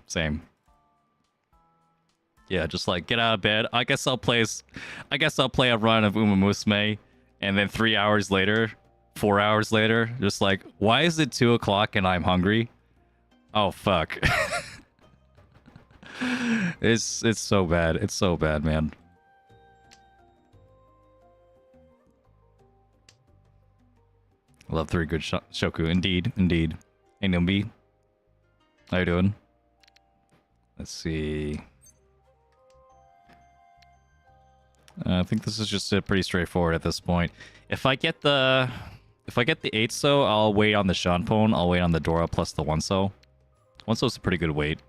Yeah, just like get out of bed. I guess I'll play a run of Uma Musume, and then 3 hours later, 4 hours later, just like, why is it 2 o'clock and I'm hungry? Oh fuck. It's so bad. It's so bad, man. Love 3 good Shoku. Indeed. Hey, Numbi. How you doing? Let's see. I think this is just pretty straightforward at this point. If I get the 8-so, I'll wait on the Shanpon. I'll wait on the Dora plus the 1-so. 1-so's a pretty good wait.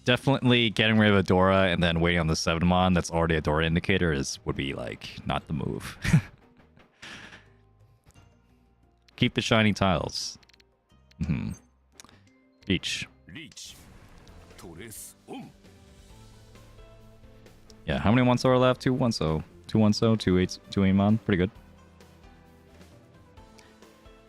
Definitely getting rid of a Dora and then waiting on the 7-mon that's already a Dora indicator would be like not the move. Keep the shiny tiles. Reach. Yeah, how many 1-so are left? 2 1-so. 2 1-so, 2 8-mon. Pretty good.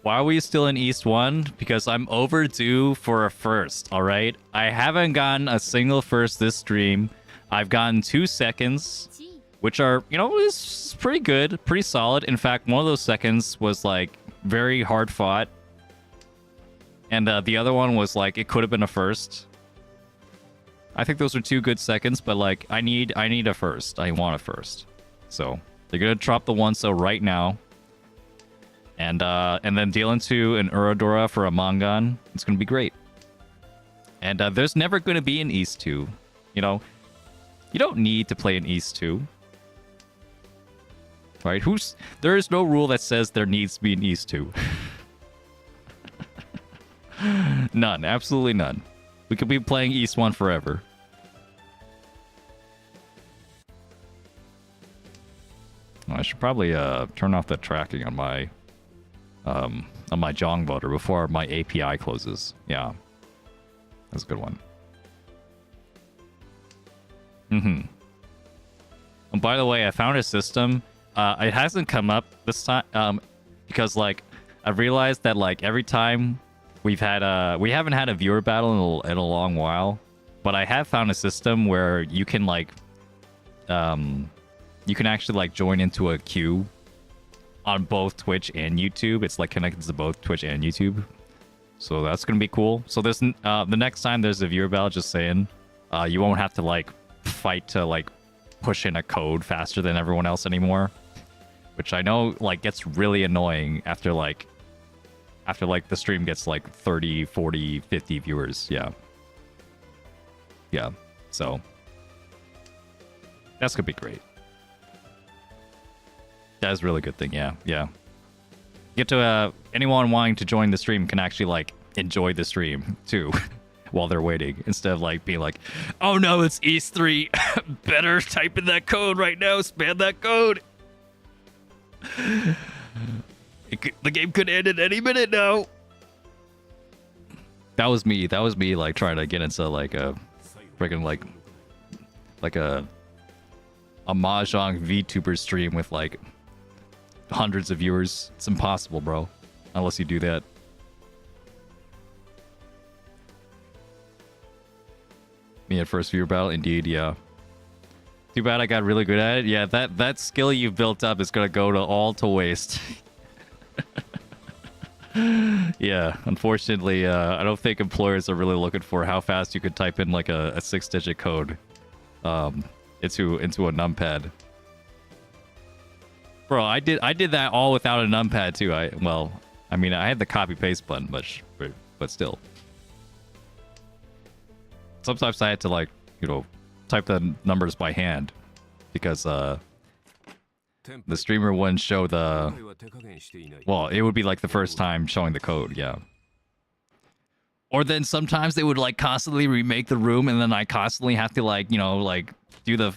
Why are we still in East 1? Because I'm overdue for a first, alright? I haven't gotten a single first this stream. I've gotten 2 seconds, which are, is pretty good, pretty solid. In fact, one of those seconds was, like, very hard fought. And the other one was, like, it could have been a first. I think those are 2 good seconds, but, like, I need a first. I want a first. So, they're gonna drop the 1-so right now. And then deal into an Urodora for a Mangan. It's gonna be great. And there's never gonna be an East 2. You don't need to play an East 2. Right? There is no rule that says there needs to be an East 2. None. Absolutely none. We could be playing East 1 forever. I should probably turn off the tracking on my Mahjong voter before my API closes. Yeah. That's a good one. And by the way, I found a system. it hasn't come up this time because like I've realized that like every time we haven't had a viewer battle in a long while, but I have found a system where you can like you can actually like join into a queue on both Twitch and YouTube. It's like connected to both Twitch and YouTube. So that's gonna be cool. So this the next time there's a viewer battle, just saying, you won't have to like fight to like push in a code faster than everyone else anymore. Which I know like gets really annoying after like the stream gets like 30, 40, 50 viewers. Yeah. Yeah. So that's gonna be great. That is a really good thing. Yeah. Yeah. Get to anyone wanting to join the stream can actually like enjoy the stream too while they're waiting, instead of like being like, oh no, it's East 3. Better type in that code right now, spam that code. The game could end at any minute now. That was me like trying to get into like a freaking like a Mahjong VTuber stream with like hundreds of viewers. It's impossible, bro, unless you do that. Me at first viewer battle, indeed, yeah. Too bad I got really good at it. Yeah, that skill you've built up is gonna go all to waste. Yeah, unfortunately, I don't think employers are really looking for how fast you could type in like a 6-digit code into a numpad. Bro, I did that all without a numpad too. I mean, I had the copy paste button, but still. Sometimes I had to like, type the numbers by hand because the streamer wouldn't show the, well, it would be like the first time showing the code, yeah. Or then sometimes they would like constantly remake the room, and then I constantly have to like, like do the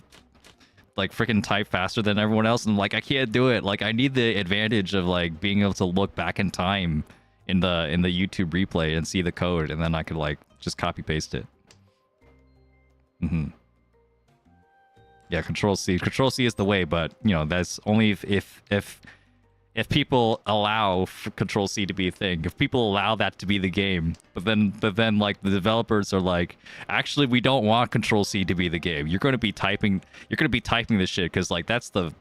like freaking type faster than everyone else, and like I can't do it. Like I need the advantage of like being able to look back in time in the YouTube replay and see the code, and then I could like just copy paste it. Yeah, Control C. Control C is the way, but that's only if people allow for Control C to be a thing. If people allow that to be the game, but then like the developers are like, actually, we don't want Control C to be the game. You're going to be typing this shit because like that's the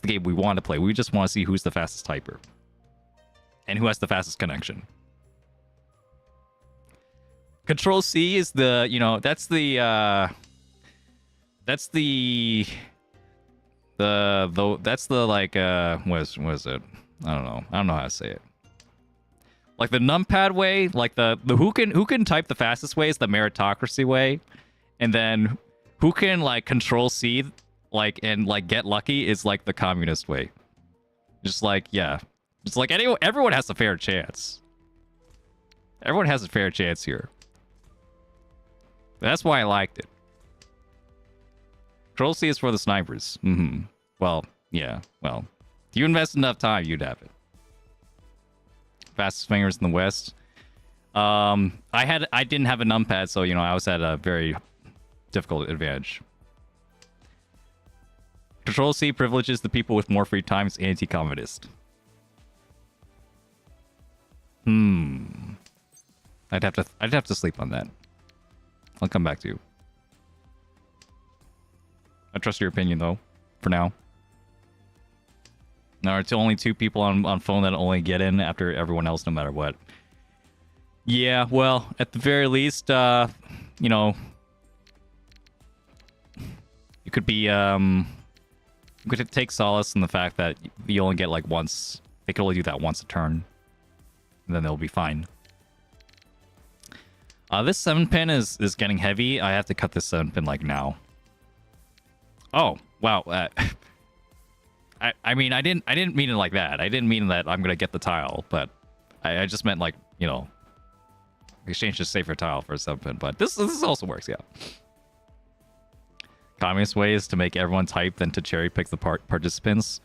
game we want to play. We just want to see who's the fastest typer and who has the fastest connection. Control C is the that's the like what is it? I don't know how to say it. Like the numpad way, like the who can type the fastest way is the meritocracy way, and then who can like Control C like and like get lucky is like the communist way. Just like everyone has a fair chance. Everyone has a fair chance here. That's why I liked it. Control C is for the snipers. Well, yeah. Well, if you invest enough time, you'd have it. Fastest fingers in the West. I didn't have a numpad, so I was at a very difficult advantage. Control C privileges the people with more free time. It's anti-communist. I'd have to sleep on that. I'll come back to you. I trust your opinion, though, for now. Now, it's only 2 people on phone that only get in after everyone else, no matter what. Yeah, well, at the very least, you could be, you could take solace in the fact that you only get, like, once. They could only do that once a turn. And then they'll be fine. This 7-pin is getting heavy. I have to cut this 7-pin, like, now. Oh, wow. I mean, I didn't mean it like that. I didn't mean that I'm gonna get the tile, but I just meant like, exchange the safer tile for a 7-pin. But this also works, yeah. Communist way is to make everyone type, then to cherry pick the participants.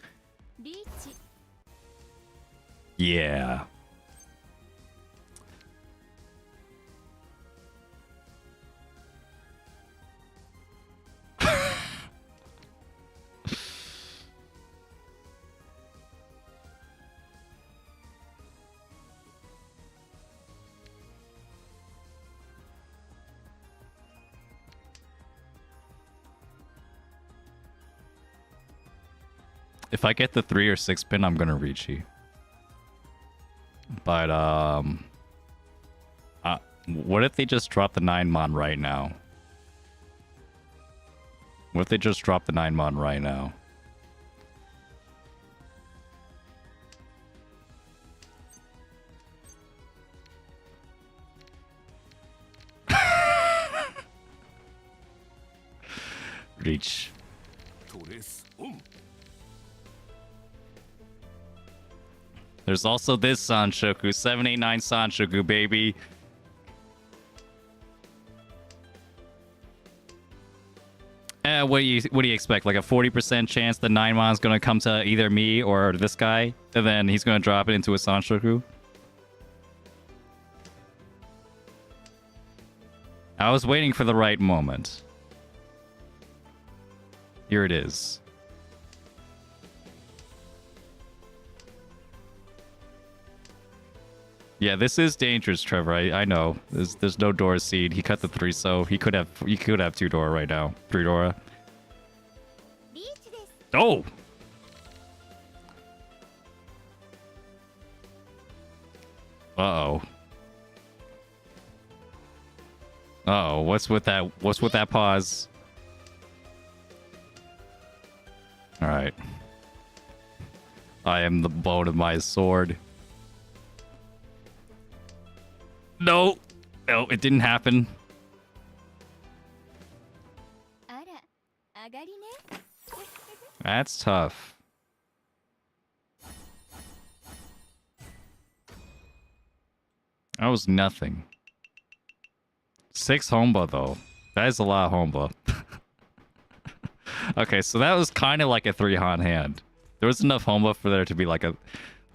Riichi. Yeah. If I get the 3 or 6 pin, I'm gonna Riichi. But what if they just drop the 9 mon right now? What if they just drop the 9 mon right now? Reach. There's also this Sanshoku, 789 Sanshoku, baby. What do you expect? Like a 40% chance the 9 mon's gonna come to either me or this guy, and then he's gonna drop it into a Sanshoku? I was waiting for the right moment. Here it is. Yeah, this is dangerous, Trevor. I know. There's no Dora seed. He cut the 3, so he could have 2 Dora right now. 3 Dora. Oh! Uh-oh. Uh-oh, what's with that pause? Alright. I am the bone of my sword. No! No, it didn't happen. That's tough. That was nothing. 6 Homba, though. That is a lot of Homba. Okay, so that was kind of like a 3-Han hand. There was enough Homba for there to be like a...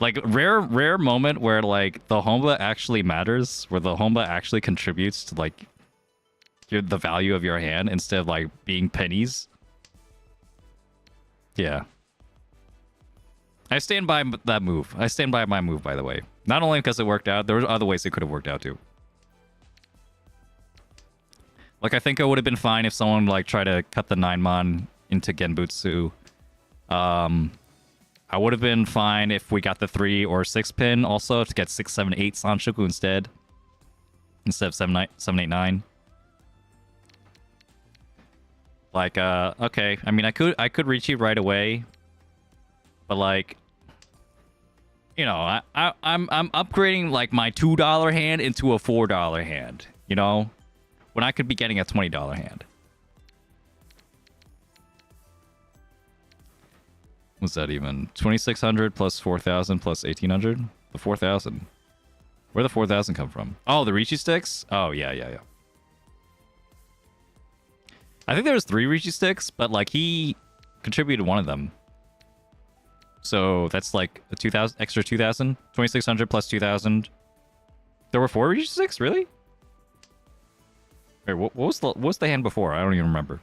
Like, rare moment where, like, the Homba actually matters. Where the Homba actually contributes to, like, the value of your hand instead of, like, being pennies. Yeah. I stand by that move. I stand by my move, by the way. Not only because it worked out, there were other ways it could have worked out, too. Like, I think it would have been fine if someone, like, tried to cut the 9-mon into Genbutsu. I would have been fine if we got the 3 or 6 pin also to get 6, 7, 8 Sanshoku instead of 7, 8, 9. Like, okay. I mean, I could reach you right away, but like, you know, I'm upgrading like my $2 hand into a $4 hand. You know, when I could be getting a $20 hand. What's that even? 2,600 plus 4,000 plus 1,800? The 4,000. Where'd the 4,000 come from? Oh, the Riichi sticks? Oh, yeah. I think there was 3 Riichi sticks, but like he contributed one of them. So that's like a 2,000 extra 2,000. 2,600 plus 2,000. There were 4 Riichi sticks? Really? Wait, what was the hand before? I don't even remember.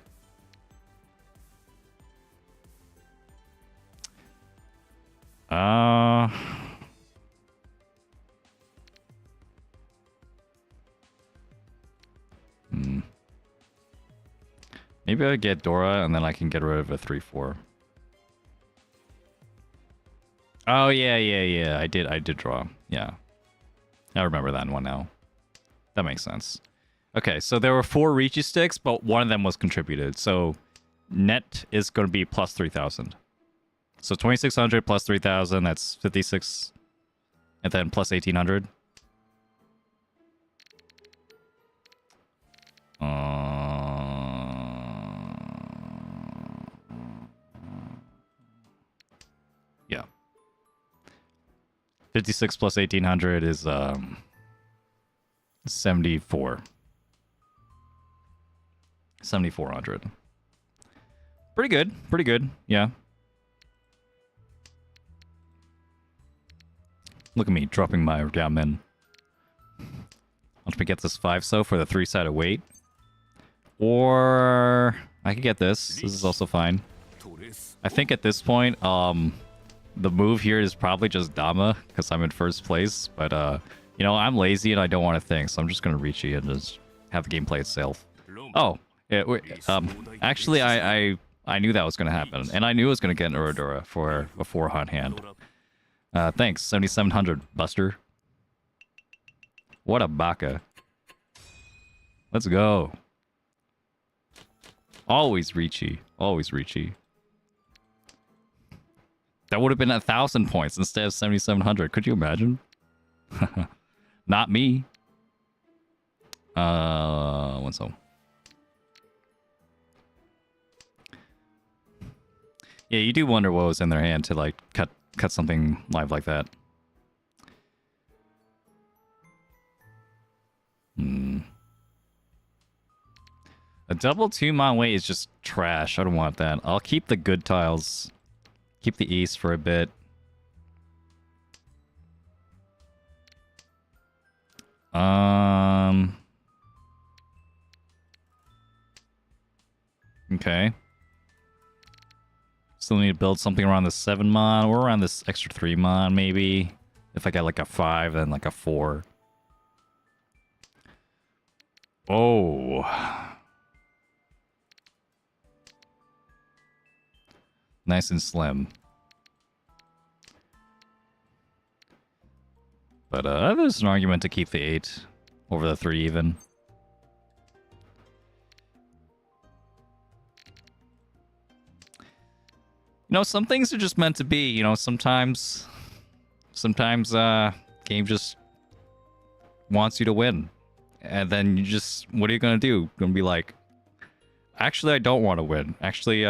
Maybe I get Dora and then I can get rid of a 3-4. Oh yeah. I did draw. Yeah. I remember that one now. That makes sense. Okay, so there were 4 Riichi sticks, but one of them was contributed. So net is going to be plus 3,000. So 2,600 plus 3,000, that's 56. And then plus 1,800. Yeah. 56 plus 1,800 is 74. 7,400. Pretty good. Yeah. Look at me dropping my ramen. Once we get this 5 so for the 3-sided weight. Or I could get this. This is also fine. I think at this point, the move here is probably just Dama because I'm in first place. But you know, I'm lazy and I don't want to think, so I'm just gonna reach you and just have the game play itself. Oh, yeah, actually, I I knew that was going to happen. And I knew I was going to get an Uradora for a 4-hunt hand. Thanks, 7700, Buster. What a baka. Let's go. Always Riichi. Always Riichi. That would have been 1,000 points instead of 7,700. Could you imagine? Not me. One so. Yeah, you do wonder what was in their hand to like cut something live like that. A double 2-mon weight is just trash. I don't want that. I'll keep the good tiles. Keep the east for a bit. Okay. Still need to build something around the 7-mon or around this extra 3-mon maybe. If I get like a 5, then like a 4. Oh. Nice and slim. But there's an argument to keep the 8 over the 3 even. You know, some things are just meant to be. You know, sometimes game just wants you to win. And then you just, what are you going to do? You're going to be like, actually, I don't want to win. Actually,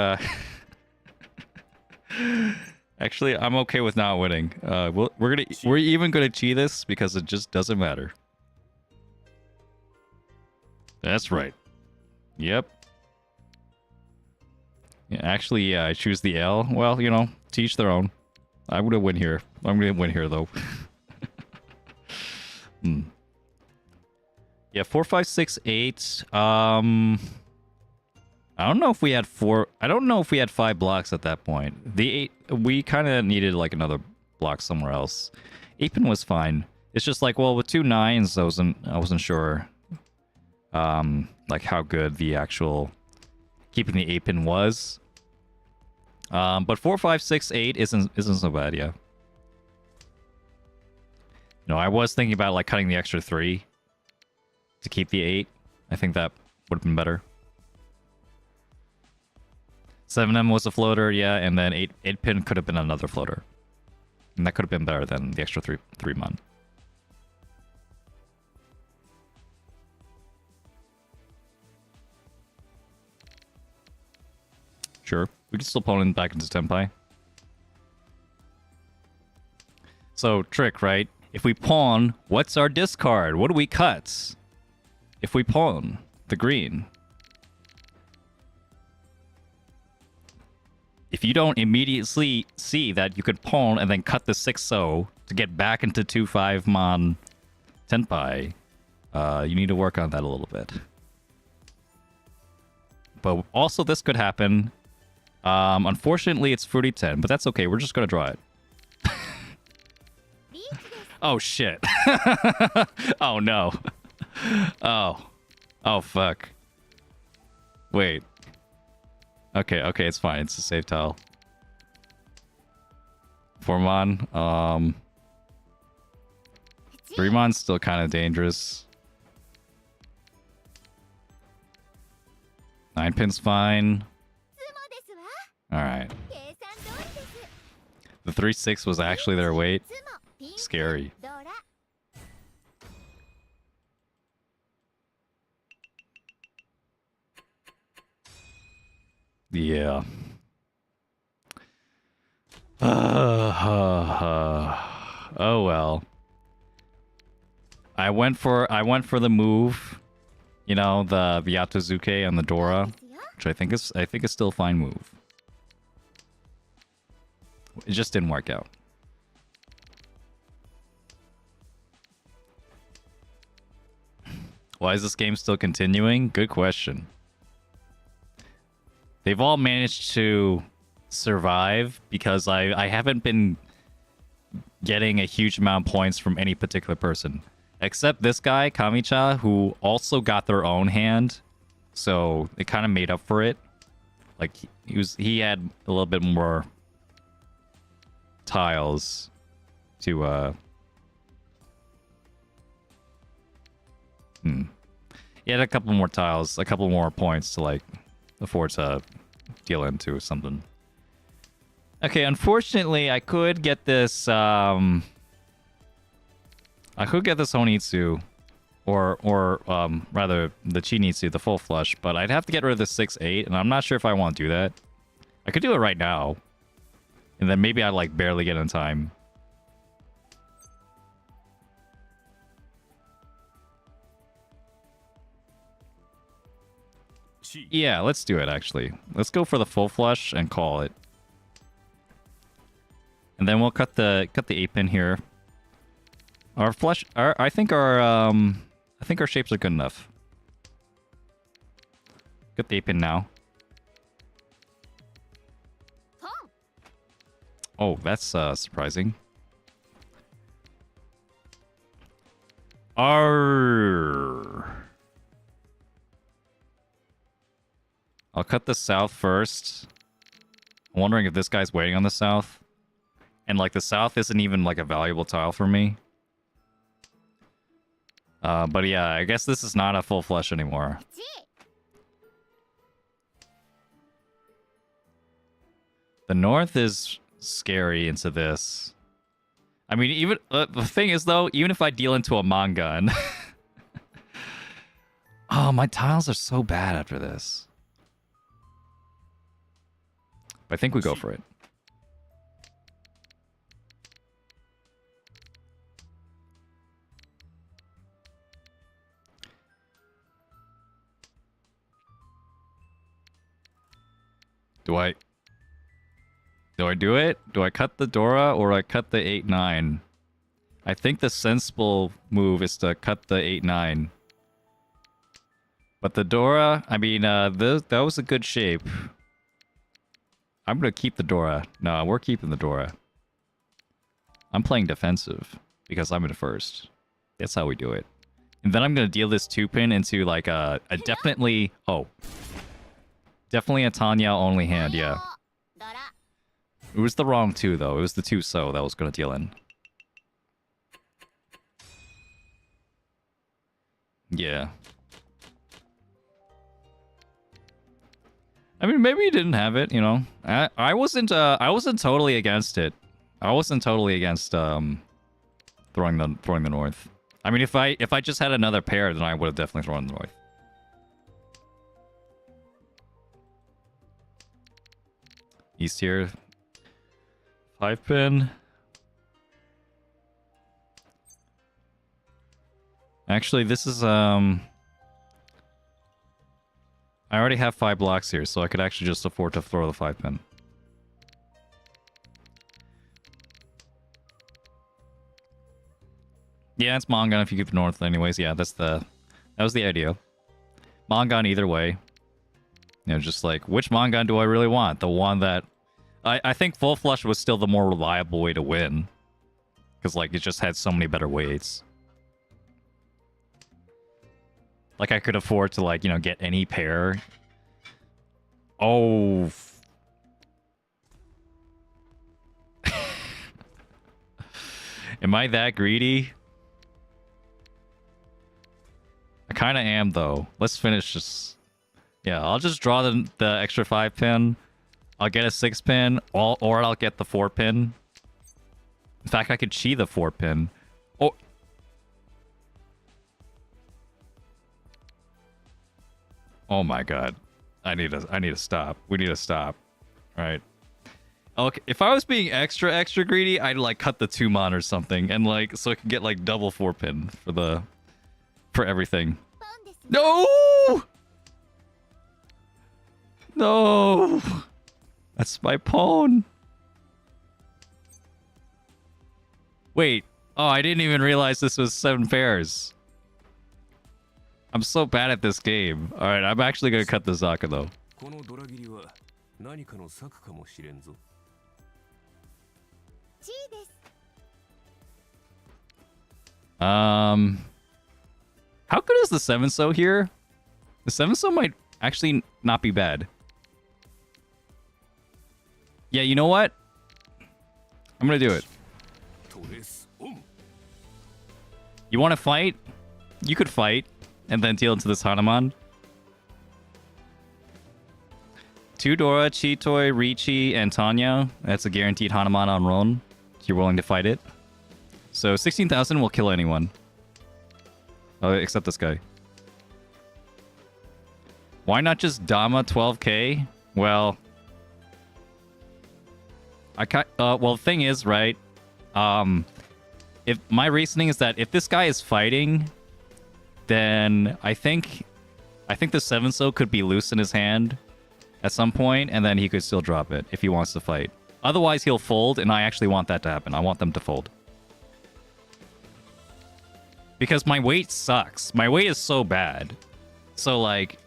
actually, I'm okay with not winning. We're even gonna cheat this because it just doesn't matter. That's right. Yep. Yeah, actually, yeah, I choose the L. Well, you know, to each their own. I'm gonna win here. I'm gonna win here though. Yeah, 4, 5, 6, 8. I don't know if we had 4. I don't know if we had 5 blocks at that point. The 8, we kind of needed like another block somewhere else. 8-pin was fine. It's just like, well, with 2 9s, I wasn't sure, like how good the actual keeping the 8-pin was. But 4, 5, 6, 8 isn't so bad, yeah. No, I was thinking about like cutting the extra 3 to keep the 8. I think that would have been better. 7M was a floater, yeah, and then 8-pin could have been another floater. And that could have been better than the extra 3-mon. Sure, we can still pawn it back into Tenpai. So, trick, right? If we pawn, what's our discard? What do we cut? If we pawn the green. If you don't immediately see that you could pawn and then cut the 6-0 to get back into 2-5-mon Tenpai, you need to work on that a little bit. But also this could happen. Unfortunately, it's Fruity 10, but that's okay. We're just going to draw it. Oh, shit. Oh, no. Oh, fuck. Wait. Okay, it's fine. It's a safe tile. 4-mon. 3-mon's still kind of dangerous. 9-pin's fine. Alright. The 3-6 was actually their weight. Scary. Yeah. Oh well. I went for the move. You know, the Yatozuke and the Dora, which I think is still a fine move. It just didn't work out. Why is this game still continuing? Good question. They've all managed to survive because I haven't been getting a huge amount of points from any particular person. Except this guy, Kamicha, who also got their own hand. So it kind of made up for it. Like he had a little bit more tiles to He had a couple more tiles, a couple more points to like afford to deal into something. Okay, unfortunately, I could get this Honitsu, or rather the Chinitsu, the full flush, but I'd have to get rid of the 6-8, and I'm not sure if I want to do that. I could do it right now, and then maybe I'd like barely get in time. Yeah, let's do it actually. Let's go for the full flush and call it. And then we'll cut the 8-pin here. Our flush, I think our shapes are good enough. Got the 8-pin now. Oh, that's surprising. I'll cut the south first. I'm wondering if this guy's waiting on the south. And like the south isn't even like a valuable tile for me. But yeah, I guess this is not a full flush anymore. The north is scary into this. I mean, even the thing is though, even if I deal into a Mangan, oh, my tiles are so bad after this. I think we go for it. Do I do it? Do I cut the Dora or I cut the 8-9? I think the sensible move is to cut the 8-9. But the Dora, I mean, that was a good shape. I'm gonna keep the Dora. No, we're keeping the Dora. I'm playing defensive because I'm in first. That's how we do it. And then I'm gonna deal this 2-pin into like a definitely... Oh. Definitely a Tanya only hand, yeah. It was the wrong 2 though. It was the 2 so that was gonna deal in. Yeah. I mean, maybe he didn't have it, you know. I wasn't totally against it. I wasn't totally against throwing the north. I mean, if I just had another pair, then I would have definitely thrown the north. East here. 5-pin. Actually, this is I already have 5 blocks here, so I could actually just afford to throw the 5-pin. Yeah, it's Mangan if you keep the north anyways. Yeah, that was the idea. Mangan either way. You know, just like, which Mangan do I really want? The one that... I think full flush was still the more reliable way to win. Because, like, it just had so many better weights. Like, I could afford to, like, you know, get any pair. Oh. Am I that greedy? I kind of am, though. Let's finish this. Yeah, I'll just draw the extra 5-pin. I'll get a 6-pin, or I'll get the 4-pin. In fact, I could chi the 4-pin. Oh. Oh my god. I need to stop. We need to stop. Alright. Okay, if I was being extra greedy, I'd like cut the 2-mon or something, and like so I can get like double 4-pin for everything. No! No! That's my pawn. Wait. Oh, I didn't even realize this was 7 pairs. I'm so bad at this game. Alright, I'm actually gonna cut the Zaka though. How good is the 7-so here? The 7-so might actually not be bad. Yeah, you know what? I'm gonna do it. You want to fight? You could fight and then deal into this Hanuman. 2 Dora, Chitoi, Riichi, and Tanya. That's a guaranteed Hanuman on Ron. If you're willing to fight it. So 16,000 will kill anyone. Oh, except this guy. Why not just Dama 12k? Well, well, the thing is, right? If my reasoning is that if this guy is fighting, then I think the 7-so could be loose in his hand at some point, and then he could still drop it if he wants to fight. Otherwise, he'll fold, and I actually want that to happen. I want them to fold. Because my weight sucks. My weight is so bad. So, like,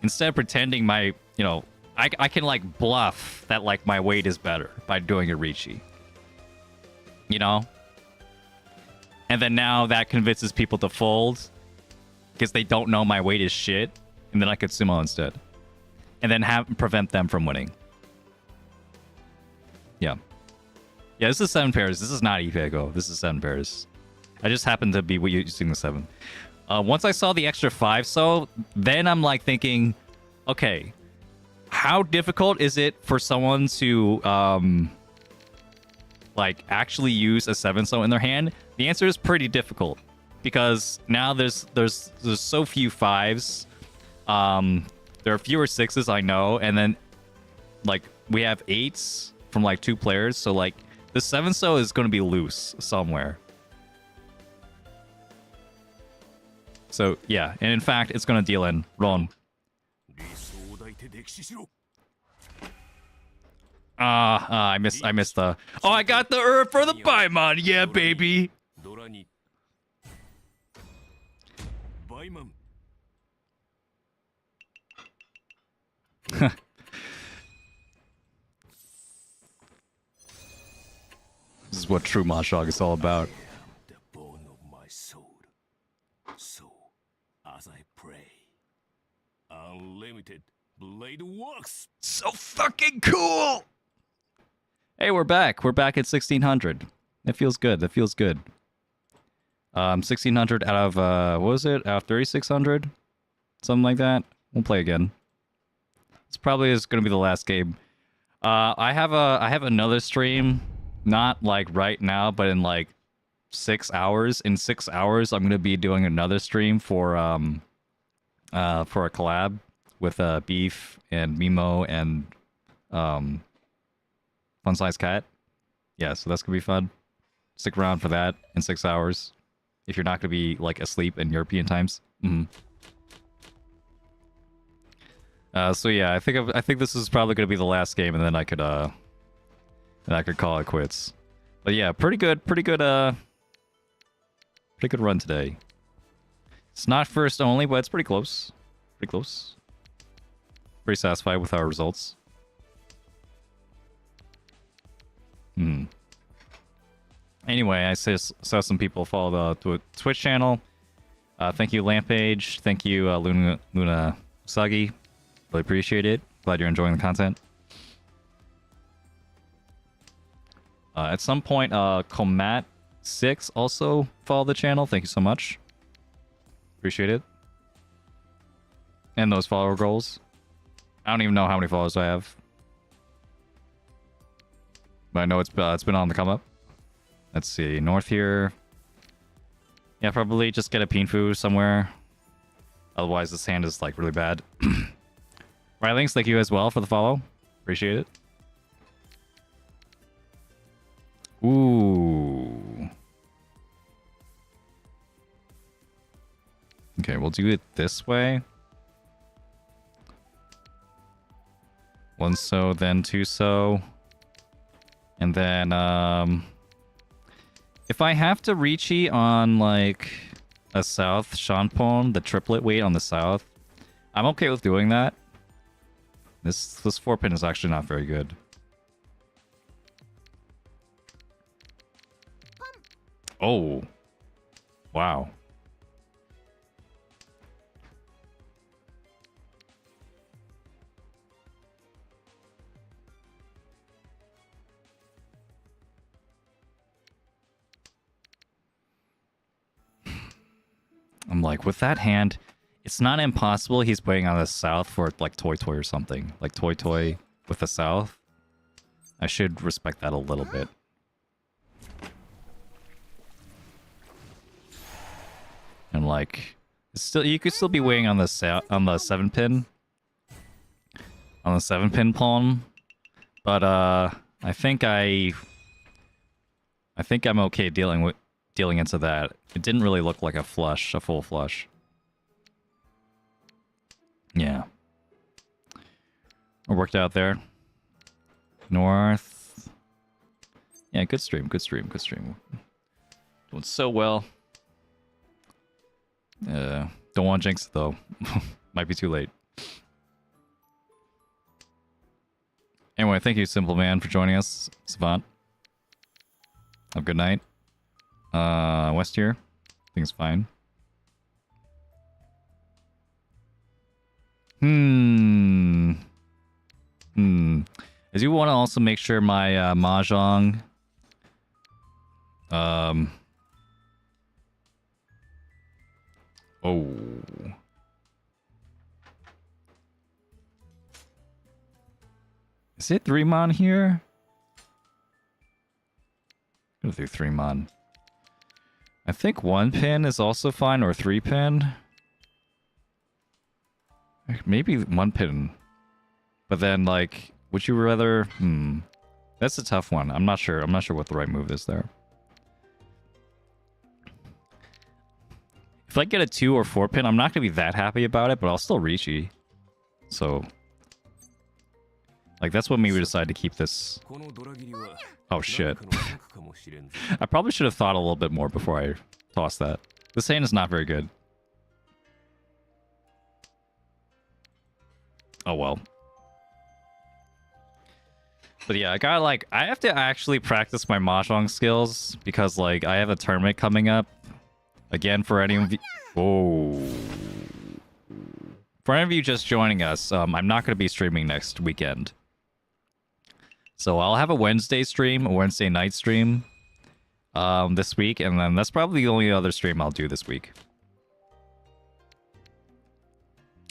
instead of pretending my, you know, I can, like, bluff that, like, my weight is better by doing a Riichi. You know? And then now that convinces people to fold because they don't know my weight is shit, and then I could sumo instead. And then prevent them from winning. Yeah. Yeah, this is 7 pairs. This is not Ifego. This is 7 pairs. I just happened to be using the 7. Once I saw the extra 5-so, then I'm like thinking, okay, how difficult is it for someone to like actually use a 7-so in their hand? The answer is pretty difficult because now there's so few 5s. There are fewer 6s, I know, and then like we have 8s from like 2 players, so like the 7-so is going to be loose somewhere. So yeah, and in fact, it's going to deal in Ron. I missed the. Oh, I got the herb for the Paimon, yeah, baby. This is what true Mahjong is all about. The bone of my soul. So, as I pray, unlimited blade works. So fucking cool. Hey, we're back. We're back at 1600. That feels good. That feels good. 1600 out of what was it? Out of 3600, something like that. We'll play again. This probably is going to be the last game. I have another stream, not like right now, but in like 6 hours. In 6 hours, I'm going to be doing another stream for a collab with Beef and Mimo and Fun Size Cat. Yeah, so that's gonna be fun. Stick around for that in 6 hours if you're not gonna be like asleep in European times. So yeah, I think this is probably gonna be the last game, and then I could call it quits. But yeah, pretty good run today. It's not first only, but it's pretty close. Pretty close. Pretty satisfied with our results. Anyway, I saw some people follow the Twitch channel. Thank you, Lampage. Thank you, Luna Usagi. Really appreciate it. Glad you're enjoying the content. At some point, Comat6 also followed the channel. Thank you so much. Appreciate it. And those follower goals. I don't even know how many followers I have. But I know it's been on the come up. Let's see. North here. Yeah, probably just get a Pinfu somewhere. Otherwise, this hand is like really bad. Right, Links, thank you as well for the follow. Appreciate it. Ooh. Okay, we'll do it this way. 1-so, then 2-so. And then, if I have to Riichi on, like, a South Shanpon, the triplet weight on the South, I'm okay with doing that. This 4-pin is actually not very good. Oh. Wow. I'm like, with that hand, it's not impossible he's waiting on the south for like Toy Toy or something. Like Toy Toy with the south. I should respect that a little bit. And like, still, you could still be waiting on the 7-pin. On the 7-pin pawn. But I think I'm okay dealing into that. It didn't really look like a flush, a full flush. Yeah. It worked out there. North. Yeah, good stream, good stream, good stream. Doing so well. Don't want to jinx it though. Might be too late. Anyway, thank you, Simple Man, for joining us. Savant. Have a good night. West here. Things fine. I do want to also make sure my Mahjong oh. Is it 3-mon here? Go through 3-mon. I think 1-pin is also fine, or 3-pin. Maybe 1-pin. But then, like, would you rather... That's a tough one. I'm not sure. I'm not sure what the right move is there. If I get a 2 or 4-pin, I'm not going to be that happy about it, but I'll still Riichi. So... Like, that's what made me decide to keep this. Oh, shit. I probably should have thought a little bit more before I tossed that. This hand is not very good. Oh, well. But yeah, I have to actually practice my Mahjong skills because, like, I have a tournament coming up. Again, for any of you... Whoa. For any of you just joining us, I'm not going to be streaming next weekend. So I'll have a Wednesday stream, a Wednesday night stream this week, and then that's probably the only other stream I'll do this week.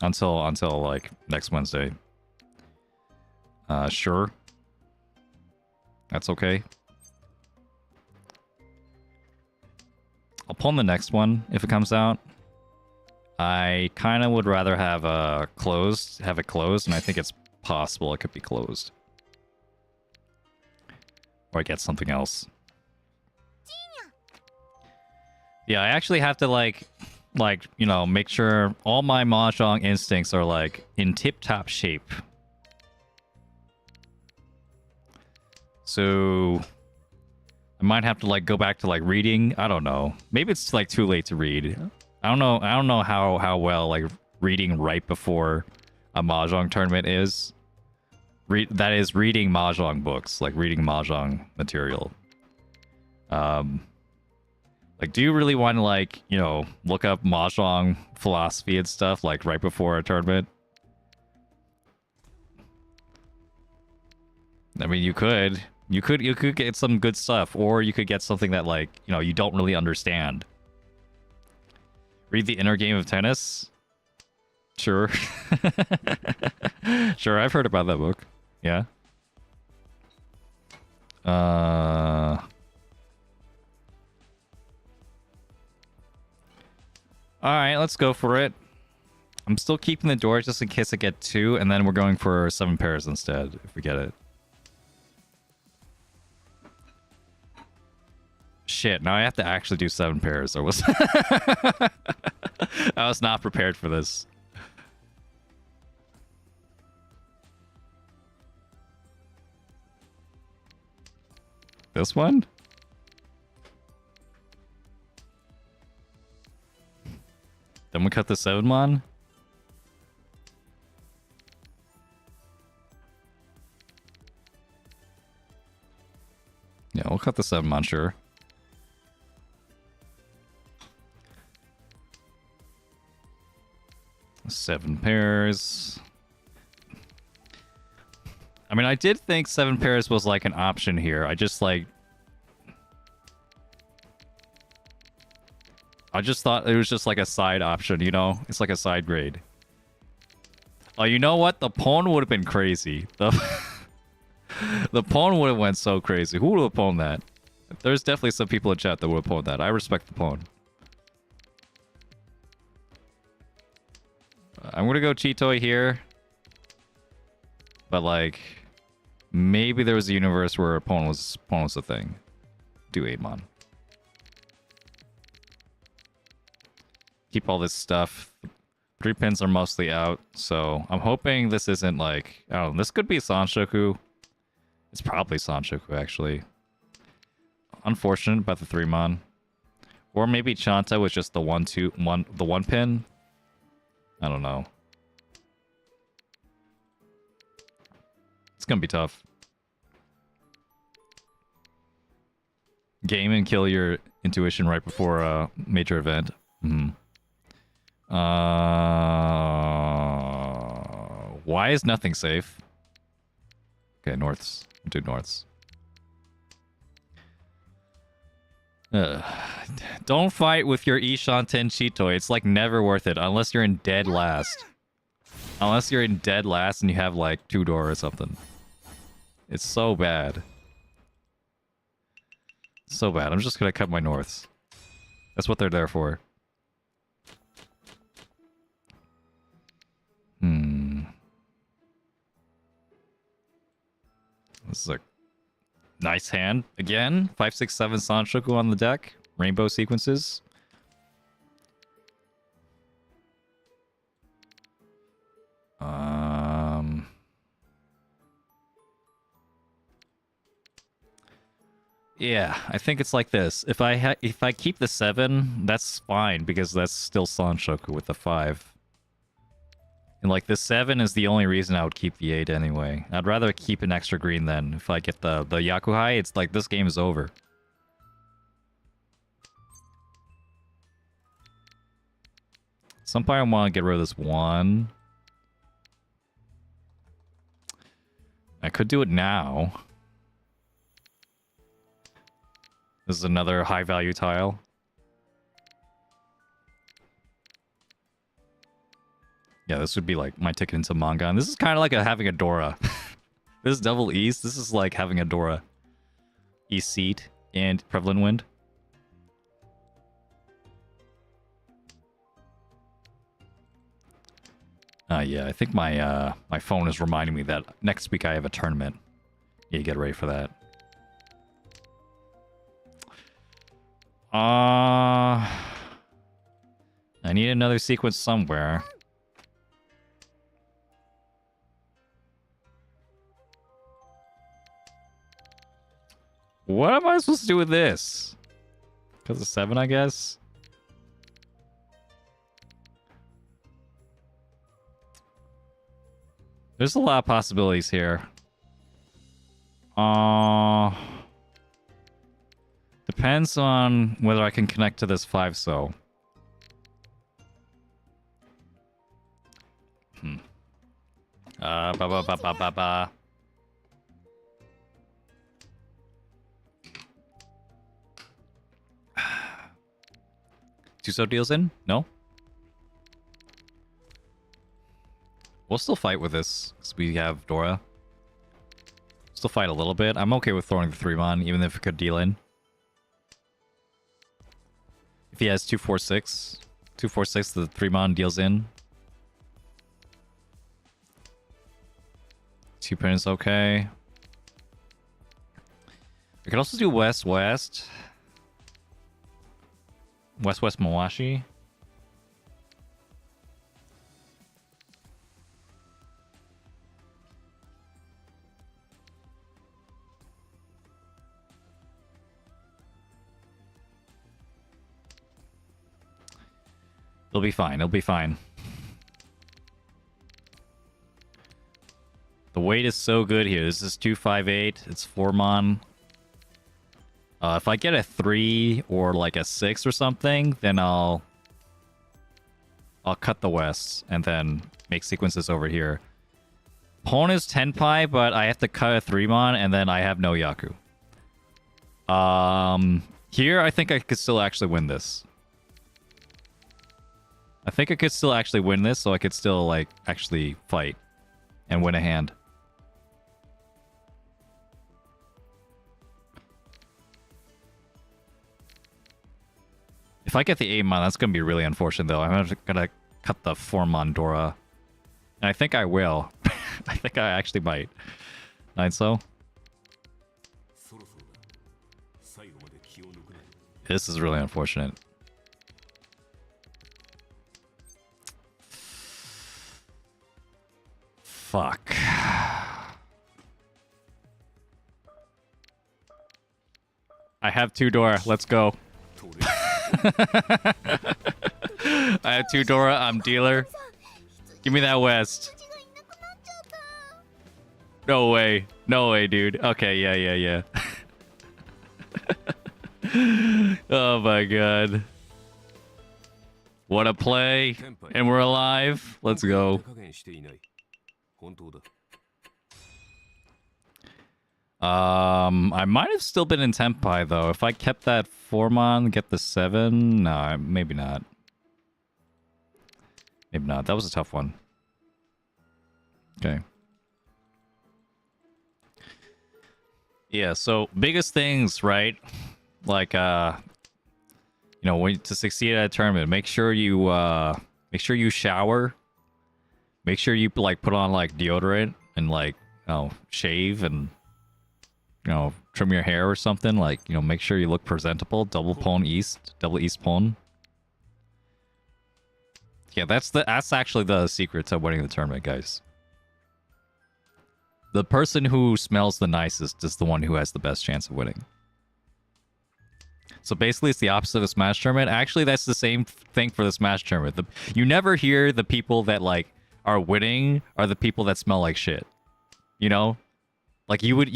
Until like next Wednesday. Sure. That's okay. I'll pull in the next one if it comes out. I kind of would rather have it closed, and I think it's possible it could be closed. Or I get something else. Yeah, I actually have to like, you know, make sure all my Mahjong instincts are like in tip-top shape. So I might have to like go back to like reading. I don't know. Maybe it's like too late to read. I don't know how well like reading right before a Mahjong tournament is. That is reading Mahjong books, like reading Mahjong material. Like, do you really want to, like, you know, look up Mahjong philosophy and stuff, like, right before a tournament? I mean, you could get some good stuff, or you could get something that, like, you know, you don't really understand. Read The Inner Game of Tennis? Sure. Sure, I've heard about that book. Yeah. Alright, let's go for it. I'm still keeping the door just in case I get 2, and then we're going for 7 pairs instead, if we get it. Shit, now I have to actually do 7 pairs. I was not prepared for this. This one? Then we cut the 7-mon? Yeah, we'll cut the 7-mon, sure. Seven pairs. I mean, I did think 7 pairs was like an option here. I just like... I just thought it was just like a side option, you know? It's like a side grade. Oh, you know what? The pawn would have been crazy. The pawn would have went so crazy. Who would have pawned that? There's definitely some people in chat that would have pawned that. I respect the pawn. I'm gonna go Chitoy here. But like, maybe there was a universe where pawn was a thing. Do 8-mon. Keep all this stuff. 3 pins are mostly out, so I'm hoping this isn't like... I don't know, this could be Sanshoku. It's probably Sanshoku, actually. Unfortunate about the 3-mon. Or maybe Chanta was just the 1 pin. I don't know. It's gonna be tough. Game and kill your intuition right before a major event. Why is nothing safe? Okay, norths. Do norths. Don't fight with your Ishanten Chitoy. It's like never worth it unless you're in dead last. Unless you're in dead last and you have like 2-door or something. It's so bad. So bad. I'm just gonna cut my norths. That's what they're there for. This is a nice hand. Again, 5, 6, 7 Sanshoku on the deck. Rainbow sequences. Yeah, I think it's like this. If I keep the 7, that's fine because that's still Sanshoku with the 5. And like the 7 is the only reason I would keep the 8 anyway. I'd rather keep an extra green then. If I get the Yakuhai, it's like this game is over. Some point I want to get rid of this 1. I could do it now. This is another high value tile. Yeah, this would be like my ticket into manga. And this is kind of like having a Dora. This is double East. This is like having a Dora. East Seat and Prevalent Wind. Yeah, I think my my phone is reminding me that next week I have a tournament. Yeah, get ready for that. I need another sequence somewhere. What am I supposed to do with this? Because of 7, I guess? There's a lot of possibilities here. Depends on whether I can connect to this 5 so. Ba ba ba ba ba ba. Tuso deals in? No? We'll still fight with this, because we have Dora. Still fight a little bit. I'm okay with throwing the 3-mon, even if it could deal in. If he has 246, 246, the 3-mon deals in. 2 pins, okay. We could also do West-West. West-West Mawashi. It'll be fine. It'll be fine. The weight is so good here. This is 258. It's 4-mon. If I get a 3 or like a 6 or something, then I'll cut the West and then make sequences over here. Pawn is 10 pi, but I have to cut a 3-mon and then I have no Yaku. Here I think I could still actually win this. I think I could still actually win this, so I could still, like, actually fight and win a hand. If I get the 8-mon, that's going to be really unfortunate, though. I'm going to cut the 4-mon Dora. And I think I will. I think I actually might. 9-so. This is really unfortunate. Fuck. I have 2 Dora. Let's go. I have 2 Dora. I'm dealer. Give me that West. No way. No way, dude. Okay, yeah. Oh my god. What a play. And we're alive. Let's go. I might have still been in Tenpai though. If I kept that 4-mon, get the 7. No, maybe not. Maybe not. That was a tough one. Okay. Yeah, so biggest things, right? Like you know, when to succeed at a tournament, make sure you shower. Make sure you like put on like deodorant and like, you know, shave and, you know, trim your hair or something. Like, you know, make sure you look presentable. Double east pon. Yeah, that's actually the secret to winning the tournament, guys. The person who smells the nicest is the one who has the best chance of winning. So basically, it's the opposite of a Smash tournament. Actually, that's the same thing for the Smash tournament. You never hear the people that like are winning are the people that smell like shit. You know, like you would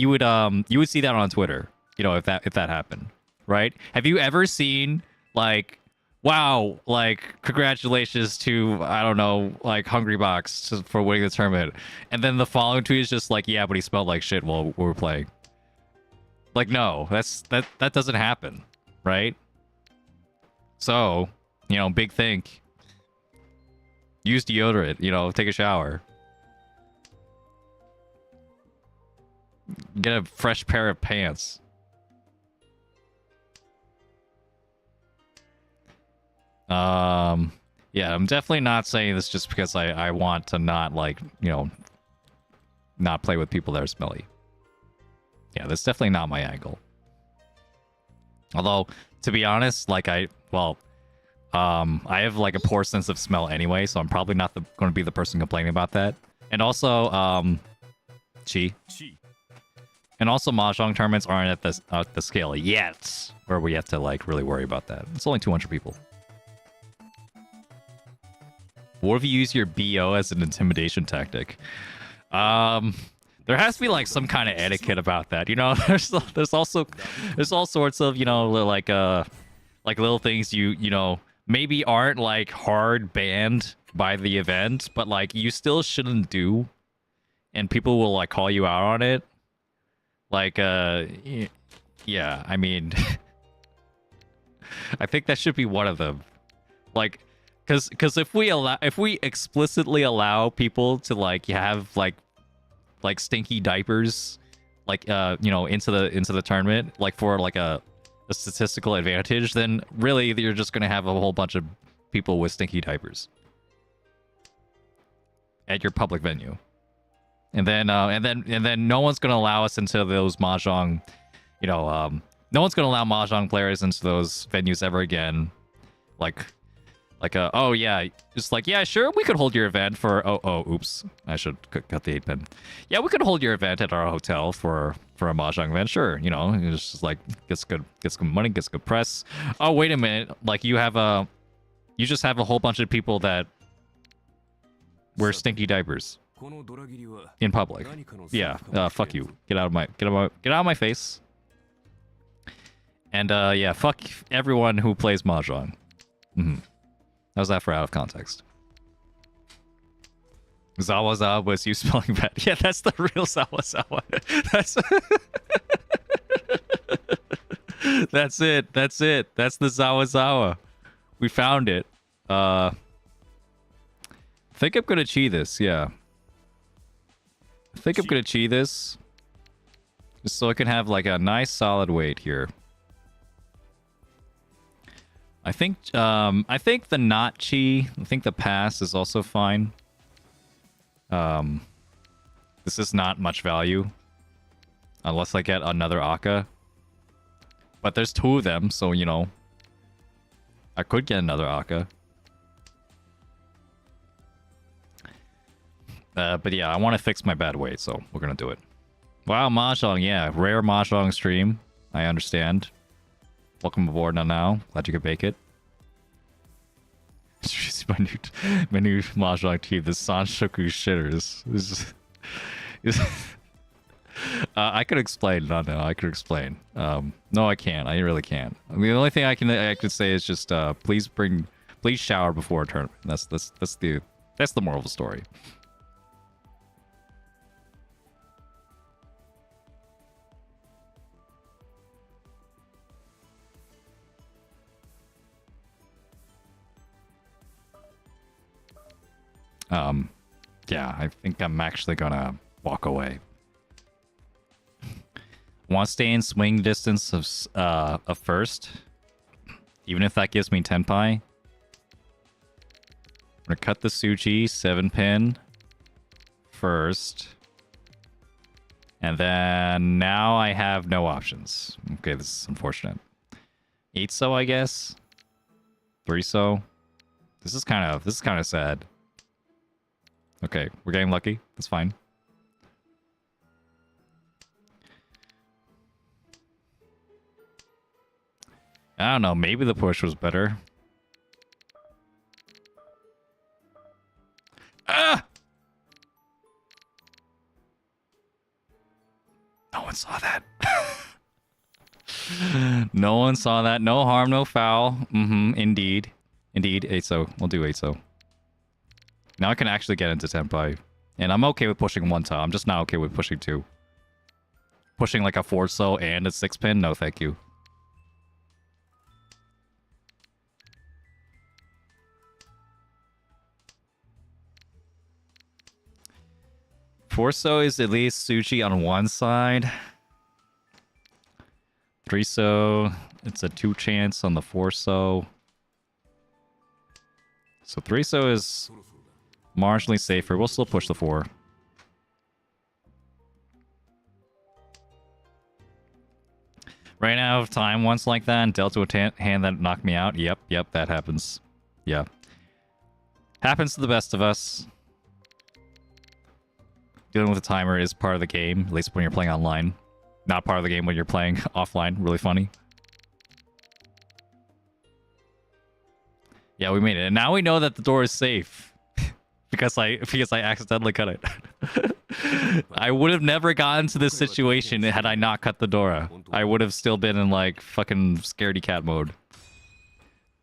see that on Twitter. You know, if that happened, right? Have you ever seen like, wow, like congratulations to, I don't know, like Hungrybox for winning the tournament, and then the following tweet is just like, yeah, but he smelled like shit while we were playing. Like, no, that doesn't happen, right? So, you know, big think. Use deodorant, you know, take a shower. Get a fresh pair of pants. Yeah, I'm definitely not saying this just because I want to not, like, you know, not play with people that are smelly. Yeah, that's definitely not my angle. Although, to be honest, like, I have, like, a poor sense of smell anyway, so I'm probably not going to be the person complaining about that. And also, Chi. And also, Mahjong tournaments aren't at the scale yet, where we have to, like, really worry about that. It's only 200 people. What if you use your BO as an intimidation tactic? There has to be like some kind of etiquette about that, you know. There's all sorts of, you know, like little things you know maybe aren't like hard banned by the event, but like you still shouldn't do, and people will like call you out on it. Like yeah, I mean, I think that should be one of them. Like, because if we explicitly allow people to like have like stinky diapers, like you know, into the tournament, like for like a statistical advantage, then really you're just gonna have a whole bunch of people with stinky diapers at your public venue, and then no one's gonna allow us into those mahjong, you know, no one's gonna allow mahjong players into those venues ever again, like oh yeah, just like, yeah, sure, we could hold your event for, oops, I should cut the 8-pin. Yeah, we could hold your event at our hotel for a mahjong event, sure, you know, it's just like, gets good money, gets good press. Oh, wait a minute, like you just have a whole bunch of people that wear stinky diapers in public. Yeah, fuck you, get out of my face. And yeah, fuck everyone who plays mahjong. How's that for out of context? Zawa was you spelling bad. Yeah, that's the real Zawa. That's it. That's the Zawa. We found it. think I'm gonna chi this, yeah. I think I'm gonna chi this. Just so I can have like a nice solid weight here. I think the not chi, I think the pass is also fine. This is not much value. Unless I get another Akka. But there's 2 of them, so you know. I could get another Akka. But yeah, I want to fix my bad weight, so we're gonna do it. Wow, Mahjong, yeah. Rare Mahjong stream. I understand. Welcome aboard now. Glad you could make it. my new Mahjong team, the Sanshoku Shitters. I could explain. No, I could explain. No, I can't. I really can't. I mean, the only thing I could say is just please shower before a tournament. That's the moral of the story. Yeah, I think I'm actually gonna walk away. Want to stay in swing distance of first, even if that gives me tenpai. I'm gonna cut the Suchi 7-pin first, and then now I have no options. Okay, this is unfortunate. 8-so, I guess. 3-so. This is kind of sad. Okay, we're getting lucky. That's fine. I don't know. Maybe the push was better. Ah! No one saw that. No one saw that. No harm, no foul. Indeed. Indeed. 8-so. We'll do 8-so. Now I can actually get into Tenpai. And I'm okay with pushing 1-so. I'm just not okay with pushing 2. Pushing like a 4-so and a 6-pin? No, thank you. Four-so is at least Suchi on one side. 3-so, it's a 2 chance on the 4-so. So 3-so is marginally safer. We'll still push the 4. Right out of time once like that and dealt with a hand that knocked me out. Yep, that happens. Yeah. Happens to the best of us. Dealing with a timer is part of the game, at least when you're playing online. Not part of the game when you're playing offline. Really funny. Yeah, we made it. And now we know that the door is safe. because I accidentally cut it. I would have never gotten to this situation had I not cut the door. I would have still been in like fucking scaredy cat mode.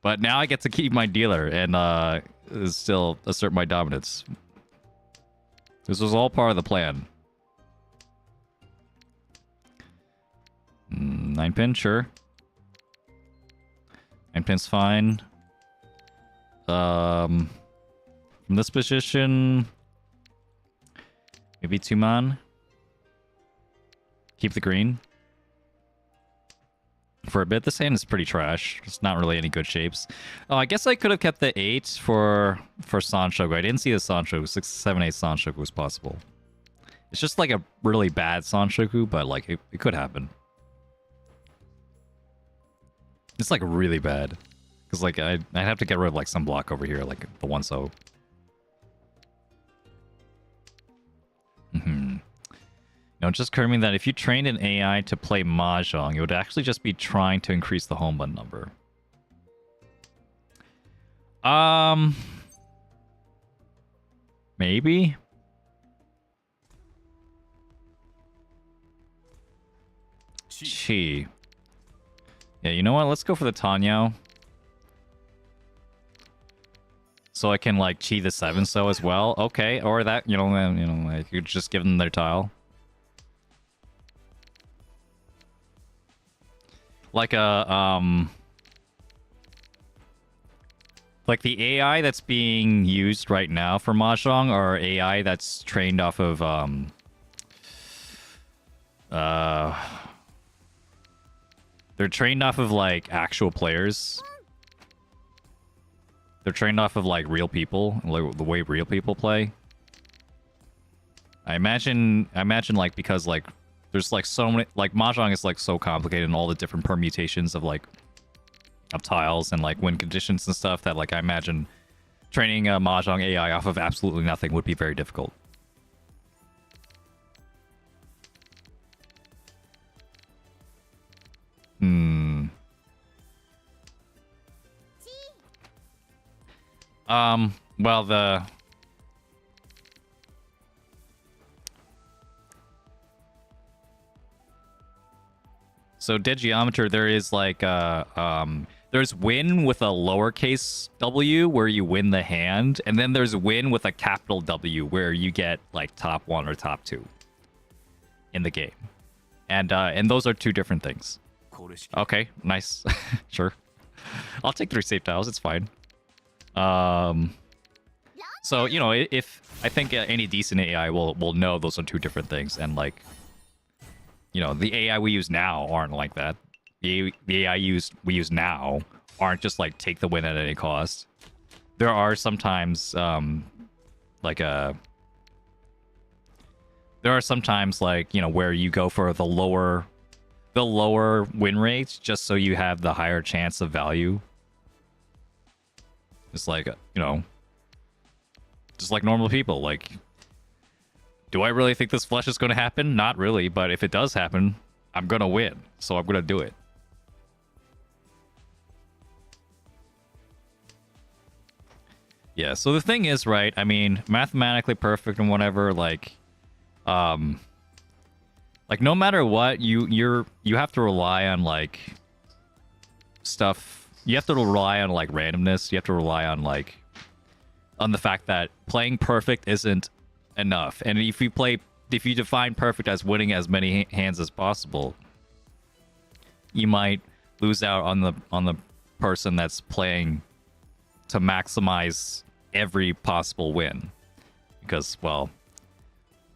But now I get to keep my dealer and still assert my dominance. This was all part of the plan. 9-pin, sure. 9-pin's fine. From this position, maybe 2-man. Keep the green. For a bit, this hand is pretty trash. It's not really any good shapes. Oh, I guess I could have kept the 8 for Sanshoku. I didn't see the Sanshoku. 6, 7, 8 Sanshoku was possible. It's just like a really bad Sanshoku, but like it could happen. It's like really bad. Because like I'd have to get rid of like some block over here, like the 1-so. Now, it just occurred to me that if you trained an AI to play Mahjong, it would actually just be trying to increase the home button number. Maybe? Chi. Yeah, you know what? Let's go for the Tanyao. So I can, like, chi the 7-so as well. Okay, or that, like, you just give them their tile. Like a Like the AI that's being used right now for Mahjong are AI that's trained off of they're trained off of like actual players. They're trained off of like real people, like the way real people play. I imagine like because like there's like so many like Mahjong is like so complicated and all the different permutations of like of tiles and like win conditions and stuff that like I imagine training a Mahjong AI off of absolutely nothing would be very difficult. Well, so dead geometry, there is like there's win with a lowercase w where you win the hand, and then there's win with a capital W where you get like top 1 or top 2 in the game. And those are two different things. Okay, nice. Sure. I'll take 3 save tiles, it's fine. So, you know, if I think any decent AI will know those are two different things, and like, you know, the AI we use now aren't like that. The AI we use now aren't just like take the win at any cost. There are sometimes there are sometimes like, you know, where you go for the lower win rates just so you have the higher chance of value. It's like, you know, just like normal people. Like, do I really think this flush is going to happen? Not really, but if it does happen, I'm going to win, so I'm going to do it. Yeah, so the thing is, right, I mean, mathematically perfect and whatever, like no matter what, you have to rely on like stuff. You have to rely on like randomness. You have to rely on like on the fact that playing perfect isn't enough. And if you define perfect as winning as many hands as possible, you might lose out on the person that's playing to maximize every possible win. Because, well,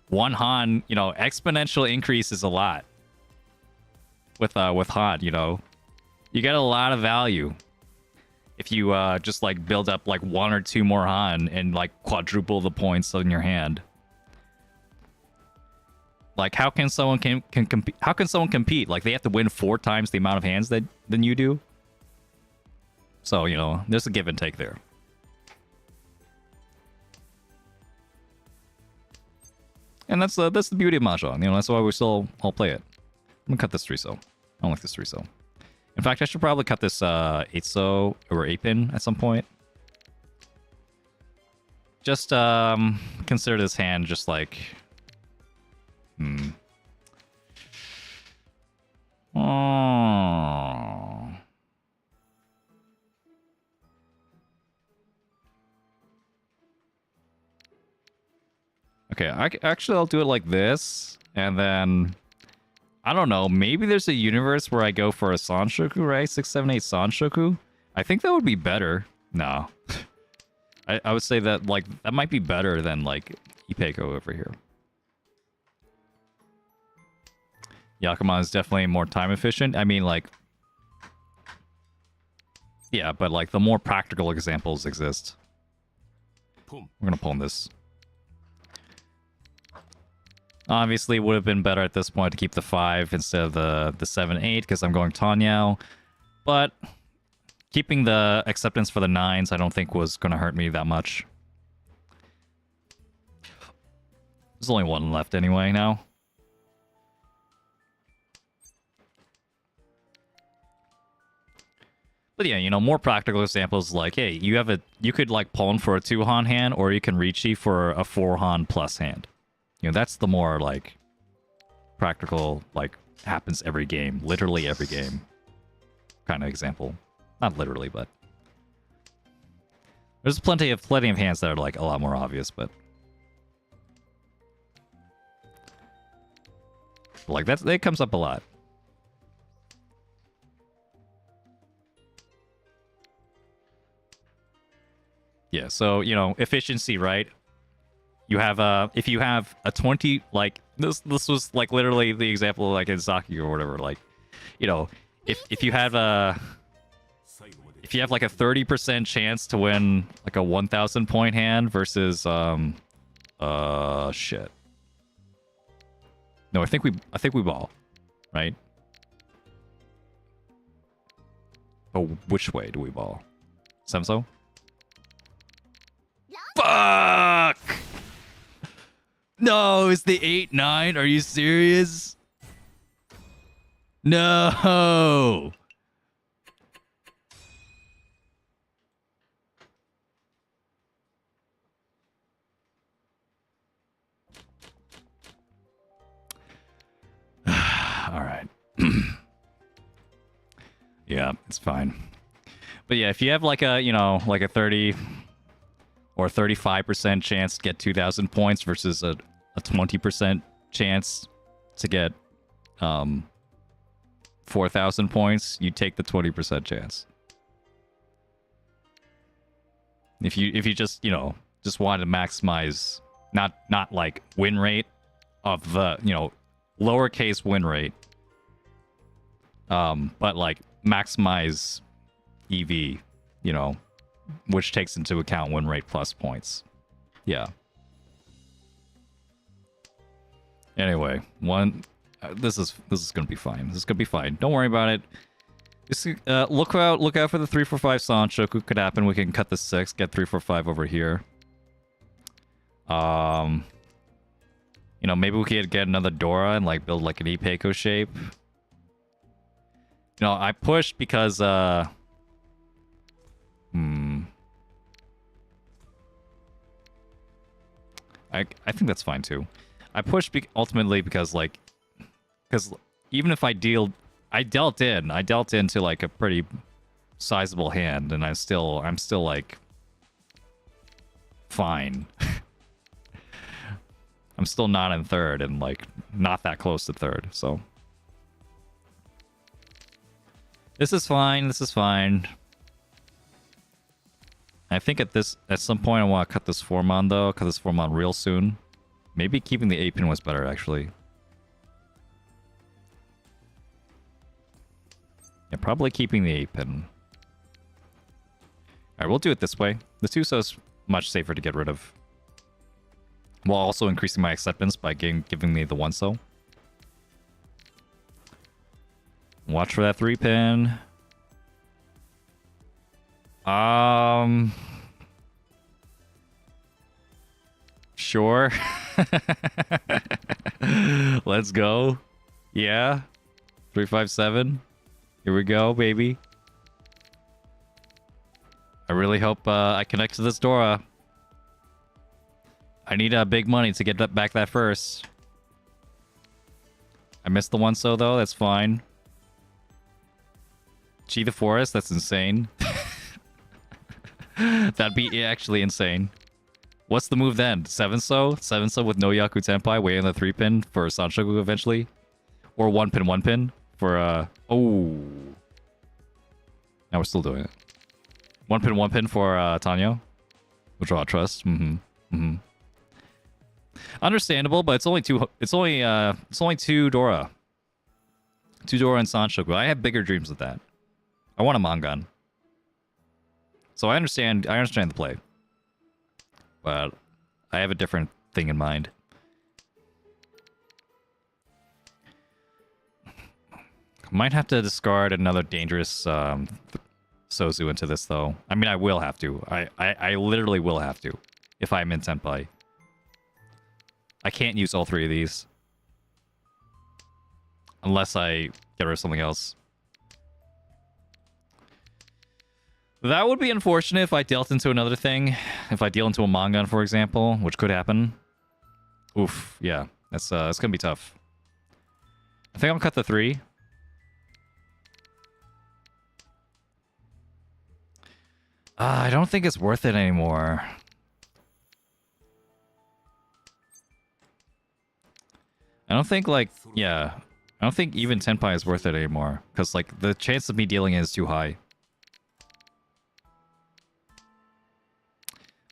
one Han, you know, exponential increase is a lot with Han, you know. You get a lot of value if you just like build up like 1 or 2 more Han and like quadruple the points in your hand. Like, how can someone compete? How can someone compete? Like, they have to win 4 times the amount of hands than you do. So, you know, there's a give and take there. And that's the beauty of Mahjong. You know, that's why we still all play it. I'm gonna cut this 3-so. I don't like this 3-so. In fact, I should probably cut this 8-so or 8-pin at some point. Just consider this hand just like... Oh. Okay, actually I'll do it like this, and then... I don't know, maybe there's a universe where I go for a Sanshoku, right? 6, 7, 8 Sanshoku? I think that would be better. No. I would say that, like, that might be better than, like, Ipeiko over here. Yakuman is definitely more time efficient. I mean, like... Yeah, but, like, the more practical examples exist. We're gonna pawn this. Obviously, it would have been better at this point to keep the 5 instead of the 7-8 because I'm going Tanyao. But keeping the acceptance for the 9s I don't think was going to hurt me that much. There's only 1 left anyway now. But yeah, you know, more practical examples like, hey, you could like pawn for a 2 Han hand, or you can Riichi for a 4 Han plus hand. You know, that's the more, like, practical, like, happens every game. Literally every game. Kind of example. Not literally, but... There's plenty of hands that are, like, a lot more obvious, but... Like, it comes up a lot. Yeah, so, you know, efficiency, right? You have if you have a 20, like this was like literally the example like in Saki or whatever, like, you know, if you have a if you have like a 30% chance to win like a 1,000 point hand versus shit. No, I think we ball, right? Oh, which way do we ball? Semso? Fuck! No, it's the 8-9. Are you serious? No. All right. Yeah, it's fine. But yeah, if you have like a, you know, like a 30 or 35% chance to get 2,000 points versus a 20% chance to get 4,000 points, you take the 20% chance. If you just, you know, just want to maximize not like win rate of the, you know, lowercase win rate, but like maximize EV, you know, which takes into account win rate plus points. Yeah. Anyway, this is gonna be fine. This is gonna be fine. Don't worry about it. Just, look out for the 345 Sanshoku. Could happen. We can cut the 6, get 345 over here. You know, maybe we could get another Dora and like build like an Ipeiko shape. You know, I pushed because I think that's fine too. I pushed ultimately because like, even if I dealt into like a pretty sizable hand, and I'm still like fine. I'm still not in third and like not that close to third, so this is fine. This is fine. I think at some point I want to cut this form on though. Cut this form on real soon. Maybe keeping the 8-pin was better actually. Yeah, probably keeping the 8-pin. Alright, we'll do it this way. The 2-so is much safer to get rid of, while also increasing my acceptance by giving me the 1-so. Watch for that 3-pin. Sure. Let's go. Yeah. 357. Here we go, baby. I really hope I connect to this Dora. I need big money to get back that first. I missed the 1-so though. That's fine. Chi the Forest. That's insane. That'd be actually insane. What's the move then? 7-so? 7-so with no Yaku Tenpai, way in the 3-pin for Sanshoku eventually? Or 1-pin, 1-pin for, oh. Now we're still doing it. 1-pin, 1-pin for, Tanyo. Withdraw trust. Understandable, but it's only two Dora. 2 Dora and Sanshoku. I have bigger dreams with that. I want a Mangan. So I understand the play. But I have a different thing in mind. Might have to discard another dangerous Sozu into this though. I mean, I will have to. I literally will have to if I'm in Senpai. I can't use all 3 of these unless I get rid of something else. That would be unfortunate if I dealt into another thing. If I deal into a Mangan, for example, which could happen. Oof, yeah. That's gonna be tough. I think I'll cut the 3. I don't think it's worth it anymore. I don't think, like, yeah. I don't think even Tenpai is worth it anymore. Because, like, the chance of me dealing it is too high.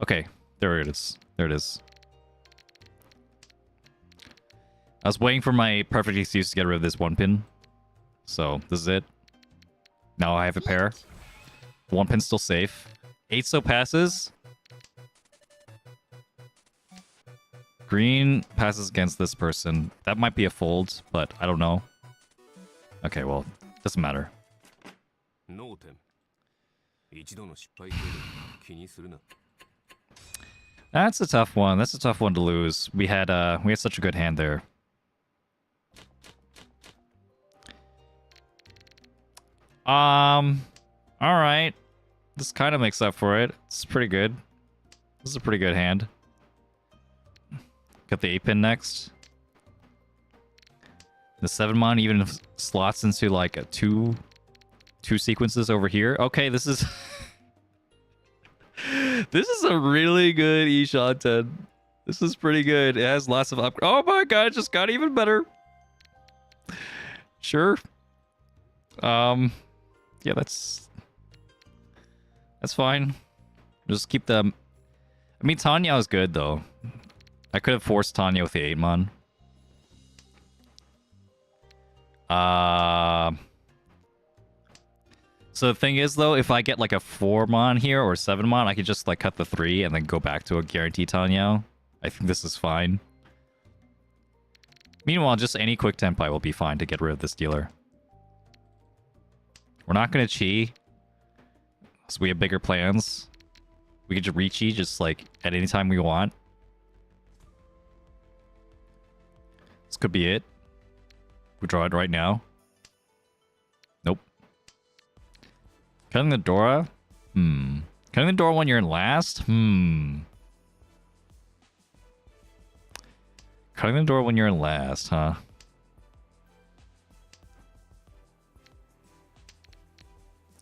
Okay, there it is. There it is. I was waiting for my perfect excuse to get rid of this 1 pin. So, this is it. Now I have a pair. 1 pin's still safe. 8 so passes. Green passes against this person. That might be a fold, but I don't know. Okay, well, doesn't matter. 脳天一度の失敗程度気にするな That's a tough one. That's a tough one to lose. We had such a good hand there. All right. This kind of makes up for it. It's pretty good. This is a pretty good hand. Got the 8 pin next. The 7 mon even slots into like a two sequences over here. Okay, this is this is a really good Ishanten. This is pretty good. It has lots of up. Oh my god, it just got even better. Sure. Yeah, that's fine. Just keep the. I mean, Tanya is good though. I could have forced Tanya with the 8 mon. So the thing is though, if I get like a 4 mon here or 7 mon, I could just like cut the 3 and then go back to a guaranteed Tanya. I think this is fine. Meanwhile, just any quick tempai will be fine to get rid of this dealer. We're not gonna chi. So we have bigger plans. We could just Riichi just like at any time we want. This could be it. We draw it right now. Nope. Cutting the Dora? Cutting the Dora when you're in last? Cutting the Dora when you're in last, huh?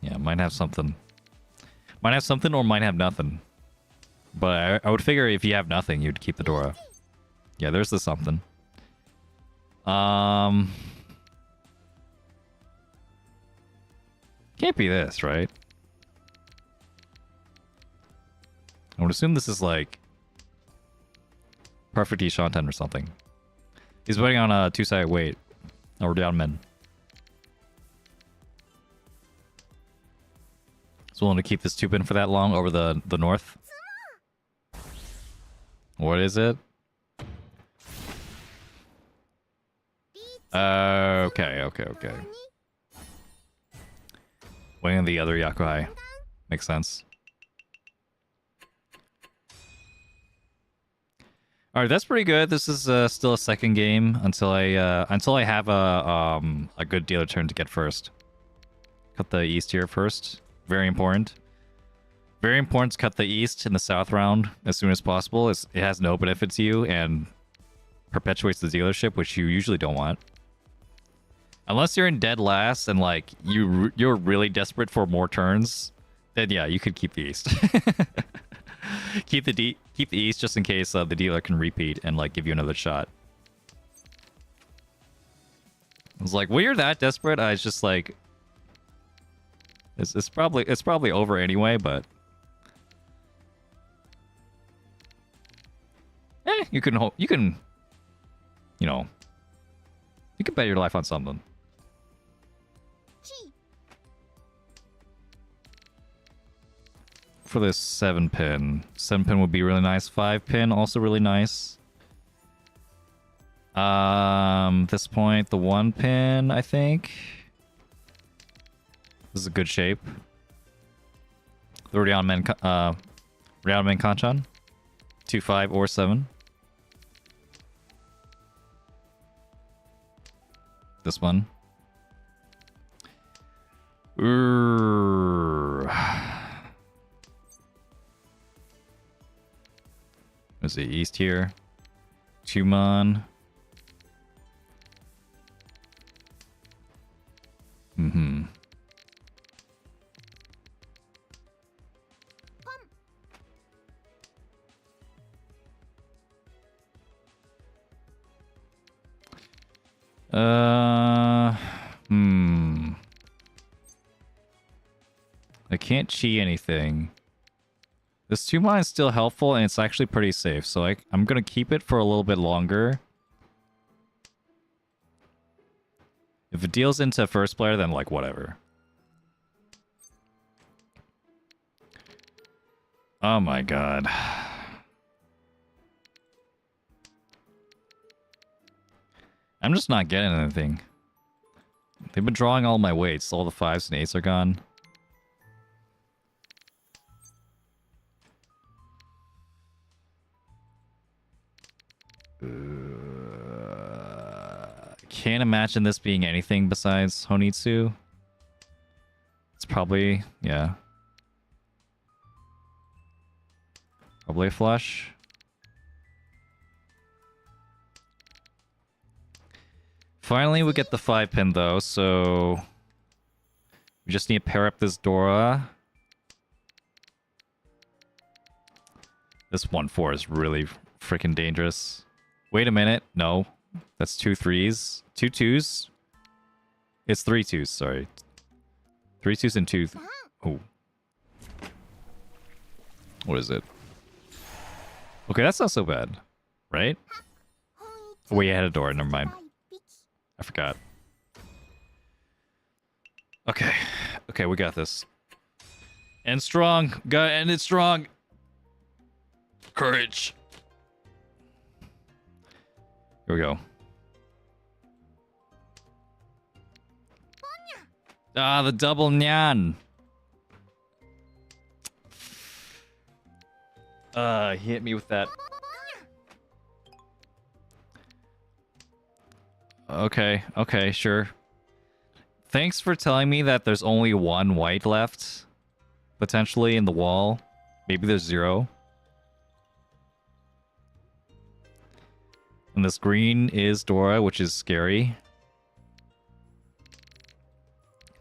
Yeah, might have something. Might have something or might have nothing. But I would figure if you have nothing, you'd keep the Dora. Yeah, there's the something. Can't be this, right? I would assume this is like perfect Ishanten or something. He's waiting on a 2-sided weight. Oh, we're down men. He's willing to keep this 2 pin for that long over the north. What is it? Okay. Waiting on the other Yakuhai. Makes sense. All right, that's pretty good. This is still a second game until I have a good dealer turn to get first. Cut the east here first. Very important. Very important to cut the east in the south round as soon as possible. It has no benefit to you and perpetuates the dealership, which you usually don't want. Unless you're in dead last and like you're really desperate for more turns, then yeah, you could keep the east. keep the east just in case the dealer can repeat and like give you another shot. I was like, well, you're that desperate. I was just like, it's probably over anyway, but you can you know, you can bet your life on something. For this 7 pin. 7 pin would be really nice. 5 pin also really nice. This point, the 1 pin, I think. This is a good shape. The Rian Men Kanchan. 2, 5, or 7. This one. Is it east here? Chumon. I can't chi anything. This 2 mana is still helpful, and it's actually pretty safe. So I'm going to keep it for a little bit longer. If it deals into first player, then like whatever. Oh my god. I'm just not getting anything. They've been drawing all my weights. All the 5s and 8s are gone. Can't imagine this being anything besides Honitsu. It's probably, yeah. Probably a flush. Finally, we get the 5-pin though, so we just need to pair up this Dora. This 1-4 is really freaking dangerous. Wait a minute. No. That's 2 3s. 2 2s. It's 3 2s, sorry. 3 2s and 2... Oh. What is it? Okay, that's not so bad. Right? Oh, wait, I had a door. Never mind. I forgot. Okay. Okay, we got this. End strong. Gotta end it strong. Courage. Here we go. Ah, the double nyan. He hit me with that. Okay, okay, sure. Thanks for telling me that there's only 1 white left, potentially, in the wall. Maybe there's 0. And this green is Dora, which is scary.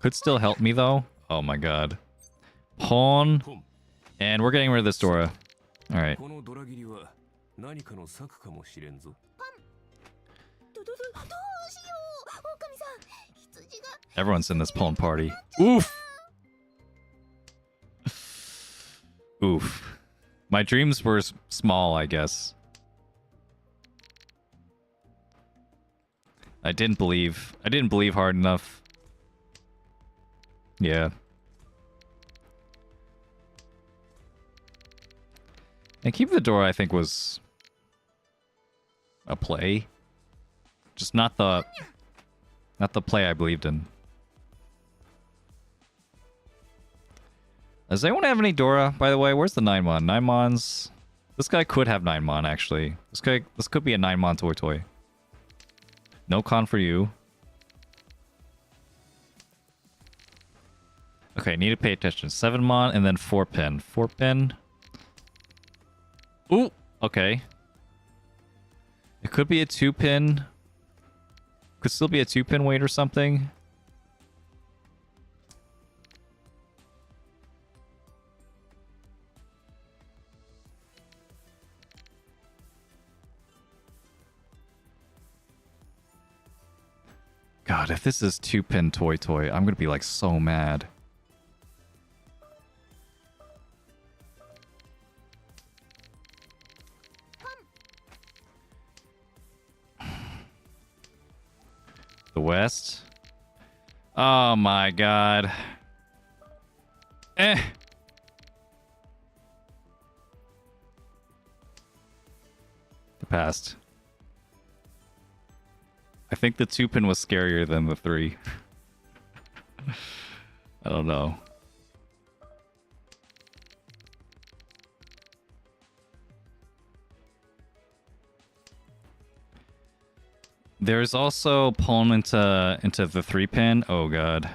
Could still help me, though. Oh my god. Pawn. And we're getting rid of this Dora. Alright. Everyone's in this pawn party. Oof! Oof. My dreams were small, I guess. I didn't believe hard enough. Yeah. And keep the door, I think, was a play. Just not the play I believed in. Does anyone have any Dora, by the way? Where's the 9-mon? 9-mons. This guy could have 9-mon, actually. This could be a 9-mon toy toy. No con for you. Okay, need to pay attention. 7-mon and then 4-pin. 4-pin. Ooh! Okay. It could be a 2-pin. Could still be a 2-pin weight or something. God, if this is 2-pin toy toy, I'm gonna be like so mad. The West. Oh my god. Eh. The past. I think the 2-pin was scarier than the 3. I don't know. There's also pawn into the 3-pin. Oh god.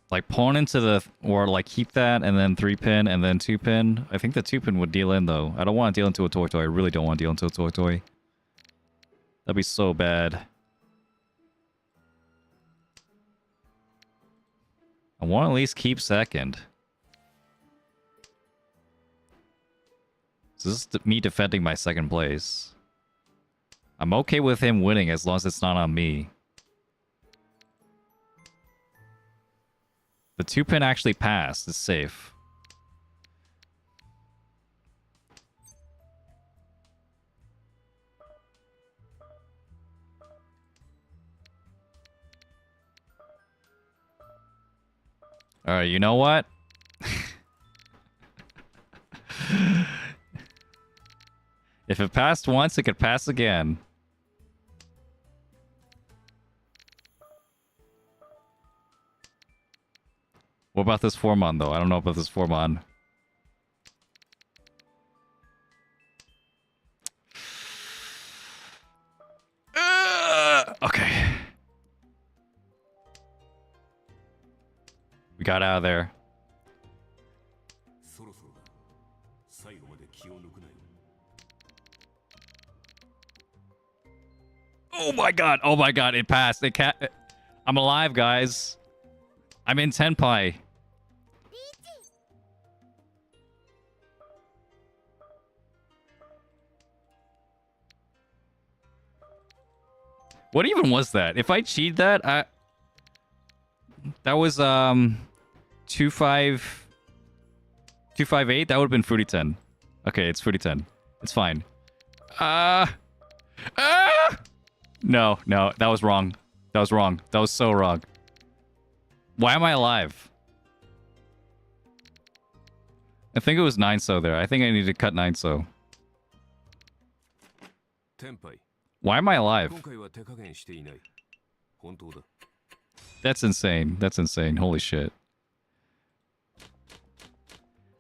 Like pawn into the, or like keep that and then 3-pin and then 2-pin. I think the 2-pin would deal in though. I don't want to deal into a toy toy. I really don't want to deal into a toy toy. That'd be so bad. I want to at least keep second. So this is me defending my second place. I'm okay with him winning as long as it's not on me. The 2-pin actually passed. It's safe. Alright, you know what? If it passed once, it could pass again. What about this Formon, though? I don't know about this Formon. Okay. We got out of there. Oh my god! Oh my god! It passed. It can't. I'm alive, guys. I'm in Tenpai. What even was that? If I cheat that, that was 258. That would have been Fruity 10. Okay, it's Fruity 10. It's fine. No, that was wrong. That was wrong. That was so wrong. Why am I alive? I think it was 9-so there. I think I need to cut 9-so. Why am I alive? That's insane. That's insane. Holy shit.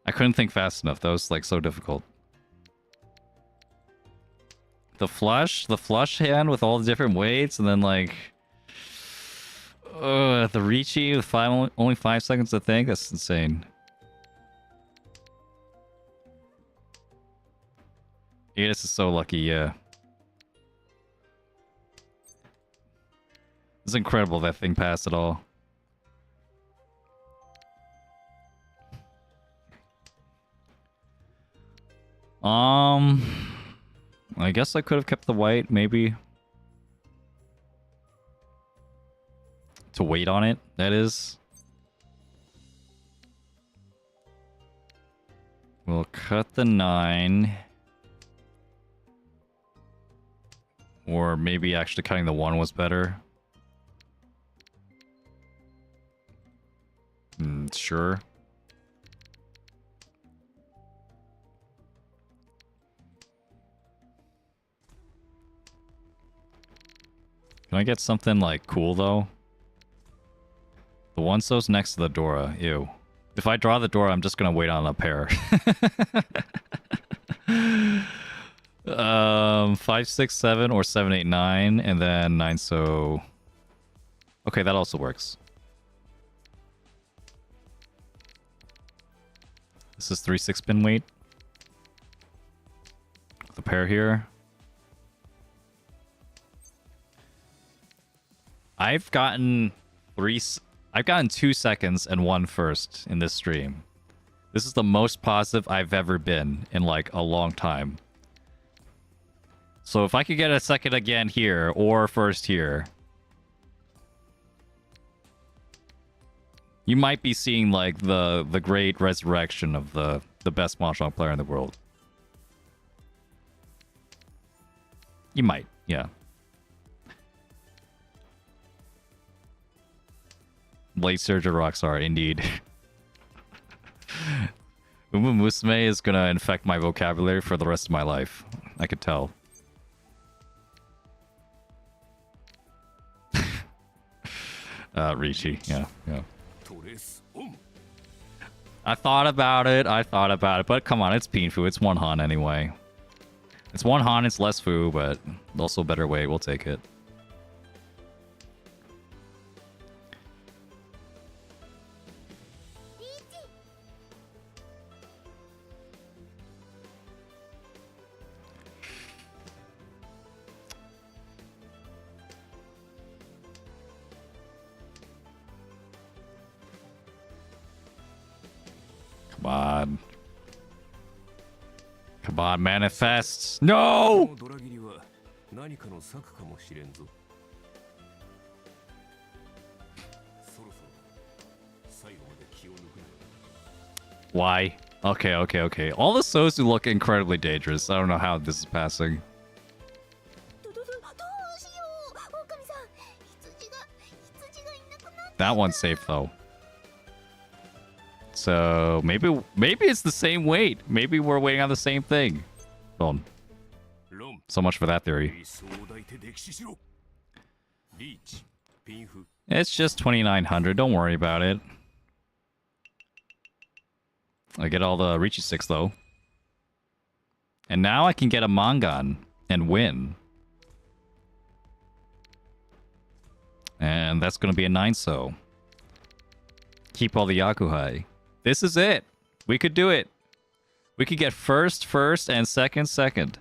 I couldn't think fast enough. That was like so difficult. The flush hand with all the different weights, and then like the Riichi with only 5 seconds to think. That's insane. Yeah, this is so lucky. Yeah, it's incredible that thing passed at all. I guess I could have kept the white, maybe. To wait on it, that is. We'll cut the 9. Or maybe actually cutting the 1 was better. Sure. Can I get something, like, cool, though? The 1-so's next to the Dora. Ew. If I draw the Dora, I'm just gonna wait on a pair. 5, 6, 7, or 7, 8, 9, and then 9-so... Okay, that also works. This is 3 6-pin weight. The pair here. I've gotten 2 seconds and 1 first in this stream. This is the most positive I've ever been in like a long time. So if I could get a second again here or first here, you might be seeing like the great resurrection of the best Mahjong player in the world. You might, yeah. Late Surge or Rockstar, indeed. Umu Musume is gonna infect my vocabulary for the rest of my life. I could tell. Riichi, yeah. I thought about it, but come on, it's Pinfu, it's 1 Han anyway. It's 1 Han, it's less Fu, but also better weight, we'll take it. Come on. Come on, manifest. No! Why? Okay, okay, okay. All the Sozu look incredibly dangerous. I don't know how this is passing. どうしよう狼さん羊がいなくなった That one's safe though. So maybe it's the same weight. Maybe we're waiting on the same thing. Hold on. ロン So much for that theory. 理想抱いて溺死しろリーチピンフ It's just 2,900. Don't worry about it. I get all the Riichi 6 though. And now I can get a Mangan and win. And that's going to be a 9-so. Keep all the Yakuhai. This is it. We could do it. We could get first, and second.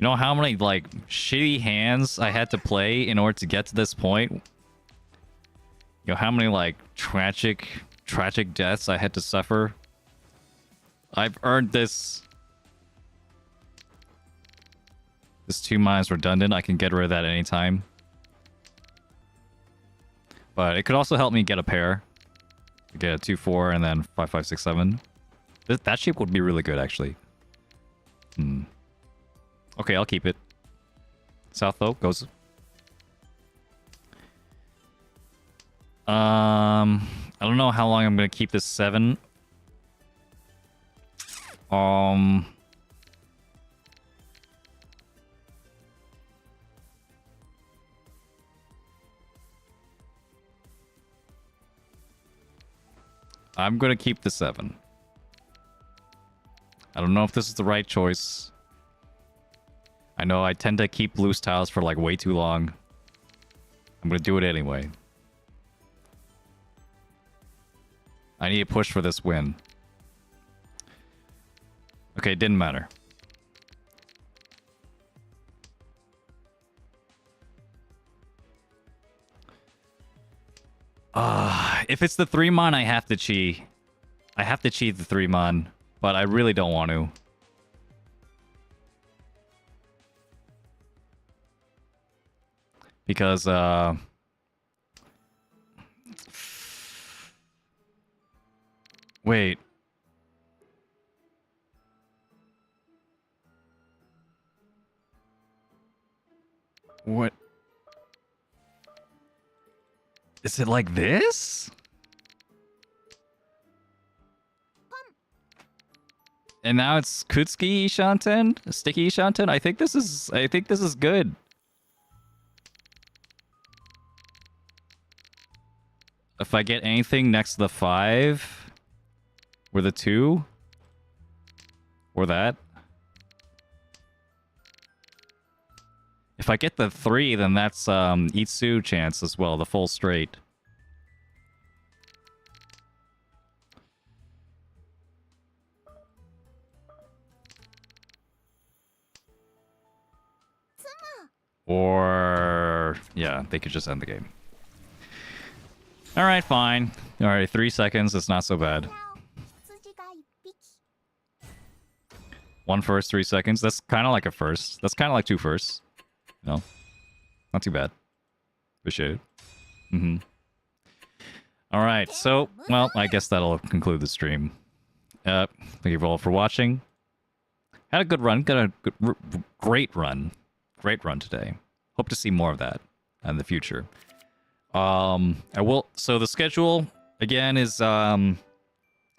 You know how many, like, shitty hands I had to play in order to get to this point? You know how many, like, tragic deaths I had to suffer? I've earned this. This 2 mines redundant. I can get rid of that anytime. But it could also help me get a pair. Get a 2-4 and then 5-5-6-7. That shape would be really good, actually. Okay, I'll keep it. South though goes. I don't know how long I'm gonna keep this 7. I'm gonna keep the 7. I don't know if this is the right choice. I know I tend to keep loose tiles for like way too long. I'm gonna do it anyway. I need to push for this win. Okay, it didn't matter. If it's the 3-mon, I have to cheat. I have to cheat the 3-mon, but I really don't want to. Because, wait. What? Is it like this? And now it's Kutsuki Shanten? Sticky Shanten? I think this is good. If I get anything next to the 5 or the 2 or that. If I get the 3, then that's Itsu chance as well, the full straight. Or yeah, they could just end the game. All right, fine. All right, 3 seconds. It's not so bad. 羊が1匹 1 first, 3 seconds. That's kind of like a first. That's kind of like 2 firsts. No, not too bad. Appreciate it. All right, so well, I guess that'll conclude the stream. Thank you all for watching. Had a good run. Got a great run. Great run today. Hope to see more of that in the future. I will. So the schedule again is in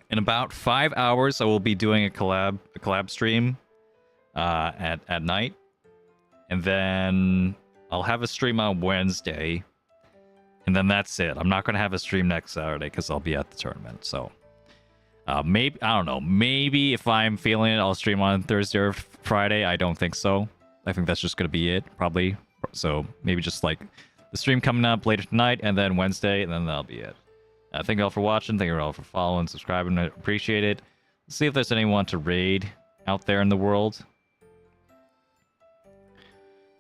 about 5 hours. I will be doing a collab stream at night, and then I'll have a stream on Wednesday, and then that's it. I'm not gonna have a stream next Saturday because I'll be at the tournament. So maybe I don't know. Maybe if I'm feeling it, I'll stream on Thursday or Friday. I don't think so. I think that's just gonna be it probably. So maybe just like the stream coming up later tonight, and then Wednesday, and then that'll be it. Thank you all for watching. Thank you all for following, subscribing. I appreciate it. Let's see if there's anyone to raid out there in the world.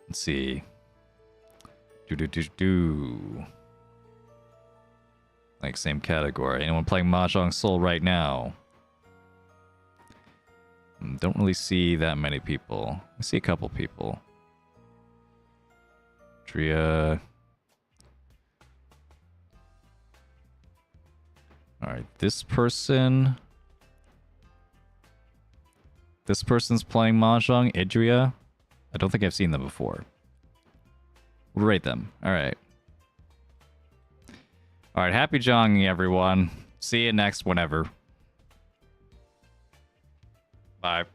Let's see. Like same category. Anyone playing Mahjong Soul right now? Don't really see that many people. I see a couple people. Tria, All right, this person. This person's playing Mahjong, Idria. I don't think I've seen them before. We'll rate them. All right. All right, happy jonging, everyone. See you next whenever. Bye.